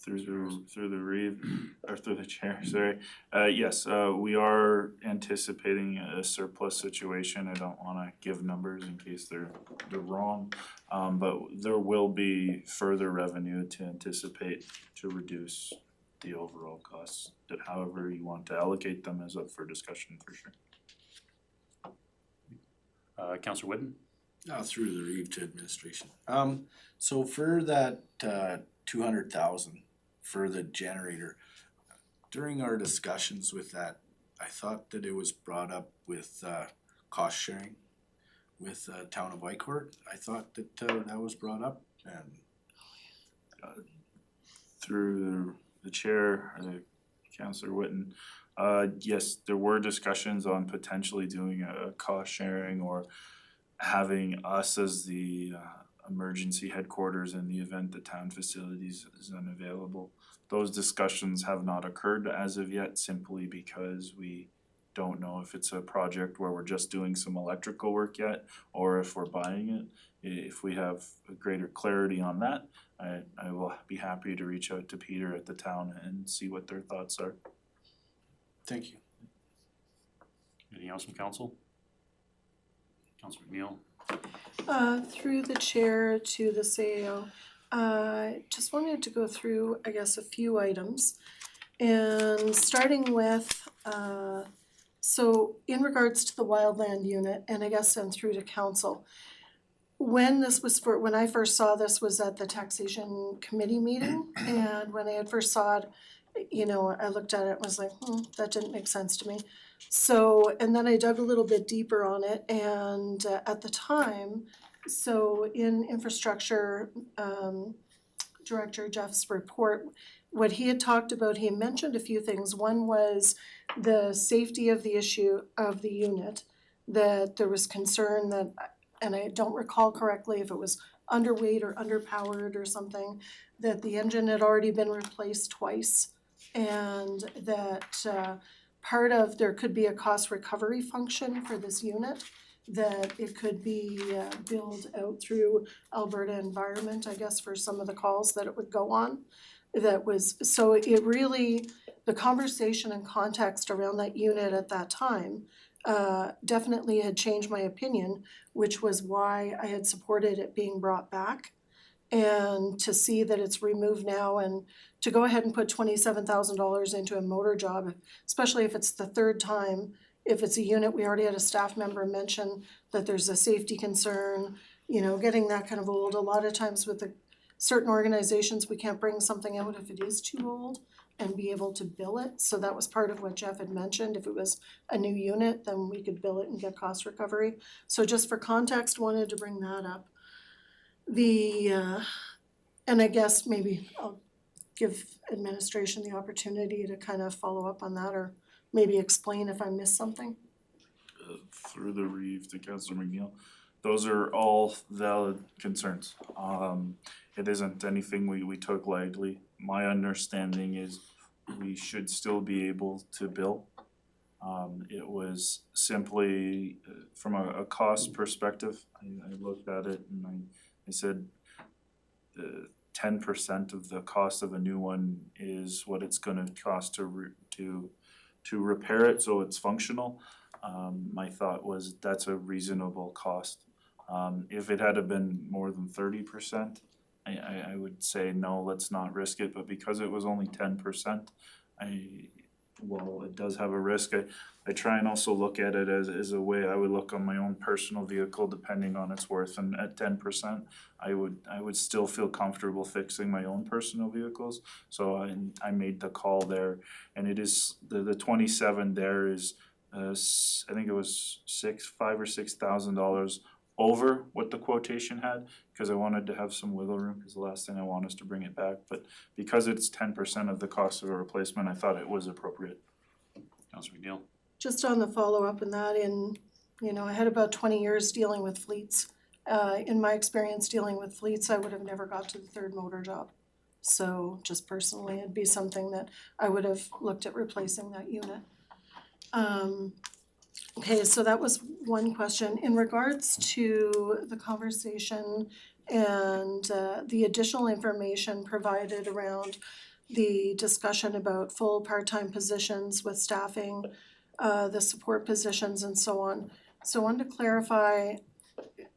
Through the Reeve, or through the chair, sorry. Yes, we are anticipating a surplus situation. I don't wanna give numbers in case they're wrong. But there will be further revenue to anticipate to reduce the overall costs. That however you want to allocate them is up for discussion for sure.
Councillor Whitten.
Through the Reeve to administration. So for that 200,000 for the generator, during our discussions with that, I thought that it was brought up with cost sharing with town of Whitecourt. I thought that that was brought up, and
Through the chair, Councillor Whitten, yes, there were discussions on potentially doing a cost sharing or having us as the emergency headquarters in the event the town facilities is unavailable. Those discussions have not occurred as of yet, simply because we don't know if it's a project where we're just doing some electrical work yet, or if we're buying it. If we have a greater clarity on that, I will be happy to reach out to Peter at the town and see what their thoughts are.
thank you.
Anything else from council? Councillor Neal.
Through the chair to the CAO, just wanted to go through, I guess, a few items. And starting with, so in regards to the wildland unit, and I guess then through to council, when I first saw this was at the taxation committee meeting, and when I had first saw it, you know, I looked at it and was like, that didn't make sense to me. So, and then I dug a little bit deeper on it, and at the time, so in infrastructure, Director Jeff's report, what he had talked about, he mentioned a few things. One was the safety of the issue of the unit, that there was concern that, and I don't recall correctly if it was underweight or underpowered or something, that the engine had already been replaced twice, and that part of, there could be a cost recovery function for this unit, that it could be billed out through Alberta Environment, I guess, for some of the calls that it would go on. That was, so it really, the conversation and context around that unit at that time definitely had changed my opinion, which was why I had supported it being brought back. And to see that it's removed now, and to go ahead and put $27,000 into a motor job, especially if it's the third time, if it's a unit, we already had a staff member mention that there's a safety concern, you know, getting that kind of old. A lot of times with the certain organizations, we can't bring something out if it is too old. and be able to bill it. So that was part of what Jeff had mentioned. If it was a new unit, then we could bill it and get cost recovery. So just for context, wanted to bring that up. And I guess maybe I'll give administration the opportunity to kind of follow up on that, or maybe explain if I missed something.
Through the reeve to Councillor McNeil, those are all valid concerns. It isn't anything we took lightly. My understanding is we should still be able to bill. It was simply from a cost perspective, I looked at it and I said 10% of the cost of a new one is what it's gonna cost to repair it so it's functional. My thought was that's a reasonable cost. If it had been more than 30%, I would say no, let's not risk it, but because it was only 10%, while it does have a risk, I try and also look at it as a way I would look on my own personal vehicle depending on its worth, and at 10%, I would still feel comfortable fixing my own personal vehicles. So I made the call there, and it is, the 27 there is I think it was $5,000 or $6,000 over what the quotation had, because I wanted to have some wiggle room, because the last thing I want is to bring it back, but because it's 10% of the cost of a replacement, I thought it was appropriate.
Councillor McNeil.
Just on the follow-up in that, I had about 20 years dealing with fleets. In my experience dealing with fleets, I would have never got to the third motor job. So just personally, it'd be something that I would have looked at replacing that unit. Okay, so that was one question. In regards to the conversation and the additional information provided around the discussion about full part-time positions with staffing, the support positions and so on. So I wanted to clarify,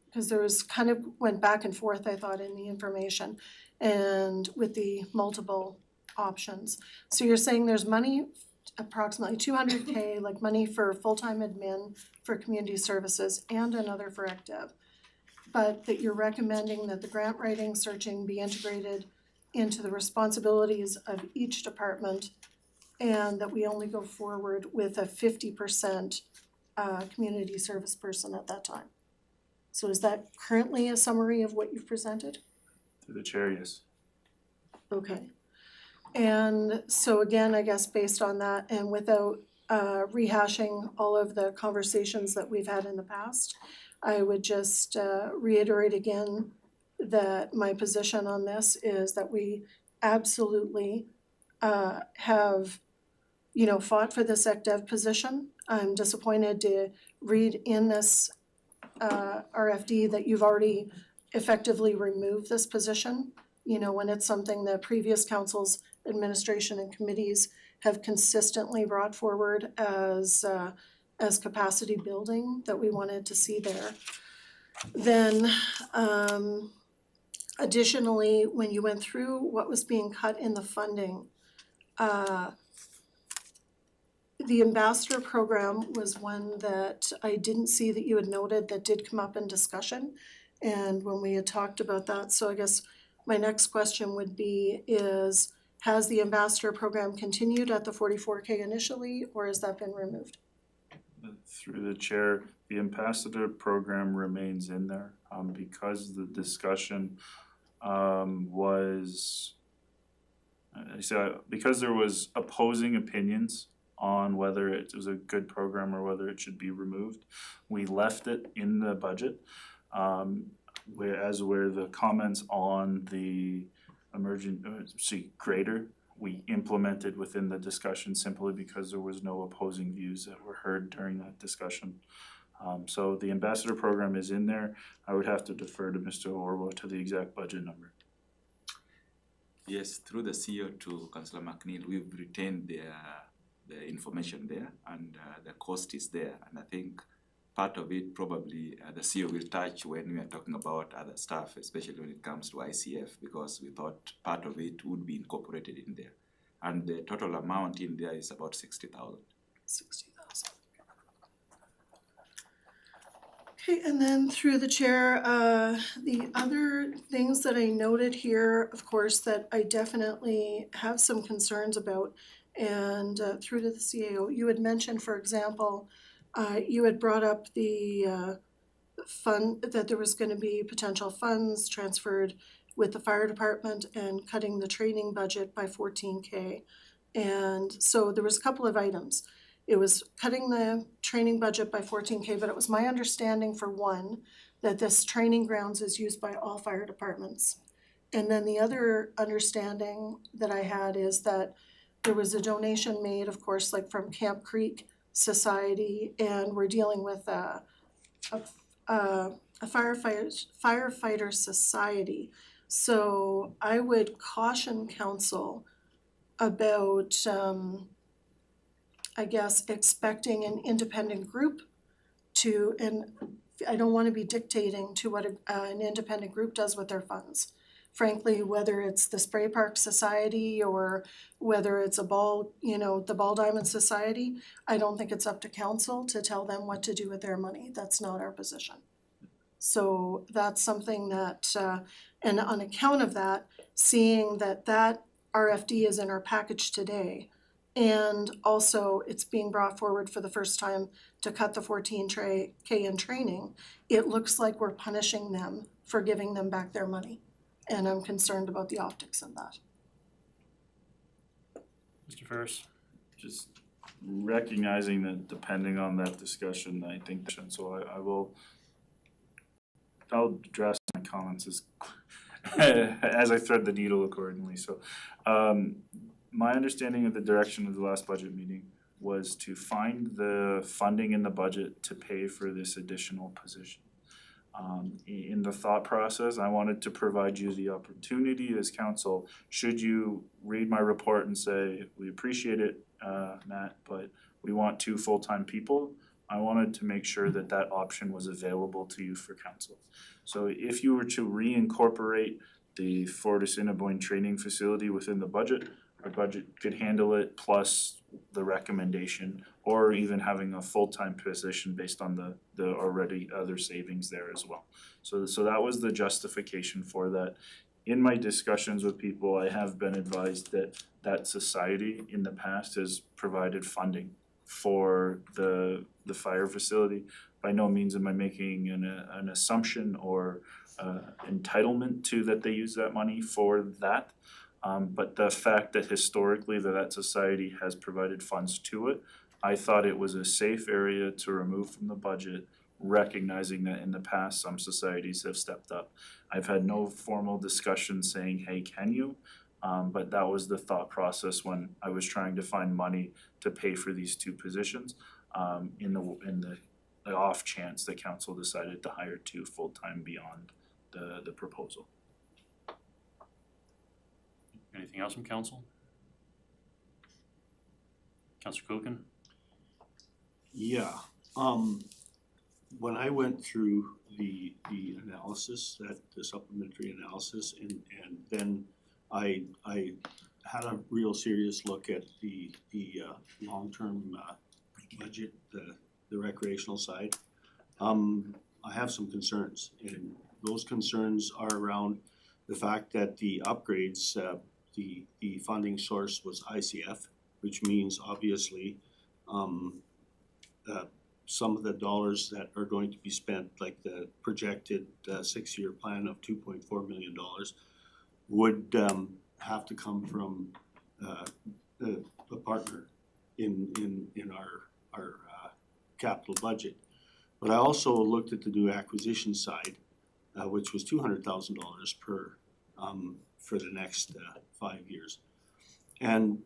because there was kind of went back and forth, I thought, in the information and with the multiple options. So you're saying there's money, approximately $200K, like money for full-time admin for community services and another for ECDEV. But that you're recommending that the grant writing searching be integrated into the responsibilities of each department, and that we only go forward with a 50% community service person at that time. So is that currently a summary of what you've presented?
To the chair, yes.
Okay. And so again, I guess based on that and without rehashing all of the conversations that we've had in the past, I would just reiterate again that my position on this is that we absolutely have, fought for this ECDEV position. I'm disappointed to read in this RFD that you've already effectively removed this position, when it's something that previous councils, administration and committees have consistently brought forward as capacity building that we wanted to see there. Then additionally, when you went through what was being cut in the funding, the ambassador program was one that I didn't see that you had noted that did come up in discussion. And when we had talked about that, so I guess my next question would be has the ambassador program continued at the 44K initially, or has that been removed?
Through the chair, the ambassador program remains in there, because the discussion was, because there was opposing opinions on whether it was a good program or whether it should be removed, we left it in the budget. Where the comments on the emergency grader, we implemented within the discussion simply because there was no opposing views that were heard during that discussion. So the ambassador program is in there. I would have to defer to Mr. Orwo to the exact budget number.
Yes, through the CEO to Councillor McNeil, we've retained the information there, and the cost is there, and I think part of it probably the CEO will touch when we are talking about other stuff, especially when it comes to ICF, because we thought part of it would be incorporated in there. And the total amount in there is about 60,000.
60,000. Okay, and then through the chair, the other things that I noted here, of course, that I definitely have some concerns about, and through to the CAO, you had mentioned, for example, you had brought up the fund, that there was gonna be potential funds transferred with the fire department and cutting the training budget by 14K. And so there was a couple of items. It was cutting the training budget by 14K, but it was my understanding, for one, that this training grounds is used by all fire departments. And then the other understanding that I had is that there was a donation made, of course, like from Camp Creek Society, and we're dealing with a firefighter society. So I would caution council about, I guess, expecting an independent group to, and I don't wanna be dictating to what an independent group does with their funds. Frankly, whether it's the Spray Park Society or whether it's the Ball Diamond Society, I don't think it's up to council to tell them what to do with their money. That's not our position. So that's something that, and on account of that, seeing that that RFD is in our package today, and also it's being brought forward for the first time to cut the 14K in training, it looks like we're punishing them for giving them back their money. And I'm concerned about the optics of that.
Mr. Ferris?
Just recognizing that depending on that discussion, I think, so I'll address my comments as I thread the needle accordingly. So, my understanding of the direction of the last budget meeting was to find the funding in the budget to pay for this additional position. In the thought process, I wanted to provide you the opportunity as council, should you read my report and say, we appreciate it, Matt, but we want 2 full-time people, I wanted to make sure that that option was available to you for council. So if you were to reincorporate the Fort Assiniboine training facility within the budget, our budget could handle it, plus the recommendation, or even having a full-time position based on the already other savings there as well. So that was the justification for that. In my discussions with people, I have been advised that that society in the past has provided funding for the fire facility. By no means am I making an assumption or entitlement to that they use that money for that. But the fact that historically that society has provided funds to it, I thought it was a safe area to remove from the budget, recognizing that in the past some societies have stepped up. I've had no formal discussion saying, hey, can you? But that was the thought process when I was trying to find money to pay for these 2 positions, in the off chance that council decided to hire 2 full-time beyond the proposal.
Anything else from council? Councillor Kuchen?
Yeah, when I went through the analysis, the supplementary analysis, and then I had a real serious look at the long-term budget, the recreational side. I have some concerns, and those concerns are around the fact that the upgrades, the funding source was ICF, which means obviously some of the dollars that are going to be spent, like the projected 6-year plan of $2.4 million, would have to come from a partner in our capital budget. But I also looked at the new acquisition side, which was $200,000 per for the next 5 years. And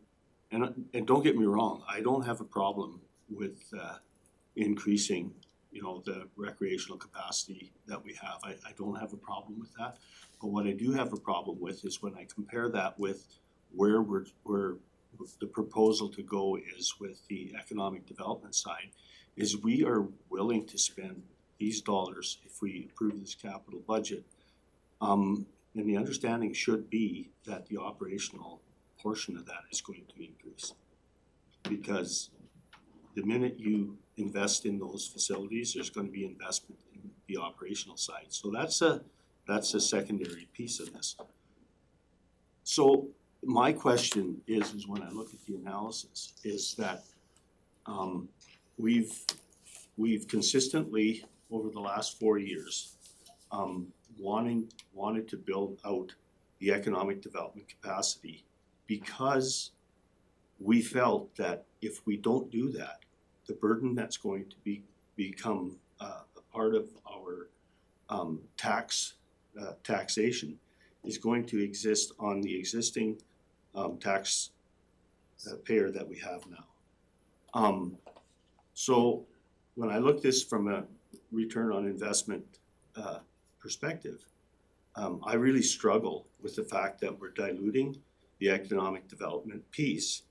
don't get me wrong, I don't have a problem with increasing, the recreational capacity that we have. I don't have a problem with that. But what I do have a problem with is when I compare that with where the proposal to go is with the economic development side, is we are willing to spend these dollars if we approve this capital budget. And the understanding should be that the operational portion of that is going to increase. Because the minute you invest in those facilities, there's going to be investment the operational side. So that's a secondary piece of this. So my question is when I look at the analysis, is that we've consistently over the last 4 years wanted to build out the economic development capacity because we felt that if we don't do that, the burden that's going to become a part of our taxation is going to exist on the existing tax payer that we have now. So when I look this from a return on investment perspective, I really struggle with the fact that we're diluting the economic development piece,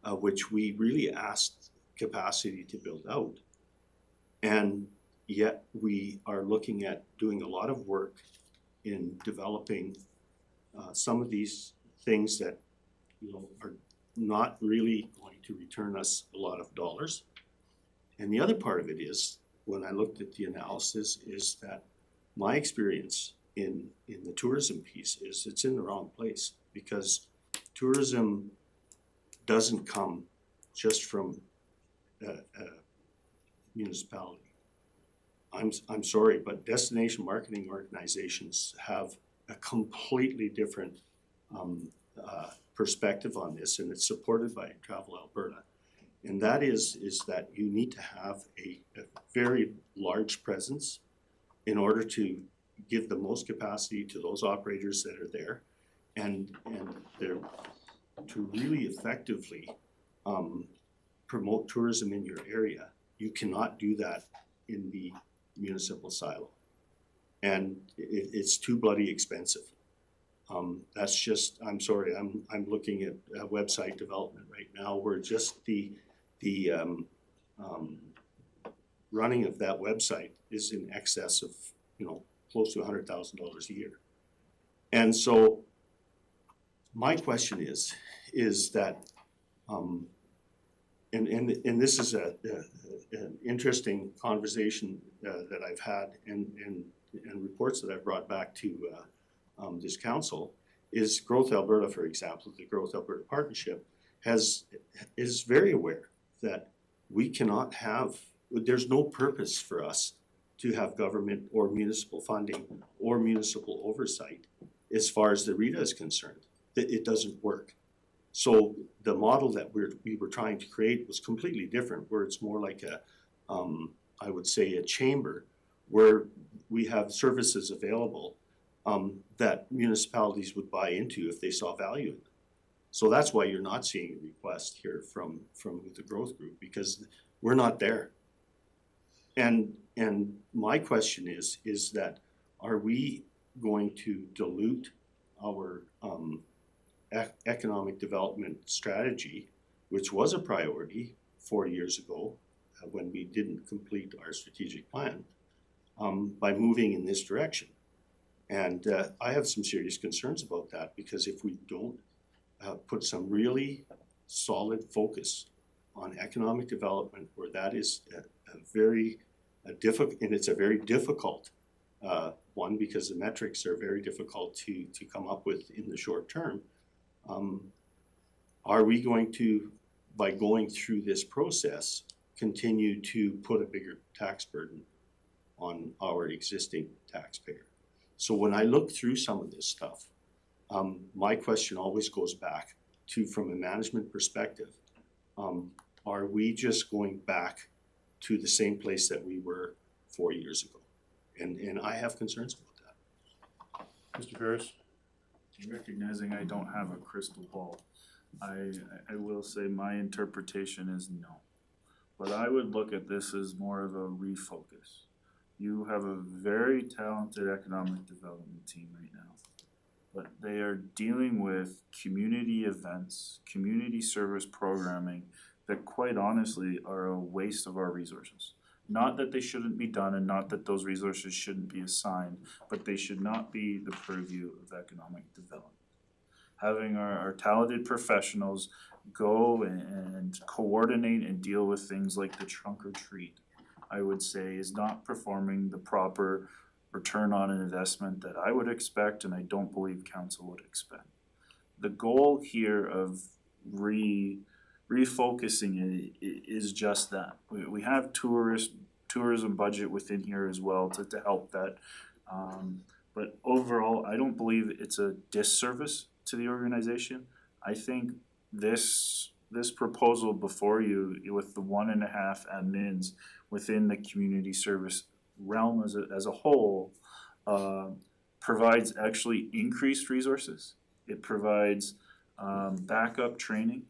which we really asked capacity to build out. And yet we are looking at doing a lot of work in developing some of these things that, you know, are not really going to return us a lot of dollars. And the other part of it is, when I looked at the analysis, is that my experience in the tourism piece is it's in the wrong place, because tourism doesn't come just from a municipality. I'm sorry, but destination marketing organizations have a completely different perspective on this, and it's supported by Travel Alberta. And that is that you need to have a very large presence in order to give the most capacity to those operators that are there, and they're to really effectively promote tourism in your area. You cannot do that in the municipal silo, and it's too bloody expensive. That's just, I'm sorry, I'm looking at website development right now where just the running of that website is in excess of, you know, close to $100,000 a year. And so my question is that, and this is an interesting conversation that I've had and reports that I've brought back to this council, is Growth Alberta, for example, the Growth Alberta Partnership is very aware that we cannot have, there's no purpose for us to have government or municipal funding or municipal oversight as far as the RETA is concerned. It doesn't work. So the model that we were trying to create was completely different, where it's more like a, I would say, a chamber where we have services available that municipalities would buy into if they saw value in them. So that's why you're not seeing a request here from the growth group, because we're not there. And my question is that, are we going to dilute our economic development strategy, which was a priority 4 years ago when we didn't complete our strategic plan, by moving in this direction? And I have some serious concerns about that, because if we don't put some really solid focus on economic development, where that is a very difficult, and it's a very difficult one, because the metrics are very difficult to come up with in the short term. Are we going to, by going through this process, continue to put a bigger tax burden on our existing taxpayer? So when I look through some of this stuff, my question always goes back to, from a management perspective, are we just going back to the same place that we were 4 years ago? And I have concerns about that.
Mr. Ferris?
Recognizing I don't have a crystal ball, I will say my interpretation is no. But I would look at this as more of a refocus. You have a very talented economic development team right now, but they are dealing with community events, community service programming that quite honestly are a waste of our resources. Not that they shouldn't be done, and not that those resources shouldn't be assigned, but they should not be the purview of economic development. Having our talented professionals go and coordinate and deal with things like the trunk or treat, I would say, is not performing the proper return on an investment that I would expect and I don't believe council would expect. The goal here of refocusing is just that. We have tourism budget within here as well to help that. But overall, I don't believe it's a disservice to the organization. I think this proposal before you with the 1.5 admins within the community service realm as a whole provides actually increased resources. It provides backup training.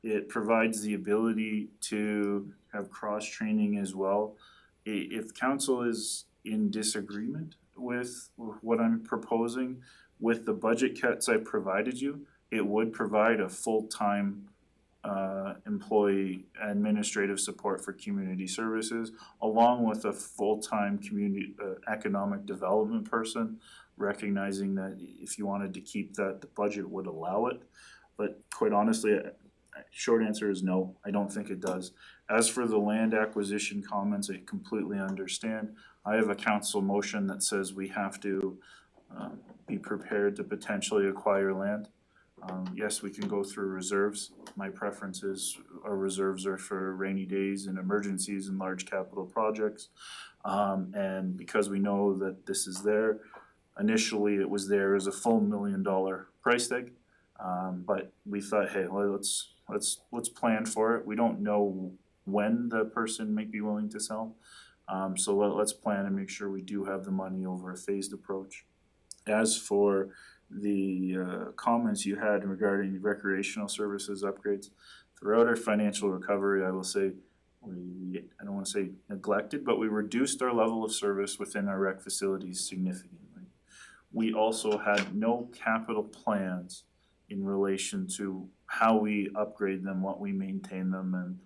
It provides the ability to have cross training as well. If council is in disagreement with what I'm proposing, with the budget cuts I provided you, it would provide a full-time employee administrative support for community services, along with a full-time community economic development person, recognizing that if you wanted to keep that, the budget would allow it. But quite honestly, short answer is no, I don't think it does. As for the land acquisition comments, I completely understand. I have a council motion that says we have to be prepared to potentially acquire land. Yes, we can go through reserves. My preference is our reserves are for rainy days and emergencies and large capital projects. And because we know that this is there, initially it was there as a full $1 million price tag. But we thought, hey, well, let's plan for it. We don't know when the person might be willing to sell. So let's plan and make sure we do have the money over a phased approach. As for the comments you had regarding recreational services upgrades, throughout our financial recovery, I will say I don't want to say neglected, but we reduced our level of service within our rec facilities significantly. We also had no capital plans in relation to how we upgrade them, what we maintain them,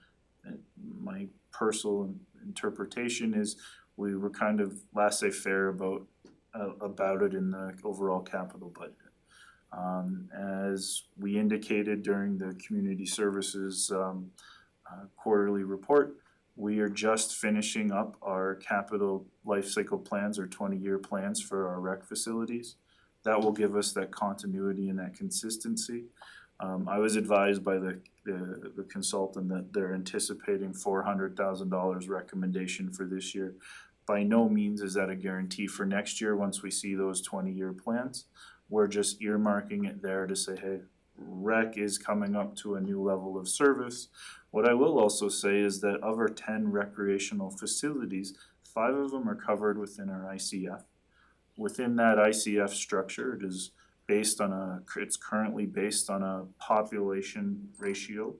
and my personal interpretation is we were kind of laissez-faire about it in the overall capital budget. As we indicated during the community services quarterly report, we are just finishing up our capital life cycle plans or 20-year plans for our rec facilities. That will give us that continuity and that consistency. I was advised by the consultant that they're anticipating $400,000 recommendation for this year. By no means is that a guarantee for next year once we see those 20-year plans. We're just earmarking it there to say, hey, rec is coming up to a new level of service. What I will also say is that of our 10 recreational facilities, 5 of them are covered within our ICF. Within that ICF structure, it is based on it's currently based on a population ratio,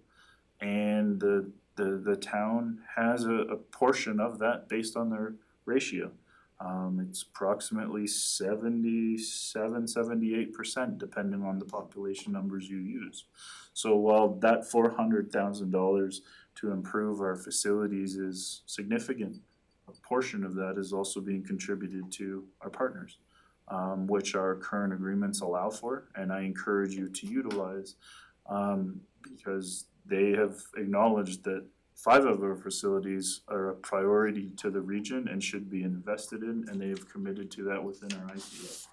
and the town has a portion of that based on their ratio. It's approximately 78% depending on the population numbers you use. So while that $400,000 to improve our facilities is significant, a portion of that is also being contributed to our partners, which our current agreements allow for, and I encourage you to utilize, because they have acknowledged that 5 of our facilities are a priority to the region and should be invested in, and they have committed to that within our ICF.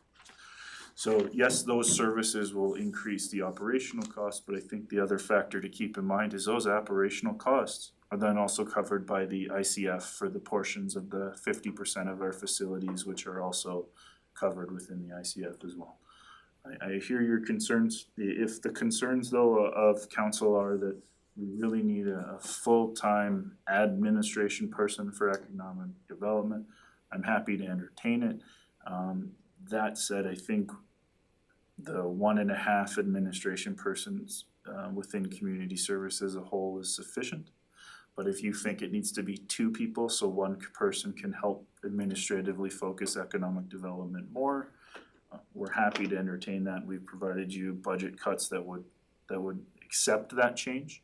So yes, those services will increase the operational costs, but I think the other factor to keep in mind is those operational costs are then also covered by the ICF for the portions of the 50% of our facilities which are also covered within the ICF as well. I hear your concerns. If the concerns though of council are that we really need a full-time administration person for economic development, I'm happy to entertain it. That said, I think the 1.5 administration persons within community service as a whole is sufficient. But if you think it needs to be 2 people so one person can help administratively focus economic development more, we're happy to entertain that. We've provided you budget cuts that would accept that change.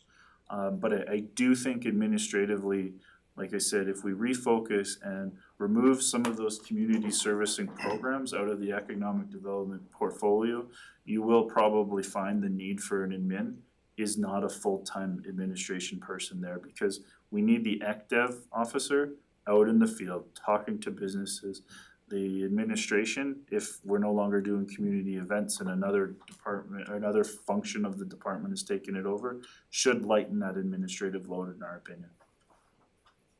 But I do think administratively, like I said, if we refocus and remove some of those community servicing programs out of the economic development portfolio, you will probably find the need for an admin is not a full-time administration person there, because we need the ECDev officer out in the field, talking to businesses. The administration, if we're no longer doing community events and another department, or another function of the department is taking it over, should lighten that administrative load in our opinion.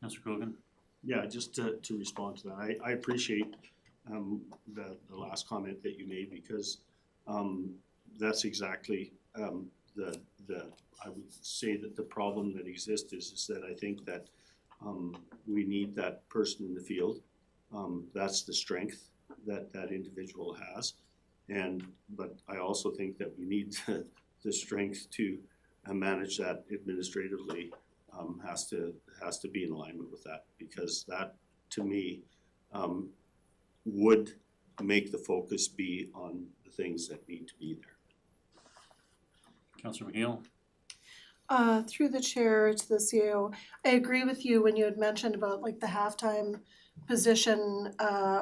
Councillor Cogan?
Yeah, just to respond to that, I appreciate the last comment that you made, because that's exactly I would say that the problem that exists is that I think that we need that person in the field. That's the strength that that individual has, but I also think that we need the strength to manage that administratively. Has to be in alignment with that, because that, to me, would make the focus be on the things that need to be there.
Councillor McNeil?
Through the chair to the CAO, I agree with you when you had mentioned about like the halftime position,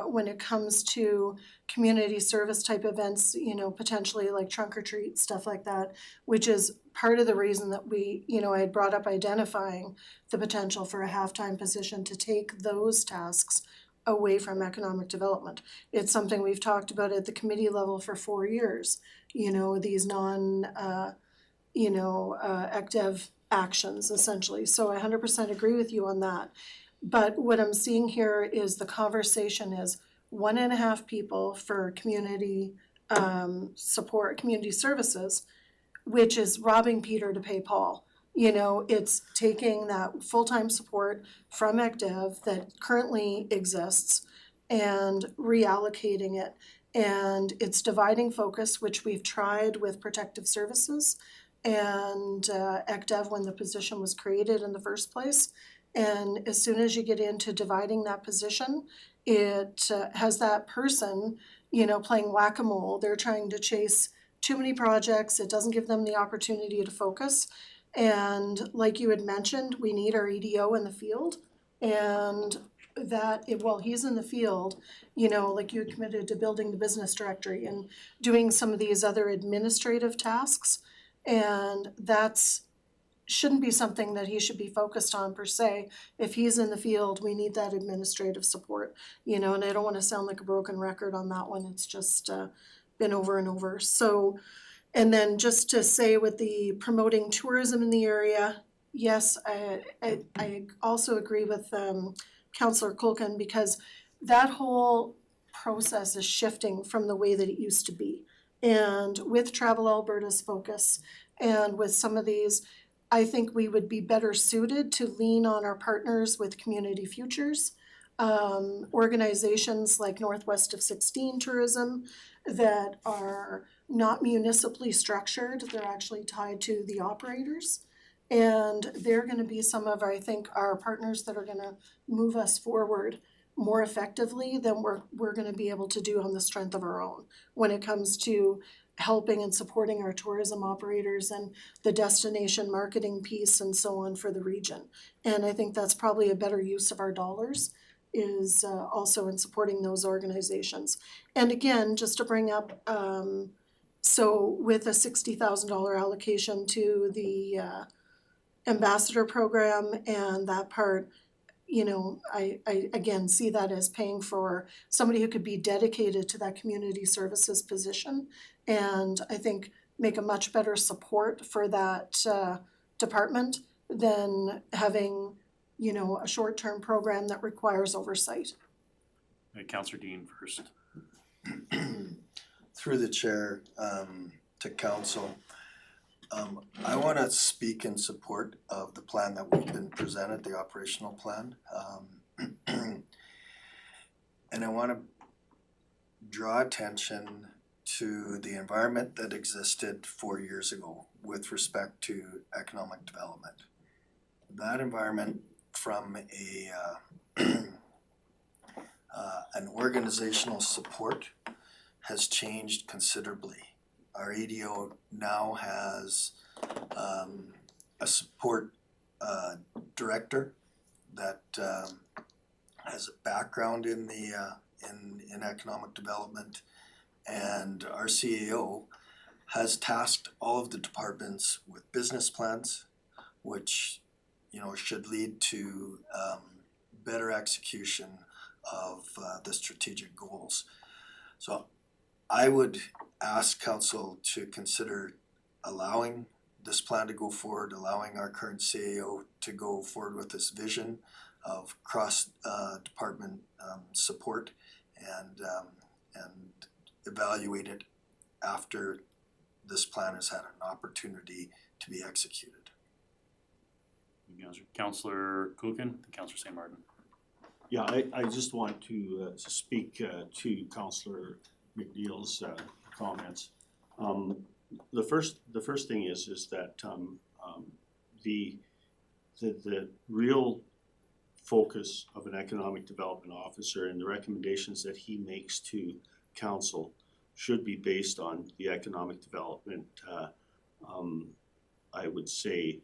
when it comes to community service type events, you know, potentially like trunk or treat, stuff like that, which is part of the reason that we, you know, I had brought up identifying the potential for a halftime position to take those tasks away from economic development. It's something we've talked about at the committee level for 4 years, you know, these ECDEV actions essentially. So I 100% agree with you on that. But what I'm seeing here is the conversation is 1.5 people for community support, community services, which is robbing Peter to pay Paul. You know, it's taking that full-time support from ECDEV that currently exists and reallocating it. And it's dividing focus, which we've tried with protective services and ECDEV when the position was created in the first place. And as soon as you get into dividing that position, it has that person, you know, playing whack-a-mole. They're trying to chase too many projects. It doesn't give them the opportunity to focus. And like you had mentioned, we need our EDO in the field. And that, while he's in the field, you know, like you had committed to building the business directory and doing some of these other administrative tasks. And that's shouldn't be something that he should be focused on per se. If he's in the field, we need that administrative support, you know, and I don't want to sound like a broken record on that one. It's just been over and over. So, and then just to say with the promoting tourism in the area, yes, I also agree with Councillor Culkin, because that whole process is shifting from the way that it used to be. And with Travel Alberta's focus and with some of these, I think we would be better suited to lean on our partners with Community Futures, organizations like Northwest of 16 Tourism that are not municipally structured. They're actually tied to the operators. And they're going to be some of, I think, our partners that are going to move us forward more effectively than we're going to be able to do on the strength of our own when it comes to helping and supporting our tourism operators and the destination marketing piece and so on for the region. And I think that's probably a better use of our dollars, is also in supporting those organizations. And again, just to bring up, so with a $60,000 allocation to the ambassador program and that part, you know, I again see that as paying for somebody who could be dedicated to that community services position, and I think make a much better support for that department than having, you know, a short-term program that requires oversight.
Councillor Dean first.
Through the chair to council, I want to speak in support of the plan that we've been presented, the operational plan. And I want to draw attention to the environment that existed 4 years ago with respect to economic development. That environment from an organizational support has changed considerably. Our EDO now has a support director that has a background in the in economic development, and our CAO has tasked all of the departments with business plans, which, you know, should lead to better execution of the strategic goals. So I would ask council to consider allowing this plan to go forward, allowing our current CAO to go forward with this vision of cross department support and evaluate it after this plan has had an opportunity to be executed.
Councillor Kuchen, Councillor St. Martin.
Yeah, I just want to speak to Councillor McNeil's comments. The first thing is that the real focus of an economic development officer and the recommendations that he makes to council should be based on the economic development, I would say,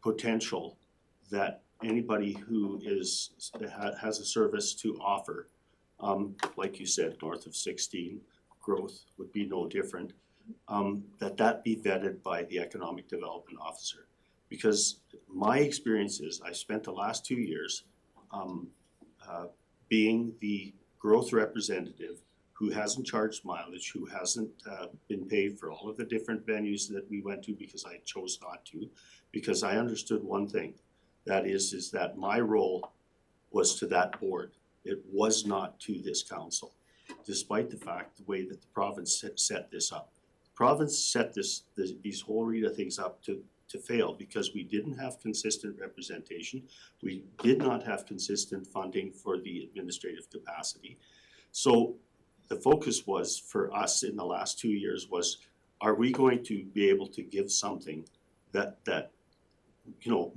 potential that anybody who has a service to offer, like you said, north of 16, growth would be no different, that be vetted by the economic development officer. Because my experience is I spent the last 2 years being the growth representative who hasn't charged mileage, who hasn't been paid for all of the different venues that we went to because I chose not to, because I understood one thing, that is that my role was to that board. It was not to this council, despite the fact the way that the province set this up. The province set these whole RETA things up to fail because we didn't have consistent representation. We did not have consistent funding for the administrative capacity. So the focus was for us in the last 2 years was, are we going to be able to give something that you know,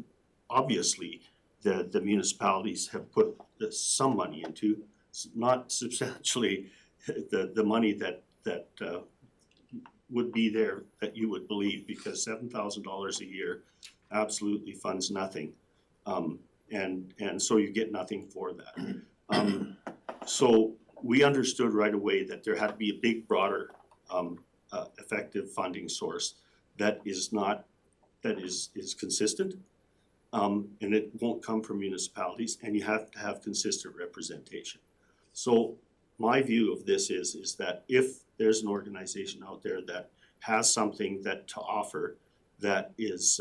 obviously the municipalities have put some money into, not substantially the money that would be there that you would believe, because $7,000 a year absolutely funds nothing, and so you get nothing for that. So we understood right away that there had to be a big, broader, effective funding source that is consistent, and it won't come from municipalities, and you have to have consistent representation. So my view of this is that if there's an organization out there that has something that to offer that is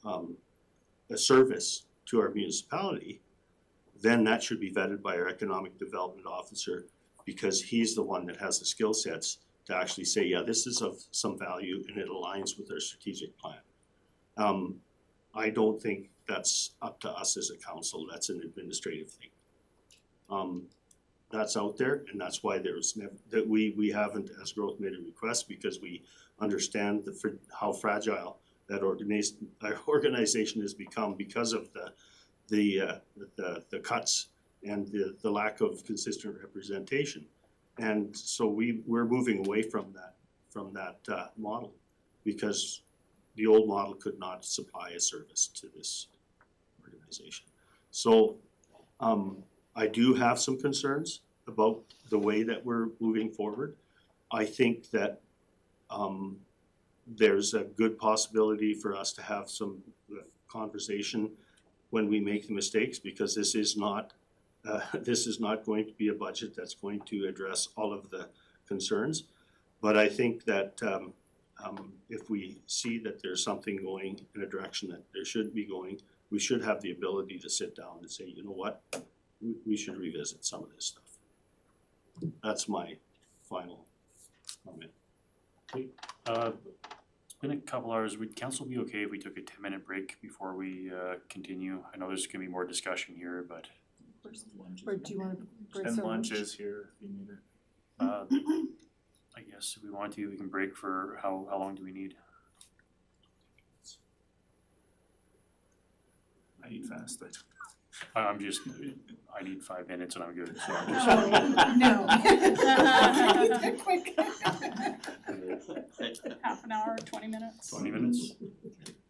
a service to our municipality, then that should be vetted by our economic development officer, because he's the one that has the skill sets to actually say, yeah, this is of some value and it aligns with our strategic plan. I don't think that's up to us as a council. That's an administrative thing. That's out there, and that's why there's never, that we haven't as growth made a request, because we understand how fragile that organization has become because of the cuts and the lack of consistent representation. And so we're moving away from that model, because the old model could not supply a service to this organization. So I do have some concerns about the way that we're moving forward. I think that there's a good possibility for us to have some conversation when we make the mistakes, because this is not going to be a budget that's going to address all of the concerns. But I think that if we see that there's something going in a direction that there should be going, we should have the ability to sit down and say, you know what, we should revisit some of this stuff. That's my final comment.
Okay, it's been a couple hours. Would council be okay if we took a 10-minute break before we continue? I know there's gonna be more discussion here, but
Or do you want to break
And
for
lunch
lunch?
is here if you need it.
I guess if we want to, we can break for how long do we need?
I eat fast.
I need 5 minutes and I'm good, so I'm just.
No. Quick.
Half an hour, 20 minutes.
20 minutes?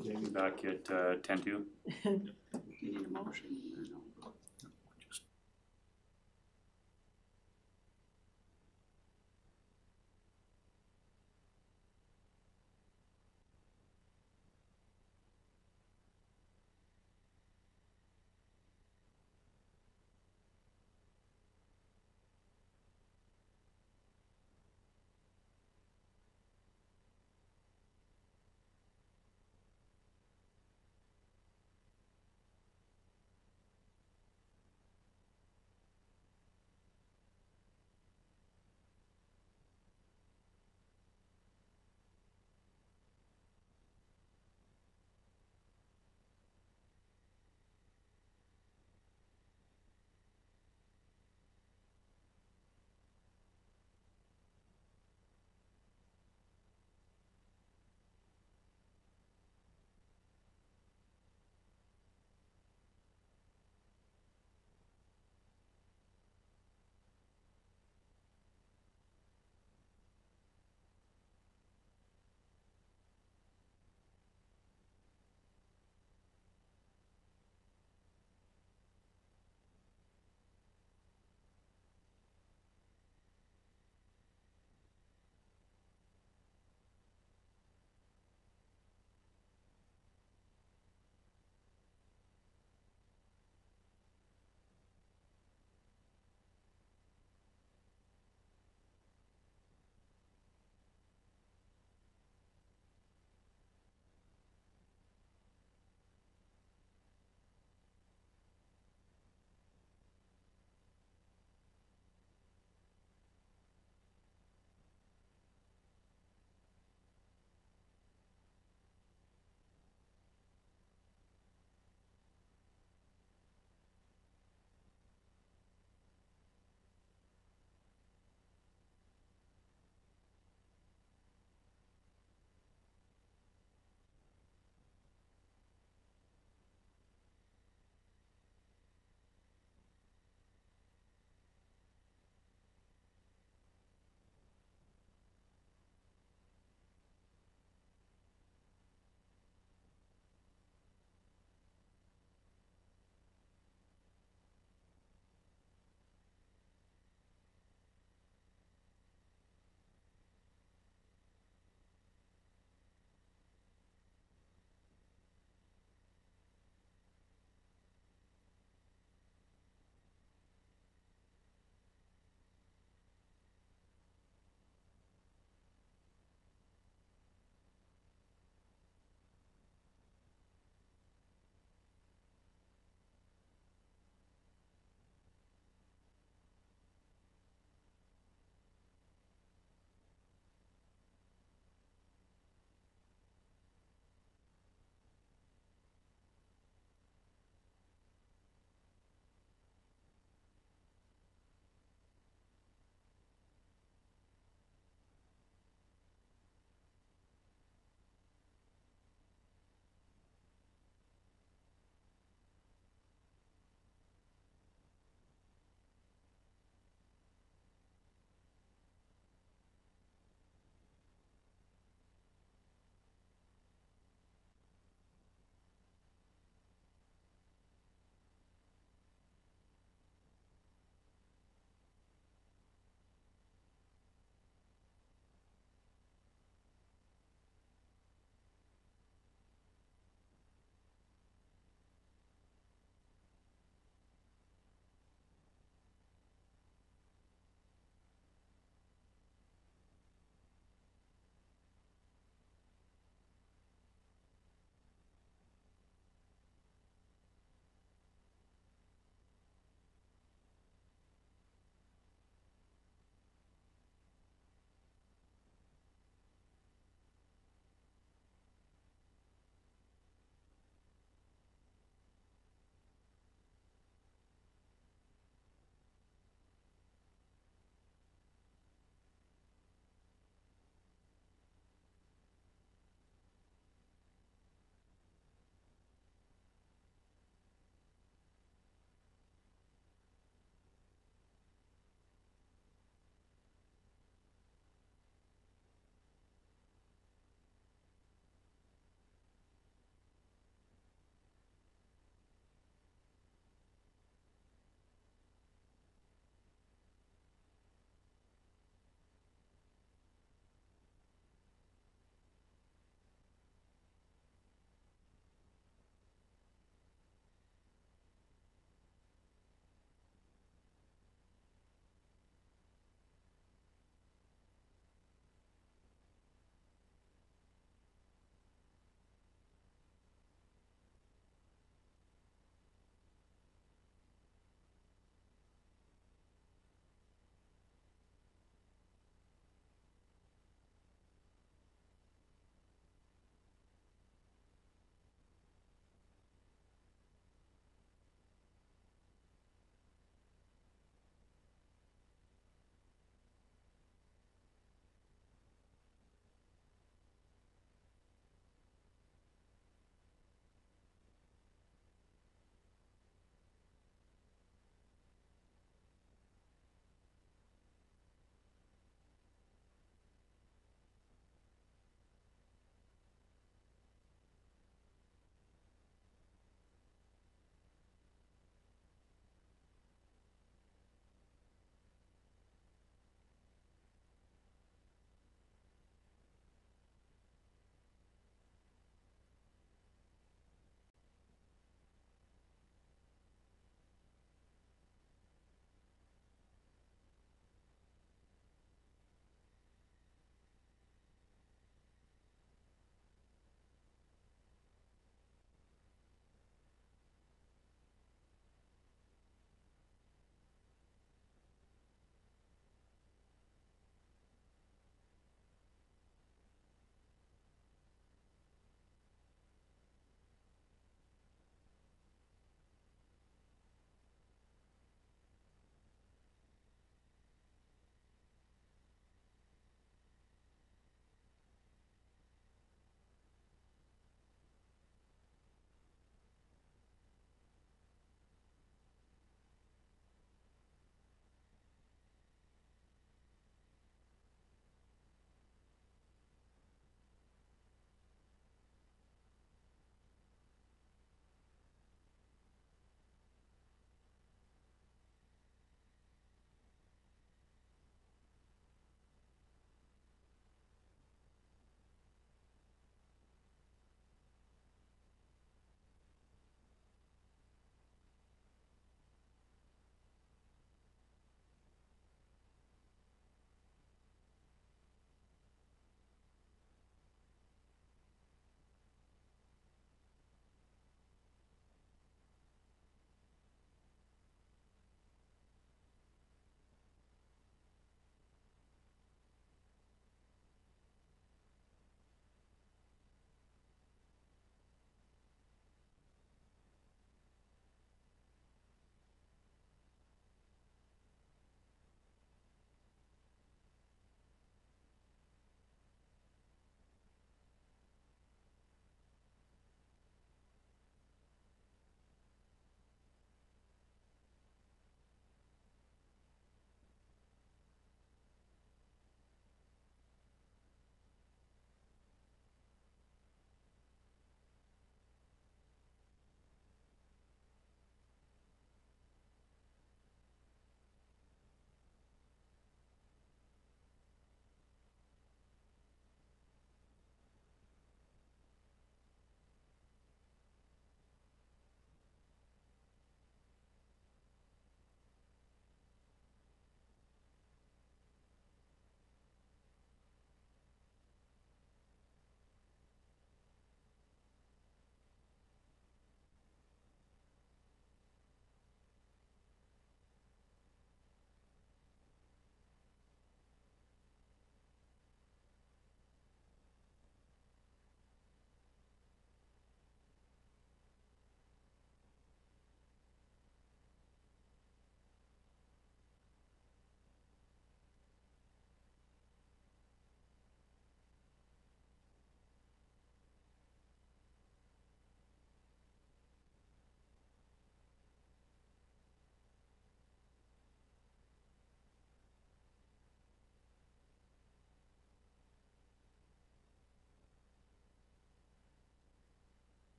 Okay, be back at 10 to.
You need a motion or no?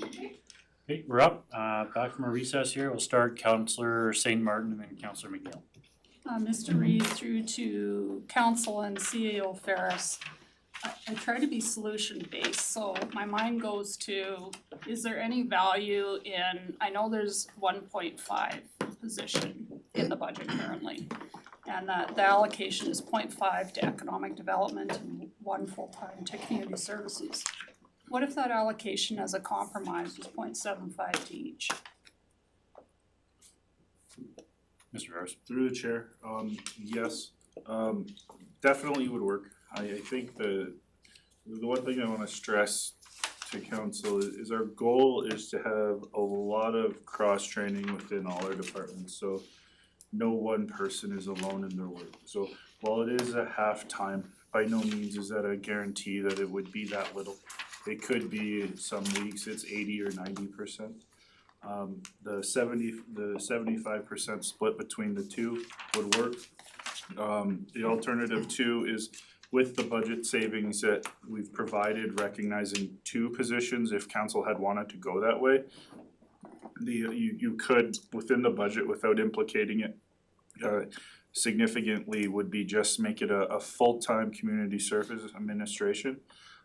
Okay, we're up, back from a recess here, we'll start Councillor Saint Martin and then Councillor McNeil.
Mr. Reed through to council and CAO Ferris. I try to be solution-based, so my mind goes to, is there any value in, I know there's 1.5 position in the budget currently. And that the allocation is 0.5 to economic development and 1 full-time to community services. What if that allocation as a compromise was 0.75 to each?
Mr. Ferris.
Through the chair, yes, definitely would work. I think the one thing I wanna stress to council is our goal is to have a lot of cross-training within all our departments, so no one person is alone in their work. So while it is a half-time, by no means is that a guarantee that it would be that little. It could be some weeks it's 80 or 90%. The 75% split between the two would work. The alternative too is with the budget savings that we've provided, recognizing 2 positions, if council had wanted to go that way, you could, within the budget, without implicating it significantly, would be just make it a full-time community service administration.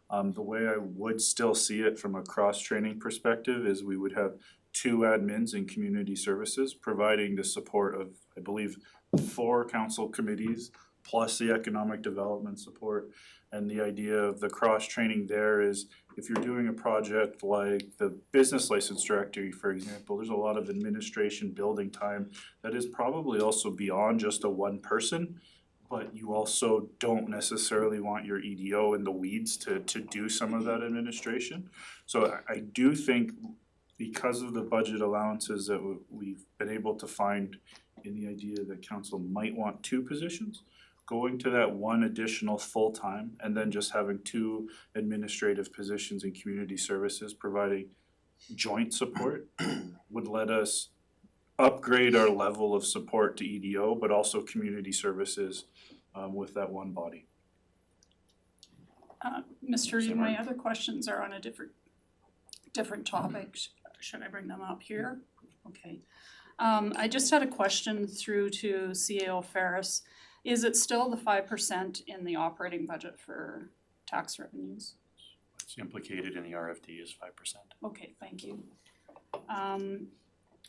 The way I would still see it from a cross-training perspective is we would have 2 admins in community services, providing the support of, I believe, 4 council committees, plus the economic development support. And the idea of the cross-training there is, if you're doing a project like the business license directory, for example, there's a lot of administration building time that is probably also beyond just a one person, but you also don't necessarily want your EDO in the weeds to do some of that administration. So I do think, because of the budget allowances that we've been able to find in the idea that council might want 2 positions, going to that 1 additional full-time and then just having 2 administrative positions in community services providing joint support would let us upgrade our level of support to EDO, but also community services with that one body.
Mr. Reed, my other questions are on a different topic. Should I bring them up here? Okay. I just had a question through to CAO Ferris. Is it still the 5% in the operating budget for tax revenues?
It's implicated in the RFD is 5%.
Okay, thank you.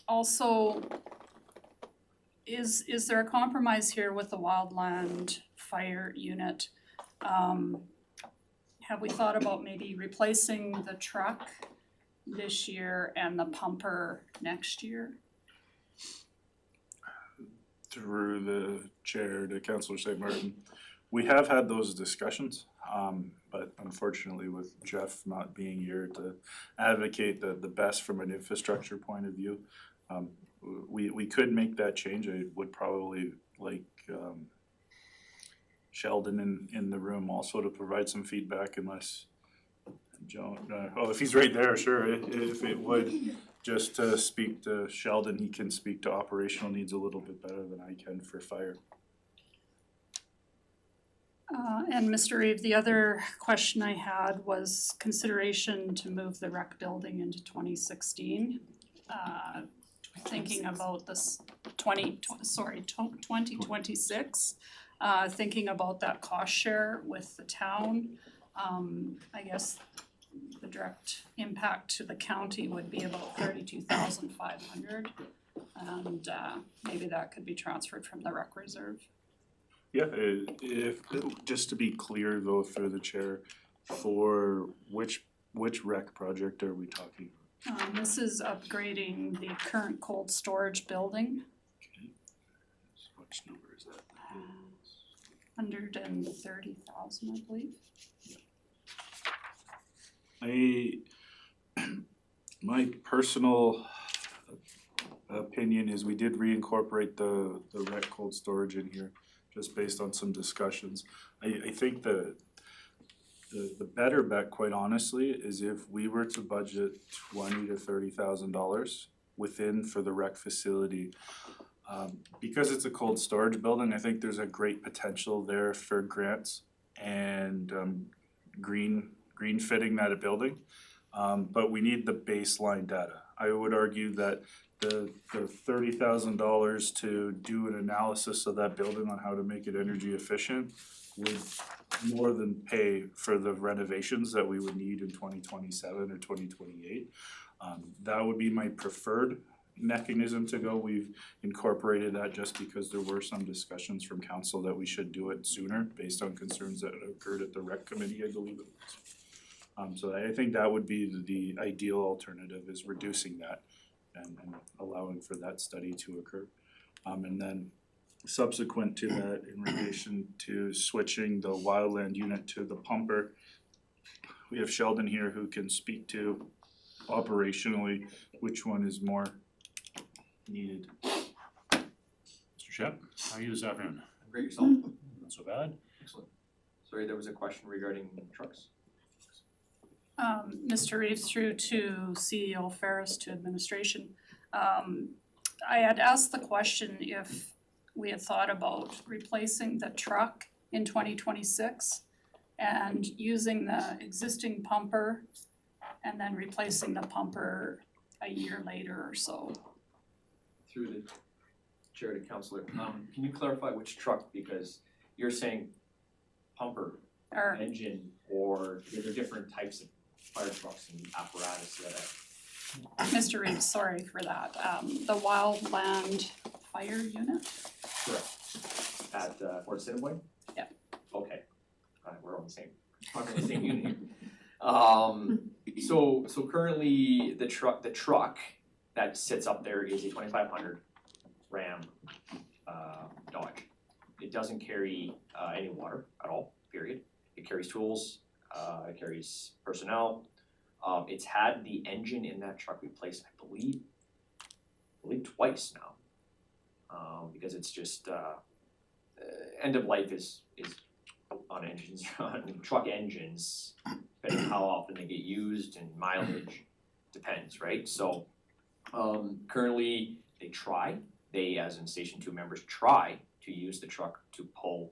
Also, is there a compromise here with the wildland fire unit? Have we thought about maybe replacing the truck this year and the pumper next year?
Through the chair to Councillor St. Martin, we have had those discussions, but unfortunately with Jeff not being here to advocate the best from an infrastructure point of view, we could make that change. I would probably like Sheldon in the room also to provide some feedback, unless Joan, if he's right there, sure, if it would. Just to speak to Sheldon, he can speak to operational needs a little bit better than I can for fire.
And Mr. Reeve, the other question I had was consideration to move the rec building into 2016. Thinking about this 2026, thinking about that cost share with the town. I guess the direct impact to the county would be about 32,500, and maybe that could be transferred from the rec reserve.
Yeah, if, just to be clear though, through the chair, for which rec project are we talking?
This is upgrading the current cold storage building.
Okay. Which number is that?
130,000, I believe.
My personal opinion is we did reincorporate the rec cold storage in here, just based on some discussions. I think the better bet, quite honestly, is if we were to budget $20,000 to $30,000 within for the rec facility. Because it's a cold storage building, I think there's a great potential there for grants and green fitting that building. But we need the baseline data. I would argue that the $30,000 to do an analysis of that building on how to make it energy efficient would more than pay for the renovations that we would need in 2027 or 2028. That would be my preferred mechanism to go. We've incorporated that just because there were some discussions from council that we should do it sooner based on concerns that occurred at the rec committee, I believe it was. So I think that would be the ideal alternative, is reducing that and allowing for that study to occur. And then subsequent to that, in relation to switching the wildland unit to the pumper, we have Sheldon here who can speak to operationally which one is more needed.
Mr. Shep, how are you this afternoon?
Great, yourself?
Not so bad.
Excellent. Sorry, there was a question regarding trucks.
Mr. Reeves, through to CEO Ferris to administration. I had asked the question if we had thought about replacing the truck in 2026 and using the existing pumper and then replacing the pumper a year later or so.
Through the chair to councillor, can you clarify which truck, because you're saying pumper,
Or
engine, or are there different types of fire trucks and apparatus that
Mr. Reeves, sorry for that. The wildland fire unit?
correct at Fort Assiniboine?
Yeah.
Okay, we're on the same unit here. So currently the truck that sits up there is a 2500 Ram Dodge. It doesn't carry any water at all, period. It carries tools, it carries personnel. It's had the engine in that truck replaced, I believe twice now. Because it's just end of life is on engines, on truck engines, depending on how often they get used and mileage depends, right? So currently they as in Station 2 members try to use the truck to pull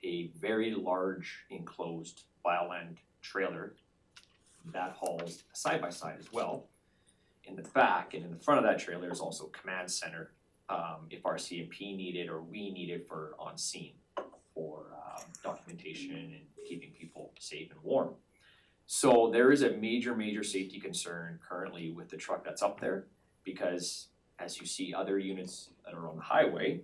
a very large enclosed bioland trailer that hauls a side-by-side as well. In the back and in the front of that trailer is also a command center, if our CMP needed or we needed for on scene for documentation and keeping people safe and warm. So there is a major safety concern currently with the truck that's up there, because as you see other units that are on the highway,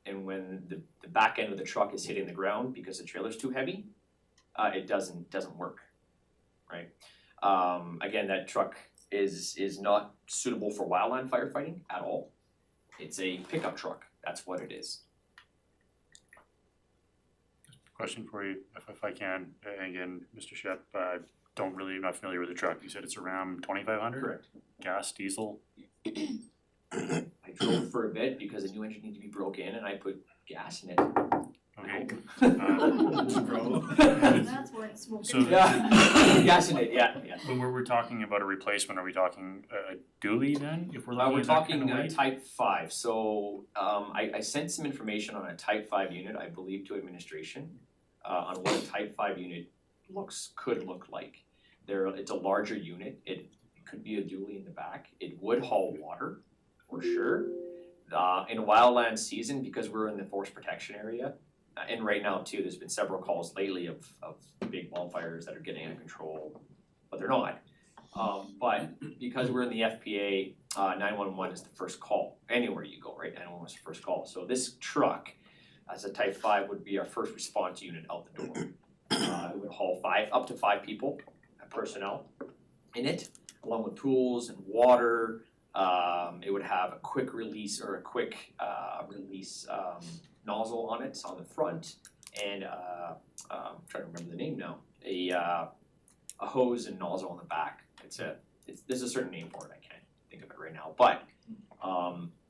and when the back end of the truck is hitting the ground because the trailer's too heavy, it doesn't work, right? Again, that truck is not suitable for wildland firefighting at all. It's a pickup truck, that's what it is.
Question for you, if I can, again, Mr. Shep, I'm not familiar with the truck. You said it's a Ram 2500?
Correct.
Gas, diesel?
I drove for a bit because a new engine needed to be broken in and I put gas in it.
Okay.
That's why it's smoking.
So
Yeah, gas in it, yeah.
when we're talking about a replacement, are we talking a dually then? If we're looking
We're
at that kind
talking
of weight?
type 5, so I sent some information on a type 5 unit, I believe, to administration on what a type 5 unit could look like. It's a larger unit, it could be a dually in the back, it would haul water for sure. In a wildland season, because we're in the forest protection area, and right now too, there's been several calls lately of big wildfires that are getting out of control, but they're not. But because we're in the FPA, 911 is the first call, anywhere you go, right? 911 is the first call. So this truck, as a type 5, would be our first response unit out the door. It would haul up to 5 people, personnel in it, along with tools and water. It would have a quick release or a quick release nozzle on it on the front, and I'm trying to remember the name now. A hose and nozzle on the back. There's a certain name for it. I can't think of it right now, but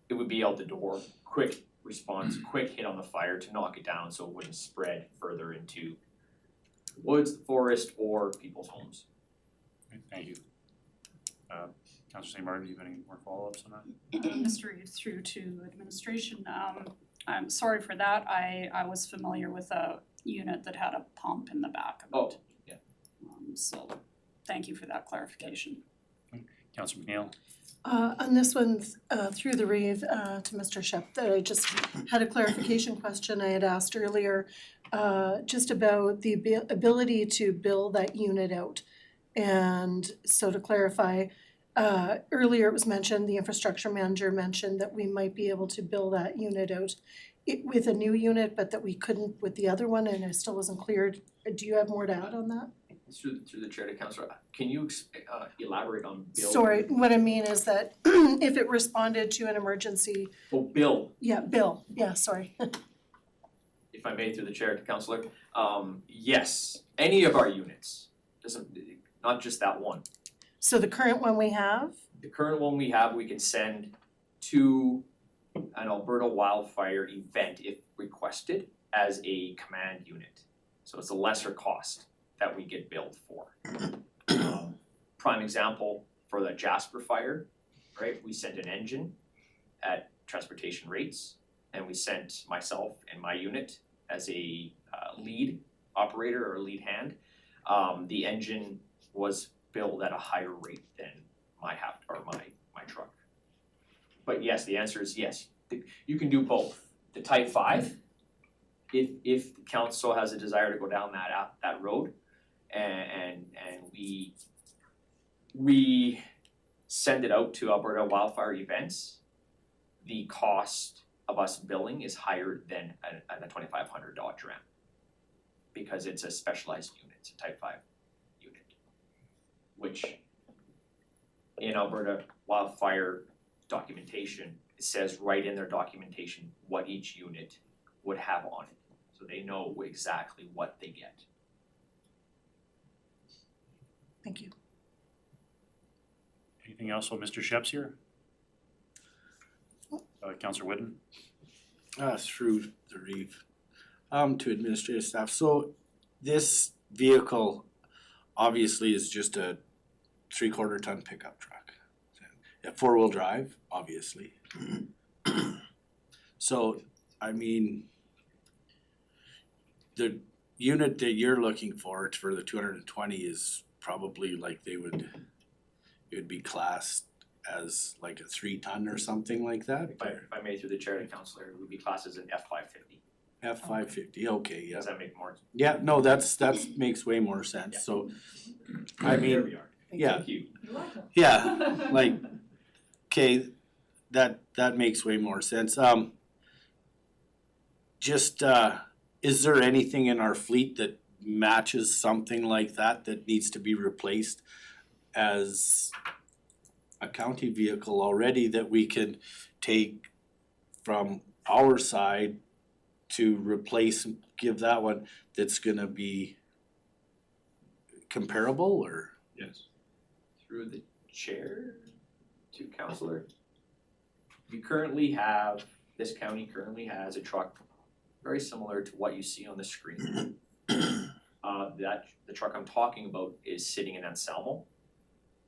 it would be out the door, quick response, quick hit on the fire to knock it down so it wouldn't spread further into the woods, the forest, or people's homes.
Thank you. Councilor St. Martin, do you have any more follow-ups on that?
Mr. Reeves, through to administration. I'm sorry for that. I was familiar with a unit that had a pump in the back of it.
Oh, yeah.
So thank you for that clarification.
Councillor McNeil?
On this one, through the rave, to Mr. Shep, that I just had a clarification question I had asked earlier, just about the ability to bill that unit out. And so to clarify, earlier it was mentioned, the infrastructure manager mentioned that we might be able to bill that unit out with a new unit, but that we couldn't with the other one, and I still wasn't clear. Do you have more to add on that?
Through the chair to councillor, can you elaborate on bill?
Sorry, what I mean is that if it responded to an emergency,
Oh, bill,
bill, sorry.
if I may, through the chair to councillor, yes, any of our units, not just that one.
So the current one we have,
The current one we have, we can send to an Alberta wildfire event if requested as a command unit. So it's a lesser cost that we get billed for. Prime example, for the Jasper fire, right, we sent an engine at transportation rates, and we sent myself and my unit as a lead operator or lead hand. The engine was billed at a higher rate than my truck. But yes, the answer is yes, you can do both. The Type 5, if the council has a desire to go down that road, and we send it out to Alberta wildfire events, the cost of us billing is higher than a $2,500 dram, because it's a specialized unit, it's a Type 5 unit, which in Alberta wildfire documentation, it says right in their documentation what each unit would have on it, so they know exactly what they get.
thank you.
Anything else while Mr. Shep's here? Councillor Whitten?
Through the reeve, to administrative staff, so this vehicle obviously is just a 3/4 ton pickup truck. Yeah, 4-wheel drive, obviously. So, I mean, the unit that you're looking for the 220 is probably like it would be classed as like a 3-ton or something like that?
If I may, through the chair to councillor, it would be classed as an F-550.
F-550, okay, yeah.
Does that make more?
Yeah, no, that makes way more sense, so, I
There
mean,
we are.
yeah,
Thank you.
yeah, like, okay, that makes way more sense, just, is there anything in our fleet that matches something like that needs to be replaced as a county vehicle already that we can take from our side to replace and give that one that's gonna be comparable, or?
Yes. Through the chair to councillor. This county currently has a truck very similar to what you see on the screen. The truck I'm talking about is sitting in Anselmo.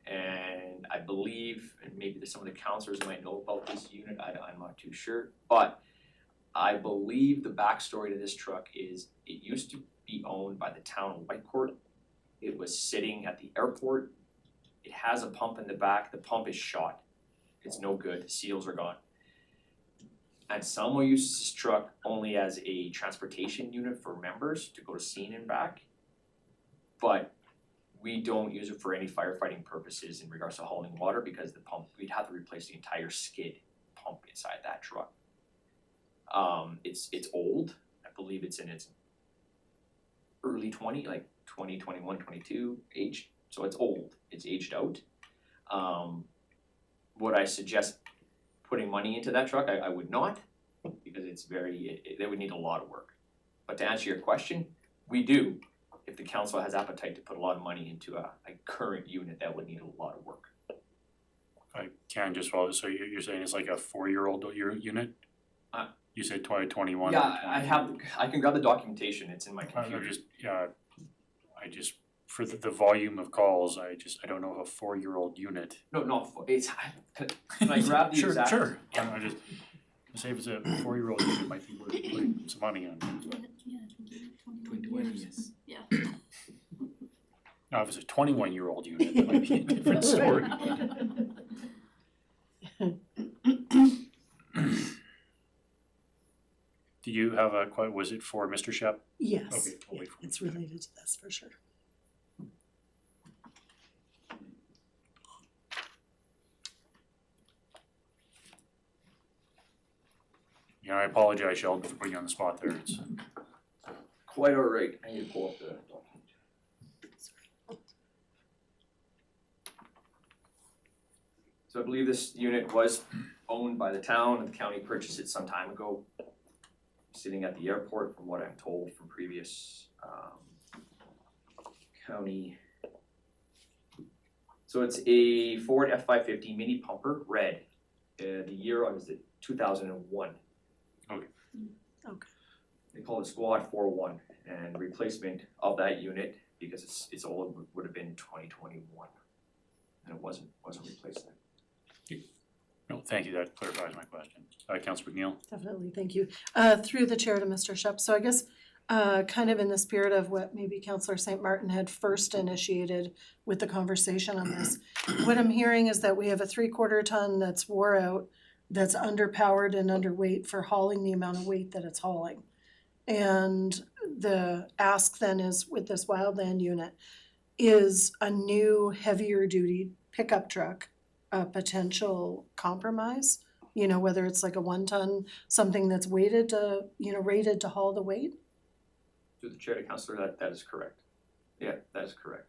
And I believe, and maybe some of the councillors might know about this unit, I'm not too sure, but I believe the backstory to this truck is it used to be owned by the town of Whitecourt. It was sitting at the airport. It has a pump in the back. The pump is shot. It's no good. The seals are gone. Anselmo uses this truck only as a transportation unit for members to go to scene and back. But we don't use it for any firefighting purposes in regards to hauling water, because the pump, we'd have to replace the entire skid pump inside that truck. It's old. I believe it's in its early 20, like 20, 21, 22 age. So it's old. It's aged out. Would I suggest putting money into that truck? I would not, because it would need a lot of work. But to answer your question, we do. If the council has appetite to put a lot of money into a current unit, that would need a lot of work.
I can just follow, so you're saying it's like a 4-year-old unit? You said 2021.
Yeah, I can grab the documentation, it's in my computer.
I just, for the volume of calls, I don't know of a 4-year-old unit.
No, can I grab the exact?
Sure. I just, say if it's a 4-year-old unit, it might be worth putting some money on.
21 years. Yeah.
Now, if it's a 21-year-old unit, that might be a different story. Do you have a quite, was it for Mr. Shep?
Yes,
Okay, I'll
yeah,
wait for
it's
Mr. Shep.
related to this for sure.
Yeah, I apologize, Sheldon, for putting you on the spot there. It's
Quite all right, I need to pull up the document. So I believe this unit was owned by the town and the county purchased it some time ago. Sitting at the airport from what I'm told from previous county. So it's a Ford F-550 mini pumper, red. The year was it 2001.
Okay.
Okay.
They call it Squad 4-1 and replacement of that unit because it's old would have been 2021. And it wasn't replaced then.
No, thank you, that clarifies my question. Councilor McNeil?
Definitely, thank you. Through the chair to Mr. Shep, so I guess kind of in the spirit of what maybe Councillor St. Martin had first initiated with the conversation on this, what I'm hearing is that we have a 3/4 ton that's wore out, that's underpowered and underweight for hauling the amount of weight that it's hauling. And the ask then is with this wildland unit, is a new heavier duty pickup truck a potential compromise? You know, whether it's like a 1 ton, something that's weighted to, rated to haul the weight?
Through the chair to councillor, that is correct. Yeah, that is correct.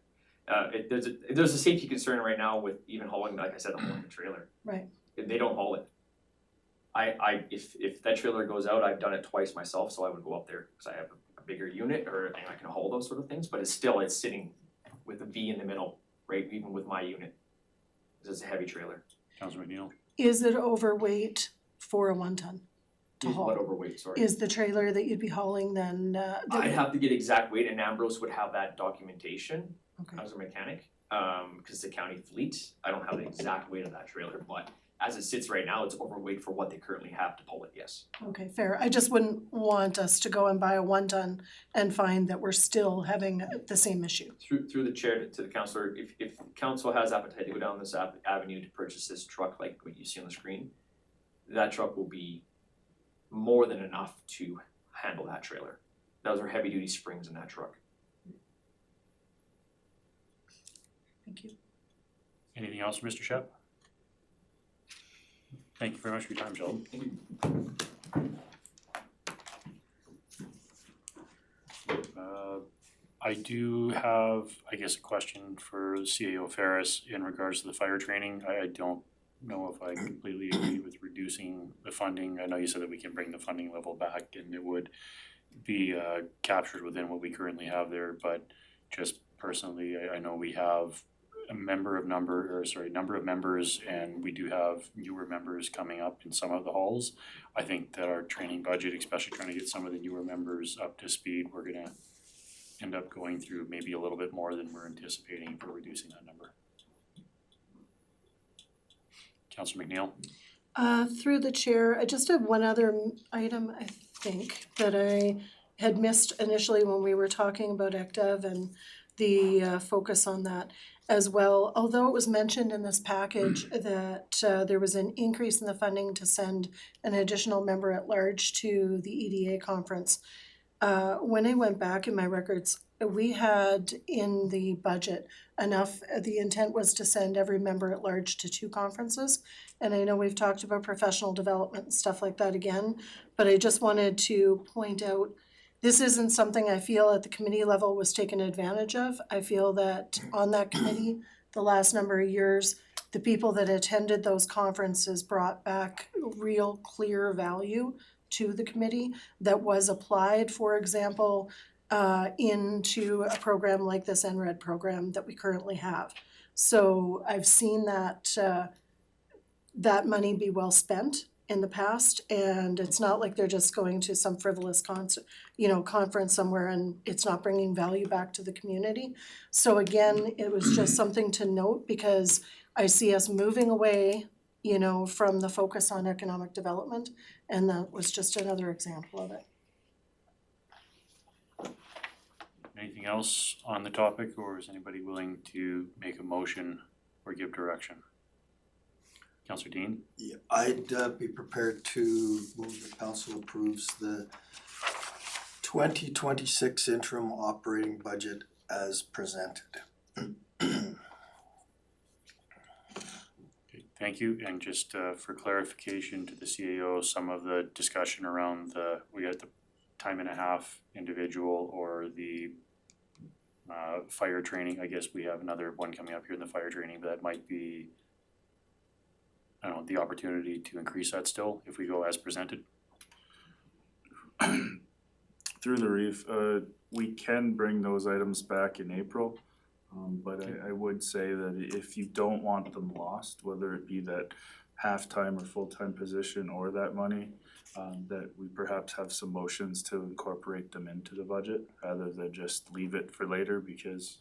There's a safety concern right now with even hauling, like I said, hauling the trailer.
Right.
They don't haul it. If that trailer goes out, I've done it twice myself, so I would go up there because I have a bigger unit and I can haul those sort of things, but it's sitting with a V in the middle, right, even with my unit. This is a heavy trailer.
Councilor McNeil?
Is it overweight for a 1 ton to
Is
haul?
what overweight, sorry.
Is the trailer that you'd be hauling then,
I'd have to get exact weight and Ambrose would have that documentation
Okay.
as a mechanic. Because the county fleet, I don't have the exact weight of that trailer, but as it sits right now, it's overweight for what they currently have to pull it, yes.
Okay, fair. I just wouldn't want us to go and buy a 1 ton and find that we're still having the same issue.
Through the chair to the councillor, if council has appetite to go down this avenue to purchase this truck like what you see on the screen, that truck will be more than enough to handle that trailer. Those are heavy duty springs in that truck.
Thank you.
Anything else, Mr. Shep? Thank you very much for your time, Sheldon. I do have, I guess, a question for CAO Ferris in regards to the fire training. I don't know if I completely agree with reducing the funding. I know you said that we can bring the funding level back and it would be captured within what we currently have there, but just personally, I know we have a number of members, and we do have newer members coming up in some of the halls. I think that our training budget, especially trying to get some of the newer members up to speed, we're gonna end up going through maybe a little bit more than we're anticipating if we're reducing that number. Councilor McNeil?
Through the chair, I just have one other item, I think, that I had missed initially when we were talking about ECDEV and the focus on that as well. Although it was mentioned in this package that there was an increase in the funding to send an additional member at large to the EDA conference. When I went back in my records, we had in the budget enough, the intent was to send every member at large to 2 conferences. And I know we've talked about professional development and stuff like that again, but I just wanted to point out, this isn't something I feel at the committee level was taken advantage of. I feel that on that committee, the last number of years, the people that attended those conferences brought back real clear value to the committee that was applied, for example, into a program like this NRED program that we currently have. So I've seen that that money be well spent in the past, and it's not like they're just going to some frivolous conference somewhere and it's not bringing value back to the community. So again, it was just something to note because I see us moving away, from the focus on economic development, and that was just another example of it.
Anything else on the topic, or is anybody willing to make a motion or give direction? Counselor Dean?
Yeah, I'd be prepared to move the council approves the 2026 interim operating budget as presented.
Okay, thank you, and just for clarification to the CAO, some of the discussion around we had the time and a half individual or the fire training, I guess we have another one coming up here in the fire training, but that might be, I don't know, the opportunity to increase that still if we go as presented.
Through the reef, we can bring those items back in April. But I would say that if you don't want them lost, whether it be that half-time or full-time position or that money, that we perhaps have some motions to incorporate them into the budget rather than just leave it for later, because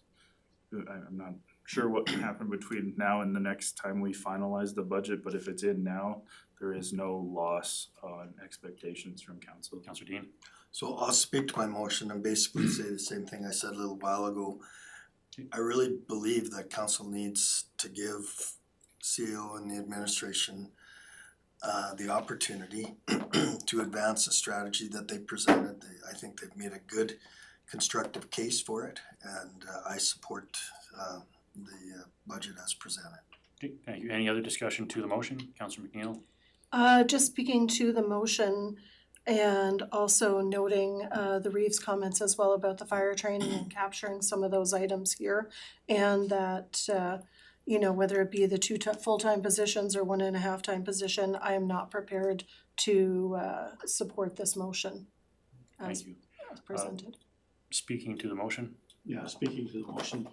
I'm not sure what can happen between now and the next time we finalize the budget, but if it's in now, there is no loss on expectations from council.
Councilor Dean?
So I'll speak to my motion and basically say the same thing I said a little while ago. I really believe that council needs to give CEO and the administration the opportunity to advance the strategy that they presented. I think they've made a good constructive case for it, and I support the budget as presented.
Okay, thank you. Any other discussion to the motion? Councilor McNeil?
Just speaking to the motion and also noting the Reeves comments as well about the fire training and capturing some of those items here. And that, you know, whether it be the two full-time positions or 1.5 time position, I am not prepared to support this motion as
Thank you.
presented.
Speaking to the motion?
Yeah, speaking to the motion,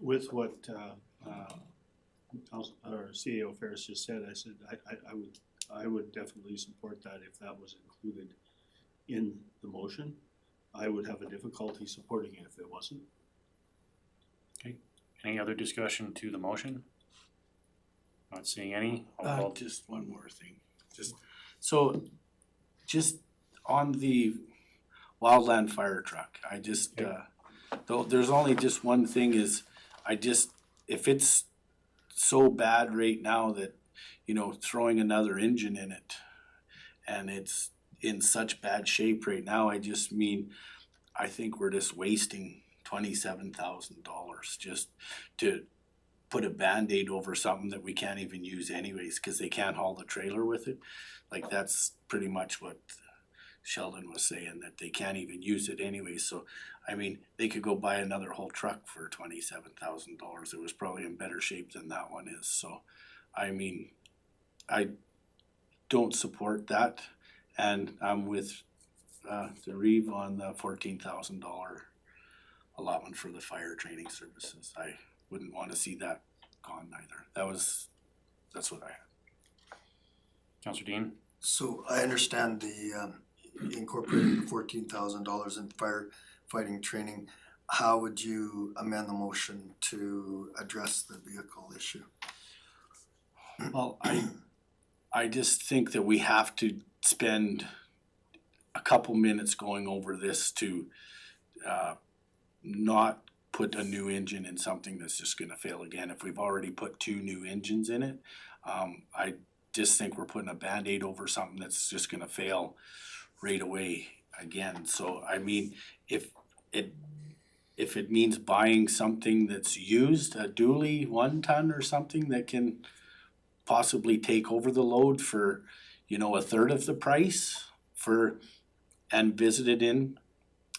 with what CAO Ferris just said, I said I would definitely support that if that was included in the motion. I would have a difficulty supporting it if it wasn't.
Okay, any other discussion to the motion? Not seeing any. I'll call-
Just one more thing, just on the wildland fire truck, I just, though there's only just one thing is, if it's so bad right now that, you know, throwing another engine in it and it's in such bad shape right now, I think we're just wasting $27,000 just to put a Band-Aid over something that we can't even use anyways, cause they can't haul the trailer with it. Like, that's pretty much what Sheldon was saying, that they can't even use it anyway. So I mean, they could go buy another whole truck for $27,000. It was probably in better shape than that one is. So I mean, I don't support that, and I'm with the Reeve on the $14,000 allotment for the fire training services. I wouldn't want to see that gone either. That's what I had.
Councilor Dean?
So I understand the incorporating the $14,000 in firefighting training. How would you amend the motion to address the vehicle issue?
Well, I just think that we have to spend a couple minutes going over this to not put a new engine in something that's just gonna fail again. If we've already put 2 new engines in it, I just think we're putting a Band-Aid over something that's just gonna fail right away again. So I mean, if it means buying something that's used, a dually 1 ton or something that can possibly take over the load for, you know, 1/3 of the price and visit it in,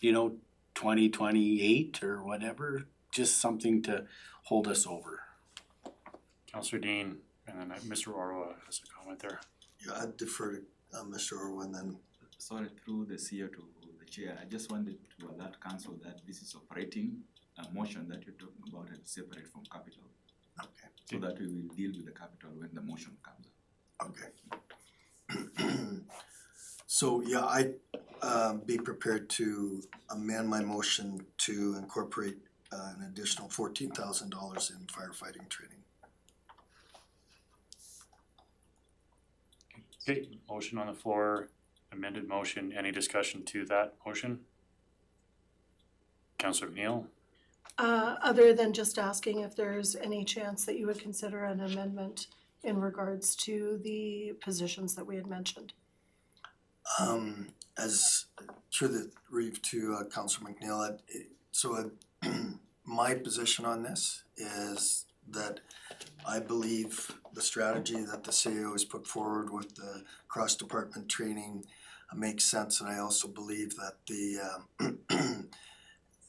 you know, 2028 or whatever, just something to hold us over.
Councilor Dean, and then Mr. Orwa has a comment there.
Yeah, I'd defer to Mr. Orwin then.
Sorry, through the CEO to the chair, I just wanted to alert council that this is operating a motion that you're talking about and separate from capital.
Okay.
So that we will deal with the capital when the motion comes up.
Okay. So yeah, I'd be prepared to amend my motion to incorporate an additional $14,000 in firefighting training.
Okay, motion on the floor, amended motion, any discussion to that motion? Councillor McNeil,
Other than just asking if there's any chance that you would consider an amendment in regards to the positions that we had mentioned.
As through the reeve to Councillor McNeil, my position on this is that I believe the strategy that the CAO has put forward with the cross-department training makes sense, and I also believe that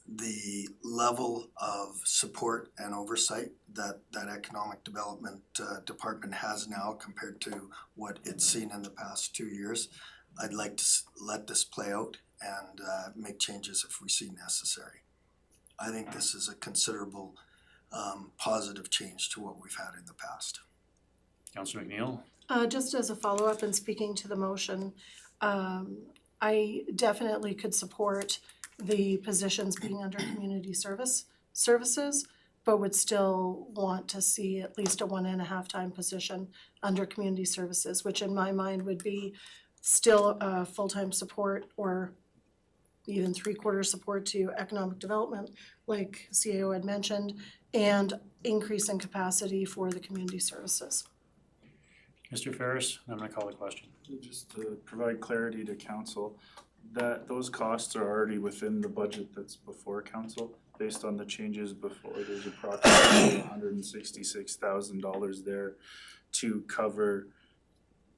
the level of support and oversight that economic development department has now compared to what it's seen in the past 2 years, I'd like to let this play out and make changes if we see necessary. I think this is a considerable positive change to what we've had in the past.
Councillor McNeil,
Just as a follow-up and speaking to the motion, I definitely could support the positions being under community services, but would still want to see at least a 1.5 time position under community services, which in my mind would be still full-time support or even 3/4 support to economic development, like CAO had mentioned, and increase in capacity for the community services.
Mr. Ferris, I'm gonna call the question.
Just to provide clarity to council, that those costs are already within the budget that's before council. Based on the changes before, there's approximately $166,000 there to cover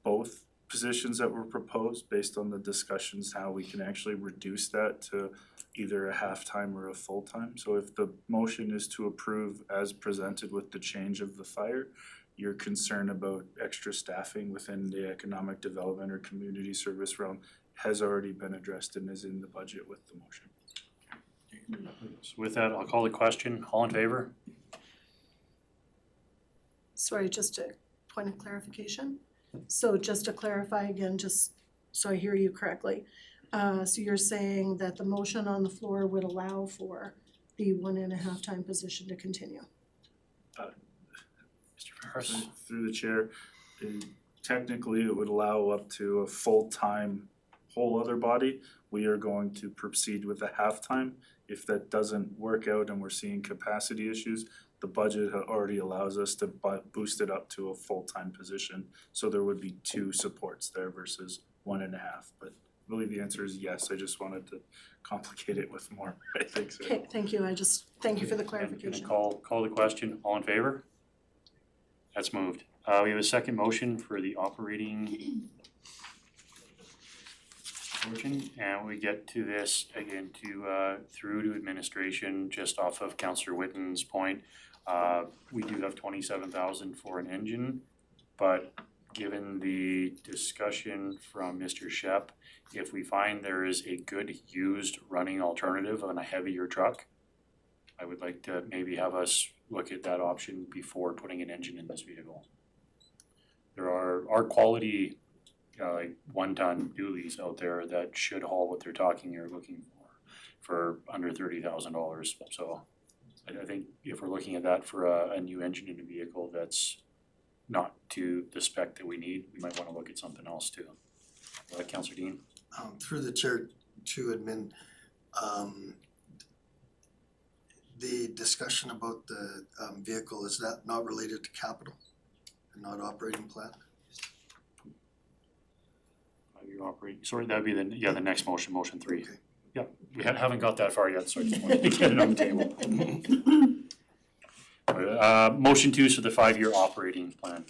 both positions that were proposed, based on the discussions, how we can actually reduce that to either a half-time or a full-time. So if the motion is to approve as presented with the change of the fire, your concern about extra staffing within the economic development or community service realm has already been addressed and is in the budget with the motion.
So with that, I'll call the question. All in favor?
Sorry, just a point of clarification. So just to clarify again, just so I hear you correctly. So you're saying that the motion on the floor would allow for the 1.5 time position to continue?
Mr. Ferris?
Through the chair, technically it would allow up to a full-time whole other body. We are going to proceed with a half-time. If that doesn't work out and we're seeing capacity issues, the budget already allows us to boost it up to a full-time position. So there would be 2 supports there versus 1.5. But I believe the answer is yes. I just wanted to complicate it with more. I think so.
Okay, thank you. Thank you for the
And
clarification.
call the question. All in favor? That's moved. We have a second motion for the operating portion, and we get to this again through to administration, just off of Councillor Witten's point. We do have 27,000 for an engine, but given the discussion from Mr. Shep, if we find there is a good used running alternative on a heavier truck, I would like to maybe have us look at that option before putting an engine in this vehicle. There are quality like 1-ton dualies out there that should haul what they're looking for under $30,000. So I think if we're looking at that for a new engine in a vehicle that's not to the spec that we need, we might wanna look at something else too. Councillor Dean?
Through the chair to admin, the discussion about the vehicle, is that not related to capital and not operating plan?
You're operating, sorry, that'd be the next motion, motion 3.
Okay.
Yeah, we haven't got that far yet, so I just wanted to get it on the table. Motion 2 is for the 5-year operating plan.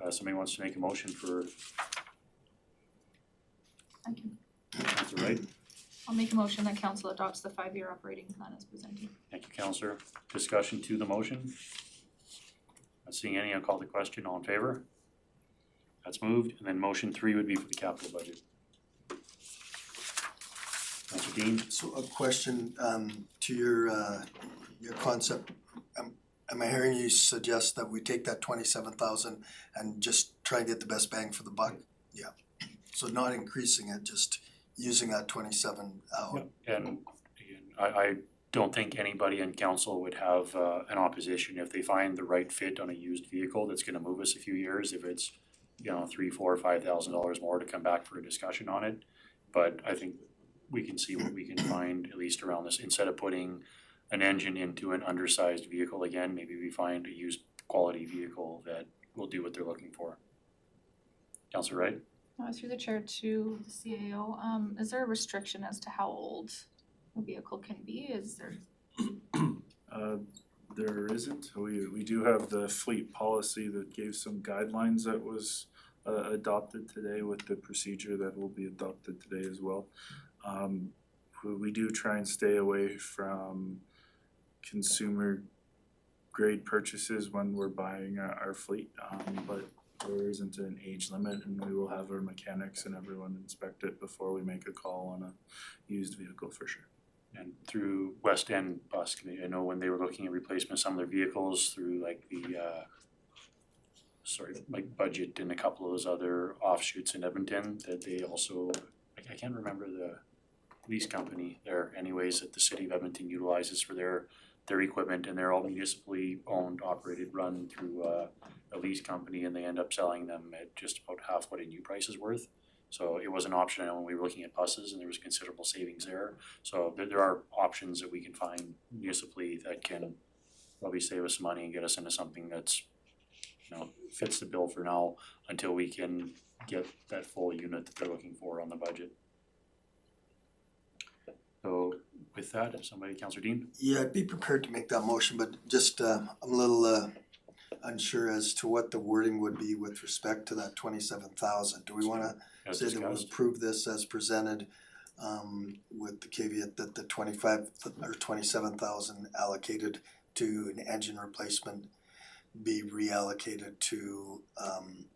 Somebody wants to make a motion for,
I can,
that's right.
I'll make a motion that council adopts the 5-year operating plan as presented.
Thank you, Councillor. Discussion to the motion? Not seeing any, I'll call the question. All in favor? That's moved. And then motion 3 would be for the capital budget. Councillor Dean?
So a question to your concept. Am I hearing you suggest that we take that 27,000 and just try and get the best bang for the buck? Yeah. So not increasing it, just using that 27 out.
And again, I don't think anybody in council would have an opposition if they find the right fit on a used vehicle that's gonna move us a few years, if it's, $3,000, $4,000, $5,000 more to come back for a discussion on it. But I think we can see what we can find, at least around this, instead of putting an engine into an undersized vehicle again, maybe we find a used quality vehicle that will do what they're looking for. Counselor Wright?
Through the chair to the CAO, is there a restriction as to how old a vehicle can be? Is there?
There isn't. We do have the fleet policy that gave some guidelines that was adopted today with the procedure that will be adopted today as well. We do try and stay away from consumer grade purchases when we're buying our fleet, but there isn't an age limit, and we will have our mechanics and everyone inspect it before we make a call on a used vehicle for sure.
And through West End Bus Committee, I know when they were looking at replacement of some of their vehicles through like the like budget and a couple of those other offshoots in Edmonton, that they also, I can't remember the lease company there anyways, that the city of Edmonton utilizes for their equipment, and they're all municipally owned, operated, run through a lease company, and they end up selling them at just about half what a new price is worth. So it was an option when we were looking at buses, and there was considerable savings there. So there are options that we can find municipally that can probably save us some money and get us into something that's, you know, fits the bill for now until we can get that full unit that they're looking for on the budget. So with that, if somebody, Councillor Dean?
Yeah, I'd be prepared to make that motion, but just I'm a little unsure as to what the wording would be with respect to that 27,000. Do we wanna
As
say that we'll
discussed.
approve this as presented with the caveat that the 25 or 27,000 allocated to an engine replacement be reallocated to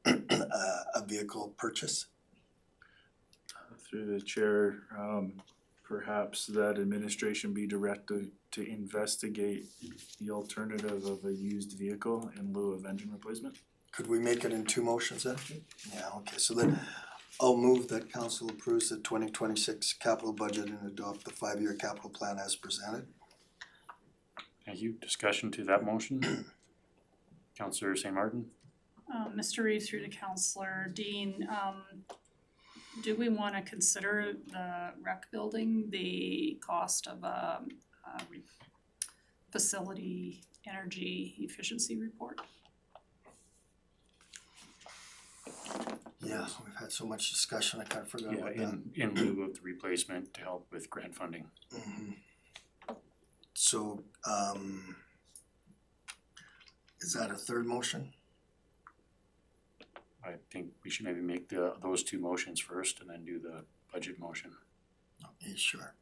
a vehicle purchase?
Through the chair, perhaps that administration be directed to investigate the alternative of a used vehicle in lieu of engine replacement.
Could we make it in two motions then? Yeah, okay, so then I'll move that council approves the 2026 capital budget and adopt the 5-year capital plan as presented.
Thank you. Discussion to that motion? Councillor St. Martin?
Mr. Reeve through to Councillor Dean, do we wanna consider the rec building, the cost of a facility energy efficiency report?
Yeah, we've had so much discussion, I kinda forgot
Yeah,
about that.
in lieu of the replacement to help with grant funding.
So, is that a third motion?
I think we should maybe make those two motions first and then do the budget motion.
Okay, sure.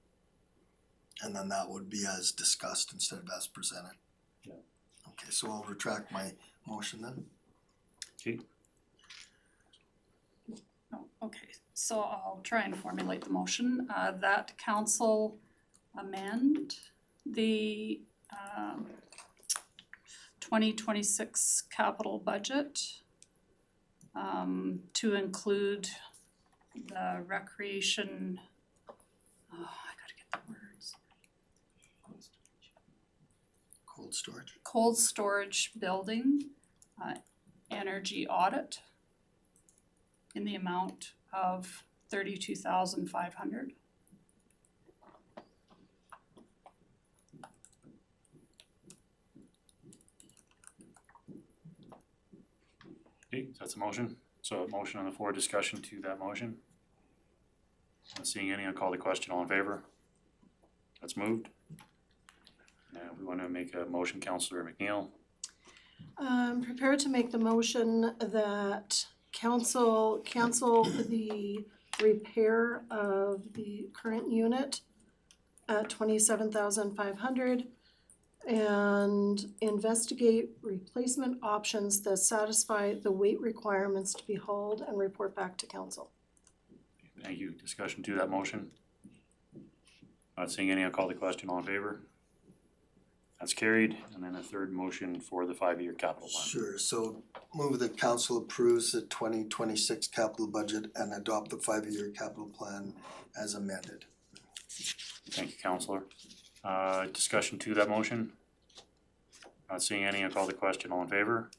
And then that would be as discussed instead of as presented.
Yeah.
Okay, so I'll retract my motion then.
Okay.
Oh, okay, so I'll try and formulate the motion, that council amend the 2026 capital budget to include the recreation, I gotta get the words.
Cold storage.
Cold storage building, energy audit in the amount of 32,500.
Okay, so that's a motion. So a motion on the floor, discussion to that motion. Not seeing any, I'll call the question. All in favor? That's moved. Now we want to make a motion, Councillor McNeil.
Prepared to make the motion that council cancel the repair of the current unit at 27,500 and investigate replacement options that satisfy the weight requirements to be hauled and report back to council.
Thank you. Discussion to that motion. Not seeing any, I'll call the question. All in favor? That's carried. And then a third motion for the 5-year capital plan.
Sure, so move that council approves the 2026 capital budget and adopt the 5-year capital plan as amended.
Thank you, Councillor. Discussion to that motion. Not seeing any, I'll call the question. All in favor?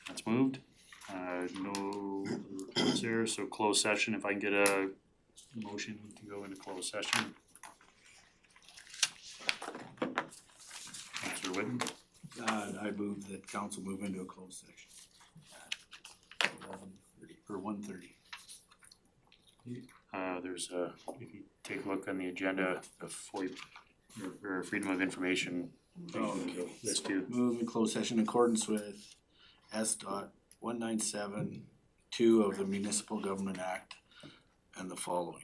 That's moved. No reports here, so closed session, if I can get a motion to go into closed session. Councilor Whitten,
I move that council move into a closed section. 11:30 or 1:30.
there's a, if you take a look on the agenda, the FOIP, or Freedom of Information.
Okay.
List too.
Move in closed session in accordance with S dot 197(2) of the Municipal Government Act and the following.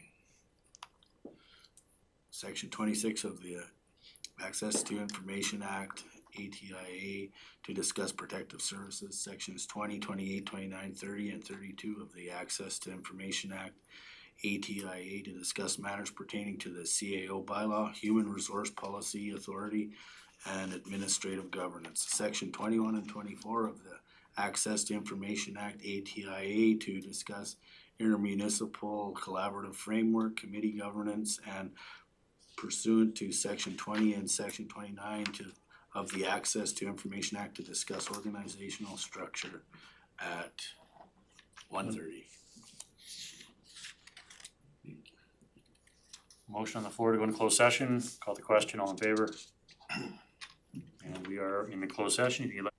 Section 26 of the Access to Information Act, ATIA, to discuss protective services, sections 20, 28, 29, 30, and 32 of the Access to Information Act, ATIA, to discuss matters pertaining to the CAO bylaw, Human Resource Policy Authority, and administrative governance. Section 21 and 24 of the Access to Information Act, ATIA, to discuss intermunicipal collaborative framework, committee governance, and pursuant to section 20 and section 29 of the Access to Information Act, to discuss organizational structure at 1:30.
Motion on the floor to go into closed session, call the question, all in favor? And we are in the closed session, if you'd like